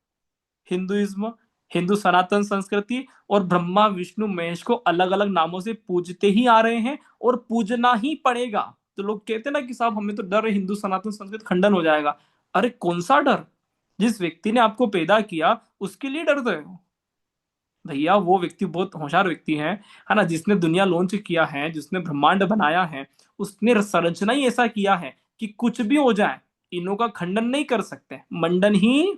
हिंदुइज्म, हिंदू सनातन संस्कृति और ब्रह्मा विष्णु महेश को अलग अलग नामों से पूजते ही आ रहे हैं, और पूजना ही पड़ेगा। तो लोग कहते हैं ना कि साहब हमें तो डर है हिंदू सनातन संस्कृति खंडन हो जाएगा। अरे कौन सा डर? जिस व्यक्ति ने आपको पैदा किया उसके लिए डरते हो भैया। वो व्यक्ति बहुत होशियार व्यक्ति है ना, जिसने दुनिया लॉन्च किया है, जिसने ब्रह्मांड बनाया है, उसने संरचना ही ऐसा किया है कि कुछ भी हो जाए इनों का खंडन नहीं कर सकते, मंडन ही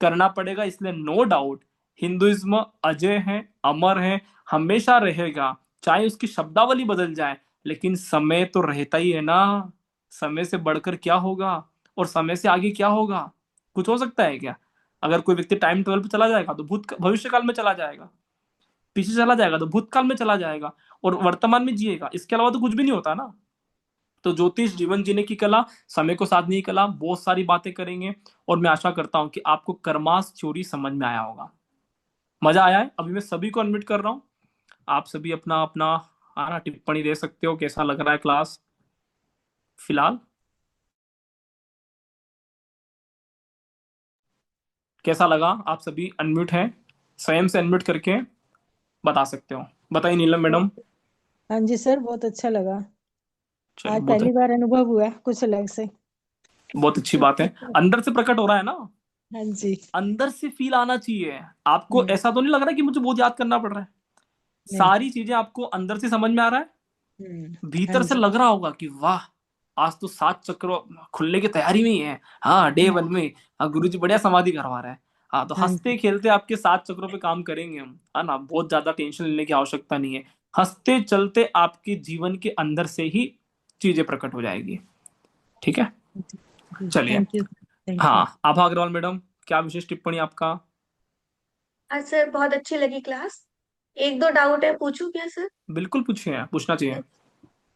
करना पड़ेगा। इसलिए नो डाउट हिंदुइज्म अजय है, अमर है, हमेशा रहेगा, चाहे उसकी शब्दावली बदल जाए, लेकिन समय तो रहता ही है ना। समय से बढ़कर क्या होगा और समय से आगे क्या होगा? कुछ हो सकता है क्या? अगर कोई व्यक्ति टाइम ट्रेवल पे चला जाएगा तो भविष्य काल में चला जाएगा, पीछे चला जाएगा तो भूतकाल में चला जाएगा, और वर्तमान में जिएगा। इसके अलावा तो कुछ भी नहीं होता ना। तो ज्योतिष जीवन जीने की कला, समय को साधने की कला, बहुत सारी बातें करेंगे। और मैं आशा करता हूं कि आपको कर्मास थ्योरी समझ में आया होगा, मजा आया है। अभी मैं सभी को अनम्यूट कर रहा हूं, आप सभी अपना अपना आना टिप्पणी दे सकते हो, कैसा लग रहा है क्लास फिलहाल, कैसा लगा? आप सभी अनम्यूट हैं, स्वयं से अनम्यूट करके बता सकते हो। बताइए नीलम मैडम। हाँ जी सर, बहुत अच्छा लगा। चलिए आज पहली बार अनुभव हुआ कुछ अलग से। बहुत अच्छी बात है, अंदर से प्रकट हो रहा है ना, हाँ जी। अंदर से फील आना चाहिए आपको। ऐसा तो नहीं लग रहा कि मुझे बहुत याद करना पड़ रहा है, नहीं। सारी चीजें आपको अंदर से समझ में आ रहा है, हाँ भीतर से जी। लग रहा होगा कि वाह, आज तो 7 चक्र खुलने की तैयारी में ही है। हाँ, डे 1 में गुरु जी बढ़िया समाधि करवा रहे हैं। हाँ, तो हाँ हंसते जी। खेलते आपके 7 चक्रों पे काम करेंगे हम, है ना। बहुत ज्यादा टेंशन लेने की आवश्यकता नहीं है, हंसते चलते आपके जीवन के अंदर से ही चीजें प्रकट हो जाएगी। ठीक है, चलिए। Thank you. Thank you. हाँ, आभा अग्रवाल मैडम, क्या विशेष टिप्पणी आपका? हाँ सर, बहुत अच्छी लगी क्लास। एक दो डाउट है, पूछूं क्या सर? बिल्कुल पूछिए, पूछना चाहिए।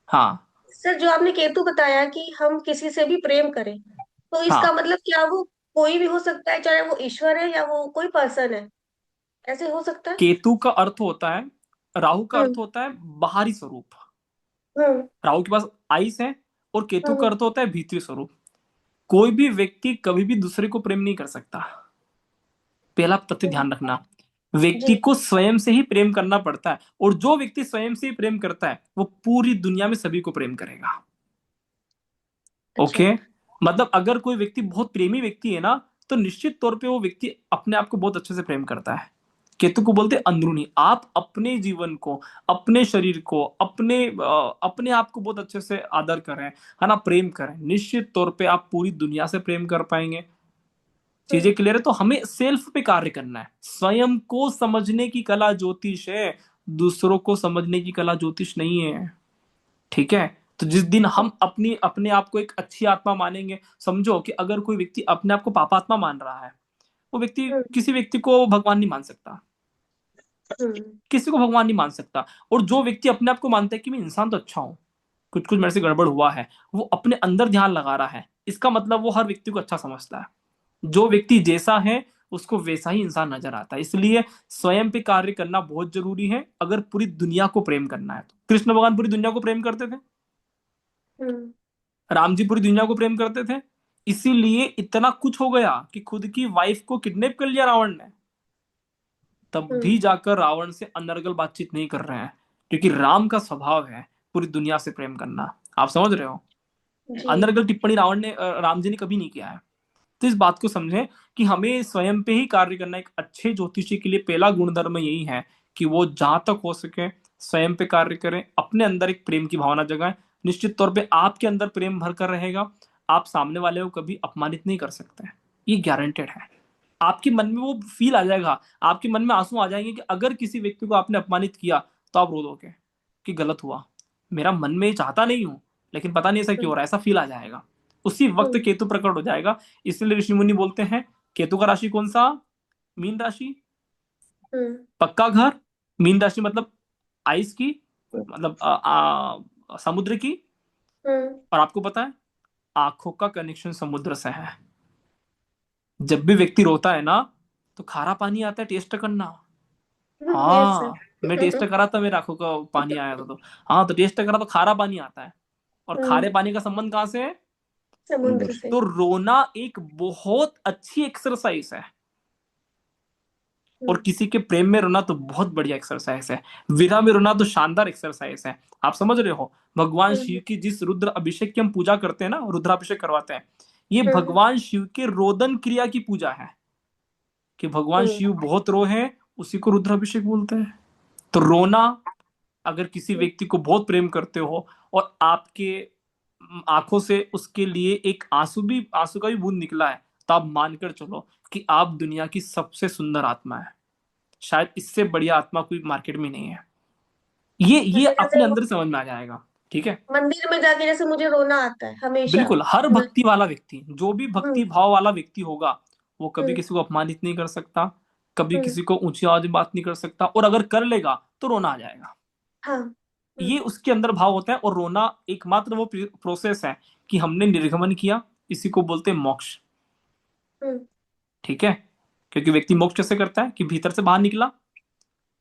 हाँ सर, जो आपने केतु बताया कि हम किसी से भी प्रेम करें, तो इसका हाँ, मतलब क्या वो कोई भी हो सकता है, चाहे वो ईश्वर है या वो कोई पर्सन है, ऐसे हो सकता है? केतु का अर्थ होता है, राहु का अर्थ हम्म। होता है बाहरी स्वरूप। हम्म। राहु के पास आइस है, और केतु का हम्म। अर्थ होता है भीतरी स्वरूप। कोई भी व्यक्ति कभी भी दूसरे को प्रेम नहीं कर सकता, पहला तथ्य हम्म। ध्यान रखना। व्यक्ति जी। को स्वयं से ही प्रेम करना पड़ता है, और जो व्यक्ति स्वयं से ही प्रेम करता है वो पूरी दुनिया में सभी को प्रेम करेगा। अच्छा। ओके, मतलब अगर कोई व्यक्ति बहुत प्रेमी व्यक्ति है ना, तो निश्चित तौर पे वो व्यक्ति अपने आप को बहुत अच्छे से प्रेम करता है। केतु को बोलते हैं अंदरूनी। आप अपने जीवन को, अपने शरीर को, अपने आप को बहुत अच्छे से आदर करें, है ना, प्रेम करें, निश्चित तौर पे आप पूरी दुनिया से प्रेम कर पाएंगे। चीजें हम्म। क्लियर है? तो हमें सेल्फ पे कार्य करना है। स्वयं को समझने की कला ज्योतिष है, दूसरों को समझने की कला ज्योतिष नहीं है। ठीक है, तो जिस दिन हम अपनी अपने आप को एक अच्छी आत्मा मानेंगे, समझो कि अगर कोई व्यक्ति अपने आप को पापात्मा मान रहा है, वो व्यक्ति हम्म। किसी व्यक्ति को भगवान नहीं मान सकता, हम्म। किसी को भगवान नहीं मान सकता। और जो व्यक्ति अपने आप को मानता है कि मैं इंसान तो अच्छा हूं, कुछ कुछ मेरे से गड़बड़ हुआ है, वो अपने अंदर ध्यान लगा रहा है, इसका मतलब वो हर व्यक्ति को अच्छा समझता है। जो व्यक्ति जैसा है उसको वैसा ही इंसान नजर आता है। इसलिए स्वयं पे कार्य करना बहुत जरूरी है, अगर पूरी दुनिया को प्रेम करना है तो। कृष्ण भगवान पूरी दुनिया को प्रेम करते थे, हम्म। राम जी पूरी दुनिया को प्रेम करते थे, इसीलिए इतना कुछ हो गया कि खुद की वाइफ को किडनैप कर लिया रावण ने। तब भी हम्म। जाकर रावण से अनर्गल बातचीत नहीं कर रहे हैं, क्योंकि राम का स्वभाव है पूरी दुनिया से प्रेम करना। आप समझ रहे हो? जी। अनर्गल टिप्पणी राम जी ने कभी नहीं किया है। तो इस बात को समझें कि हमें स्वयं पे ही कार्य करना। एक अच्छे ज्योतिषी के लिए पहला गुणधर्म यही है कि वो जहां तक हो सके स्वयं पे कार्य करें, अपने अंदर एक प्रेम की भावना जगाएं। निश्चित तौर पे आपके अंदर प्रेम भर कर रहेगा, आप सामने वाले को कभी अपमानित नहीं कर सकते, ये गारंटेड है। आपके मन में वो फील आ जाएगा, आपके मन में आंसू आ जाएंगे कि अगर किसी व्यक्ति को आपने अपमानित किया तो आप रो दोगे कि गलत हुआ, मेरा मन में ये चाहता नहीं हूं, लेकिन पता नहीं ऐसा क्यों हो रहा है, ऐसा फील आ जाएगा। उसी वक्त हम्म। केतु प्रकट हो जाएगा। इसलिए ऋषि मुनि बोलते हैं केतु का राशि कौन सा? मीन राशि, हम्म। पक्का घर। मीन राशि मतलब आइस की, मतलब समुद्र की। हम्म। और आपको पता है आंखों का कनेक्शन समुद्र से है। जब भी व्यक्ति रोता है ना तो खारा पानी आता है, टेस्ट करना। यस हाँ, मैं टेस्ट सर। करा था, मेरे आंखों का पानी आया था तो। हाँ, तो टेस्ट करा तो खारा पानी आता है, और खारे हम्म। पानी का संबंध कहाँ से है? समुद्र से। तो रोना एक बहुत अच्छी एक्सरसाइज है, और हम्म। किसी के प्रेम में रोना तो बहुत बढ़िया एक्सरसाइज है, विरह में रोना तो शानदार एक्सरसाइज है। आप समझ रहे हो? भगवान हम्म। शिव की जिस रुद्र अभिषेक की हम पूजा करते हैं ना, रुद्राभिषेक करवाते हैं, ये भगवान शिव के रोदन क्रिया की पूजा है, कि भगवान शिव बहुत रो हैं, उसी को रुद्राभिषेक बोलते हैं। तो रोना, अगर किसी व्यक्ति को बहुत प्रेम करते हो और आपके आंखों से उसके लिए एक आंसू का भी बूंद निकला है, तो आप मानकर चलो कि आप दुनिया की सबसे सुंदर आत्मा है। शायद इससे बढ़िया आत्मा कोई मार्केट में नहीं है। ये जैसे अपने जैसे अंदर समझ में आ जाएगा। ठीक है, मंदिर में जाके जैसे मुझे रोना आता है हमेशा। बिल्कुल। हर भक्ति वाला व्यक्ति, जो भी भक्ति हम्म भाव वाला व्यक्ति होगा, वो कभी हम्म किसी को अपमानित नहीं कर सकता, कभी हम्म किसी को ऊंची आवाज में बात नहीं कर सकता, और अगर कर लेगा तो रोना आ जाएगा। हाँ। ये उसके अंदर भाव होता है। और रोना एकमात्र वो प्रोसेस है कि हमने निर्गमन किया, इसी को बोलते हैं मोक्ष। हम्म ठीक है, क्योंकि व्यक्ति मोक्ष कैसे करता है कि भीतर से बाहर निकला,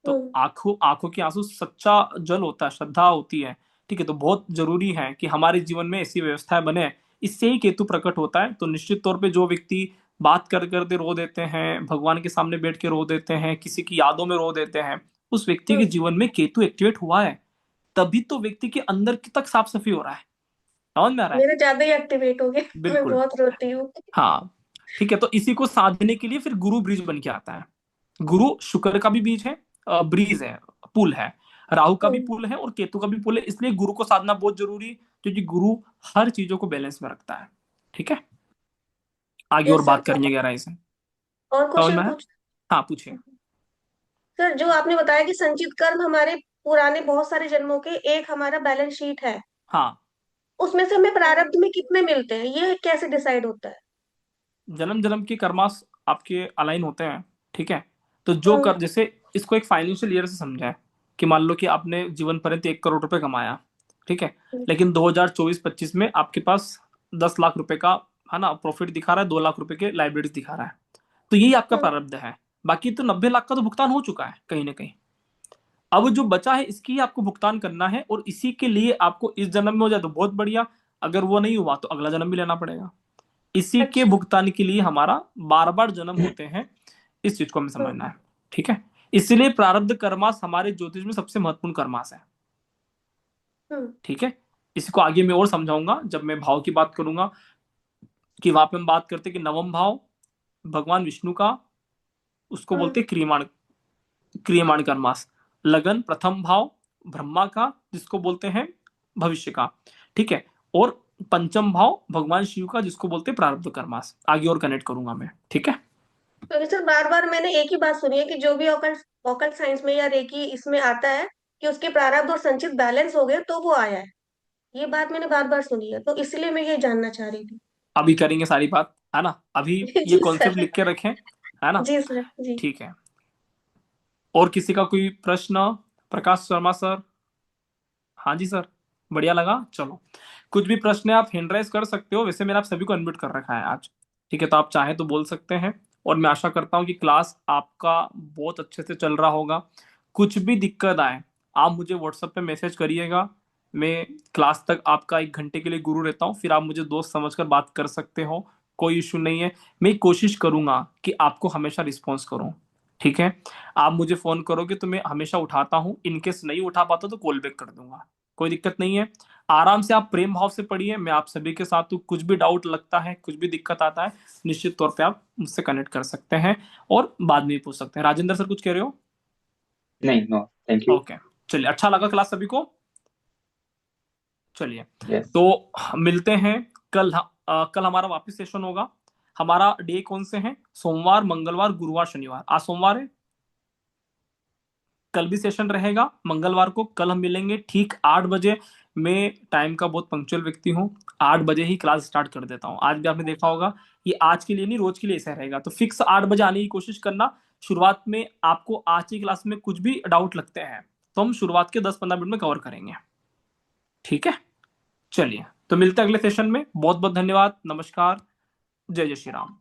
तो हम्म आंखों के आंसू सच्चा जल होता है, श्रद्धा होती है। ठीक है, तो बहुत जरूरी है कि हमारे जीवन में ऐसी व्यवस्थाएं बने। इससे ही केतु प्रकट होता है। तो निश्चित तौर पे जो व्यक्ति बात कर करते रो देते हैं, भगवान के सामने बैठ के रो देते हैं, किसी की यादों में रो देते हैं, उस व्यक्ति के हम्म जीवन में केतु एक्टिवेट हुआ है। तभी तो व्यक्ति के अंदर की तक साफ सफाई हो रहा है। समझ में आ रहा है? मेरा ज्यादा ही एक्टिवेट हो गया। मैं बिल्कुल। बहुत रोती हूँ। हाँ, ठीक है। तो इसी को साधने के लिए फिर गुरु ब्रिज बन के आता है। गुरु शुक्र का भी बीज है, ब्रिज है, पुल है। राहु का भी हम्म पुल है और केतु का भी पुल है। इसलिए गुरु को साधना बहुत जरूरी है, क्योंकि गुरु हर चीजों को बैलेंस में रखता है। ठीक है, आगे और यस सर। बात करेंगे गहराई से। और समझ क्वेश्चन में है? पूछ। हाँ, पूछिए। सर, जो आपने बताया कि संचित कर्म हमारे पुराने बहुत सारे जन्मों के एक हमारा बैलेंस शीट है, हाँ, उसमें से हमें प्रारब्ध में कितने मिलते हैं, ये कैसे डिसाइड होता है? जन्म जन्म के कर्मास आपके अलाइन होते हैं। ठीक है, तो जो हम्म कर, जैसे इसको एक फाइनेंशियल ईयर से समझा है कि मान लो कि आपने जीवन पर्यंत 1 करोड़ रुपए कमाया। ठीक है, लेकिन 2024-25 में आपके पास 10 लाख रुपए का, है ना, प्रॉफिट दिखा रहा है, 2 लाख रुपए के लाइबिलिटीज दिखा रहा है। तो यही आपका हम्म प्रारब्ध है। बाकी तो 90 लाख का तो भुगतान हो चुका है कहीं ना कहीं। अब जो बचा है इसकी ही आपको भुगतान करना है, और इसी के लिए आपको इस जन्म में हो जाए तो बहुत बढ़िया, अगर वो नहीं हुआ तो अगला जन्म भी लेना पड़ेगा। इसी के अच्छा। भुगतान के लिए हमारा बार बार जन्म होते हैं। इस चीज को हमें हम्म समझना है। ठीक है, इसलिए प्रारब्ध कर्मास हमारे ज्योतिष में सबसे महत्वपूर्ण कर्मास है। हम्म ठीक है, इसको आगे मैं और समझाऊंगा जब मैं भाव की बात करूंगा, कि वहां पे हम बात करते हैं कि नवम भाव भगवान विष्णु का, उसको हम्म बोलते हैं क्रियमाण, क्रियमाण कर्मास। लगन प्रथम भाव ब्रह्मा का, जिसको बोलते हैं भविष्य का। ठीक है, और पंचम भाव भगवान शिव का, जिसको बोलते हैं प्रारब्ध कर्मास। आगे और कनेक्ट करूंगा मैं। ठीक है, तो सर, बार बार मैंने एक ही बात सुनी है कि जो भी ऑकल्ट ऑकल्ट साइंस में या रेकी इसमें आता है कि उसके प्रारब्ध और संचित बैलेंस हो गए तो वो आया है। ये बात मैंने बार बार सुनी है, तो इसलिए मैं ये जानना चाह रही थी। अभी करेंगे सारी बात, है ना। अभी ये जी कॉन्सेप्ट सर। लिख के रखें, है ना। जी सर जी। ठीक है, और किसी का कोई प्रश्न? प्रकाश शर्मा सर। हाँ जी सर, बढ़िया लगा। चलो, कुछ भी प्रश्न है आप हैंड राइज कर सकते हो। वैसे मैंने आप सभी को अनम्यूट कर रखा है आज। ठीक है, तो आप चाहें तो बोल सकते हैं। और मैं आशा करता हूँ कि क्लास आपका बहुत अच्छे से चल रहा होगा। कुछ भी दिक्कत आए, आप मुझे व्हाट्सएप पे मैसेज करिएगा। मैं क्लास तक आपका 1 घंटे के लिए गुरु रहता हूँ, फिर आप मुझे दोस्त समझकर बात कर सकते हो। कोई इशू नहीं है। मैं कोशिश करूंगा कि आपको हमेशा रिस्पॉन्स करूँ। ठीक है, आप मुझे फोन करोगे तो मैं हमेशा उठाता हूँ। इनकेस नहीं उठा पाता तो कॉल बैक कर दूंगा, कोई दिक्कत नहीं है। आराम से आप प्रेम भाव से पढ़िए, मैं आप सभी के साथ हूँ। कुछ भी डाउट लगता है, कुछ भी दिक्कत आता है, निश्चित तौर पे आप मुझसे कनेक्ट कर सकते हैं और बाद में भी पूछ सकते हैं। राजेंद्र सर, कुछ कह रहे हो? नहीं, नो, थैंक यू। ओके, चलिए, अच्छा लगा क्लास सभी को। चलिए, यस। तो मिलते हैं कल। कल हमारा वापस सेशन होगा। हमारा डे कौन से हैं? सोमवार, मंगलवार, गुरुवार, शनिवार। आज सोमवार है, कल भी सेशन रहेगा मंगलवार को। कल हम मिलेंगे ठीक 8 बजे। मैं टाइम का बहुत पंक्चुअल व्यक्ति हूँ, 8 बजे ही क्लास स्टार्ट कर देता हूँ। आज भी आपने देखा होगा, ये आज के लिए नहीं, रोज के लिए ऐसा रहेगा। तो फिक्स 8 बजे आने की कोशिश करना। शुरुआत में आपको आज की क्लास में कुछ भी डाउट लगते हैं तो हम शुरुआत के 10-15 मिनट में कवर करेंगे। ठीक है, चलिए, तो मिलते हैं अगले सेशन में। बहुत बहुत धन्यवाद। नमस्कार। जय जय श्री राम।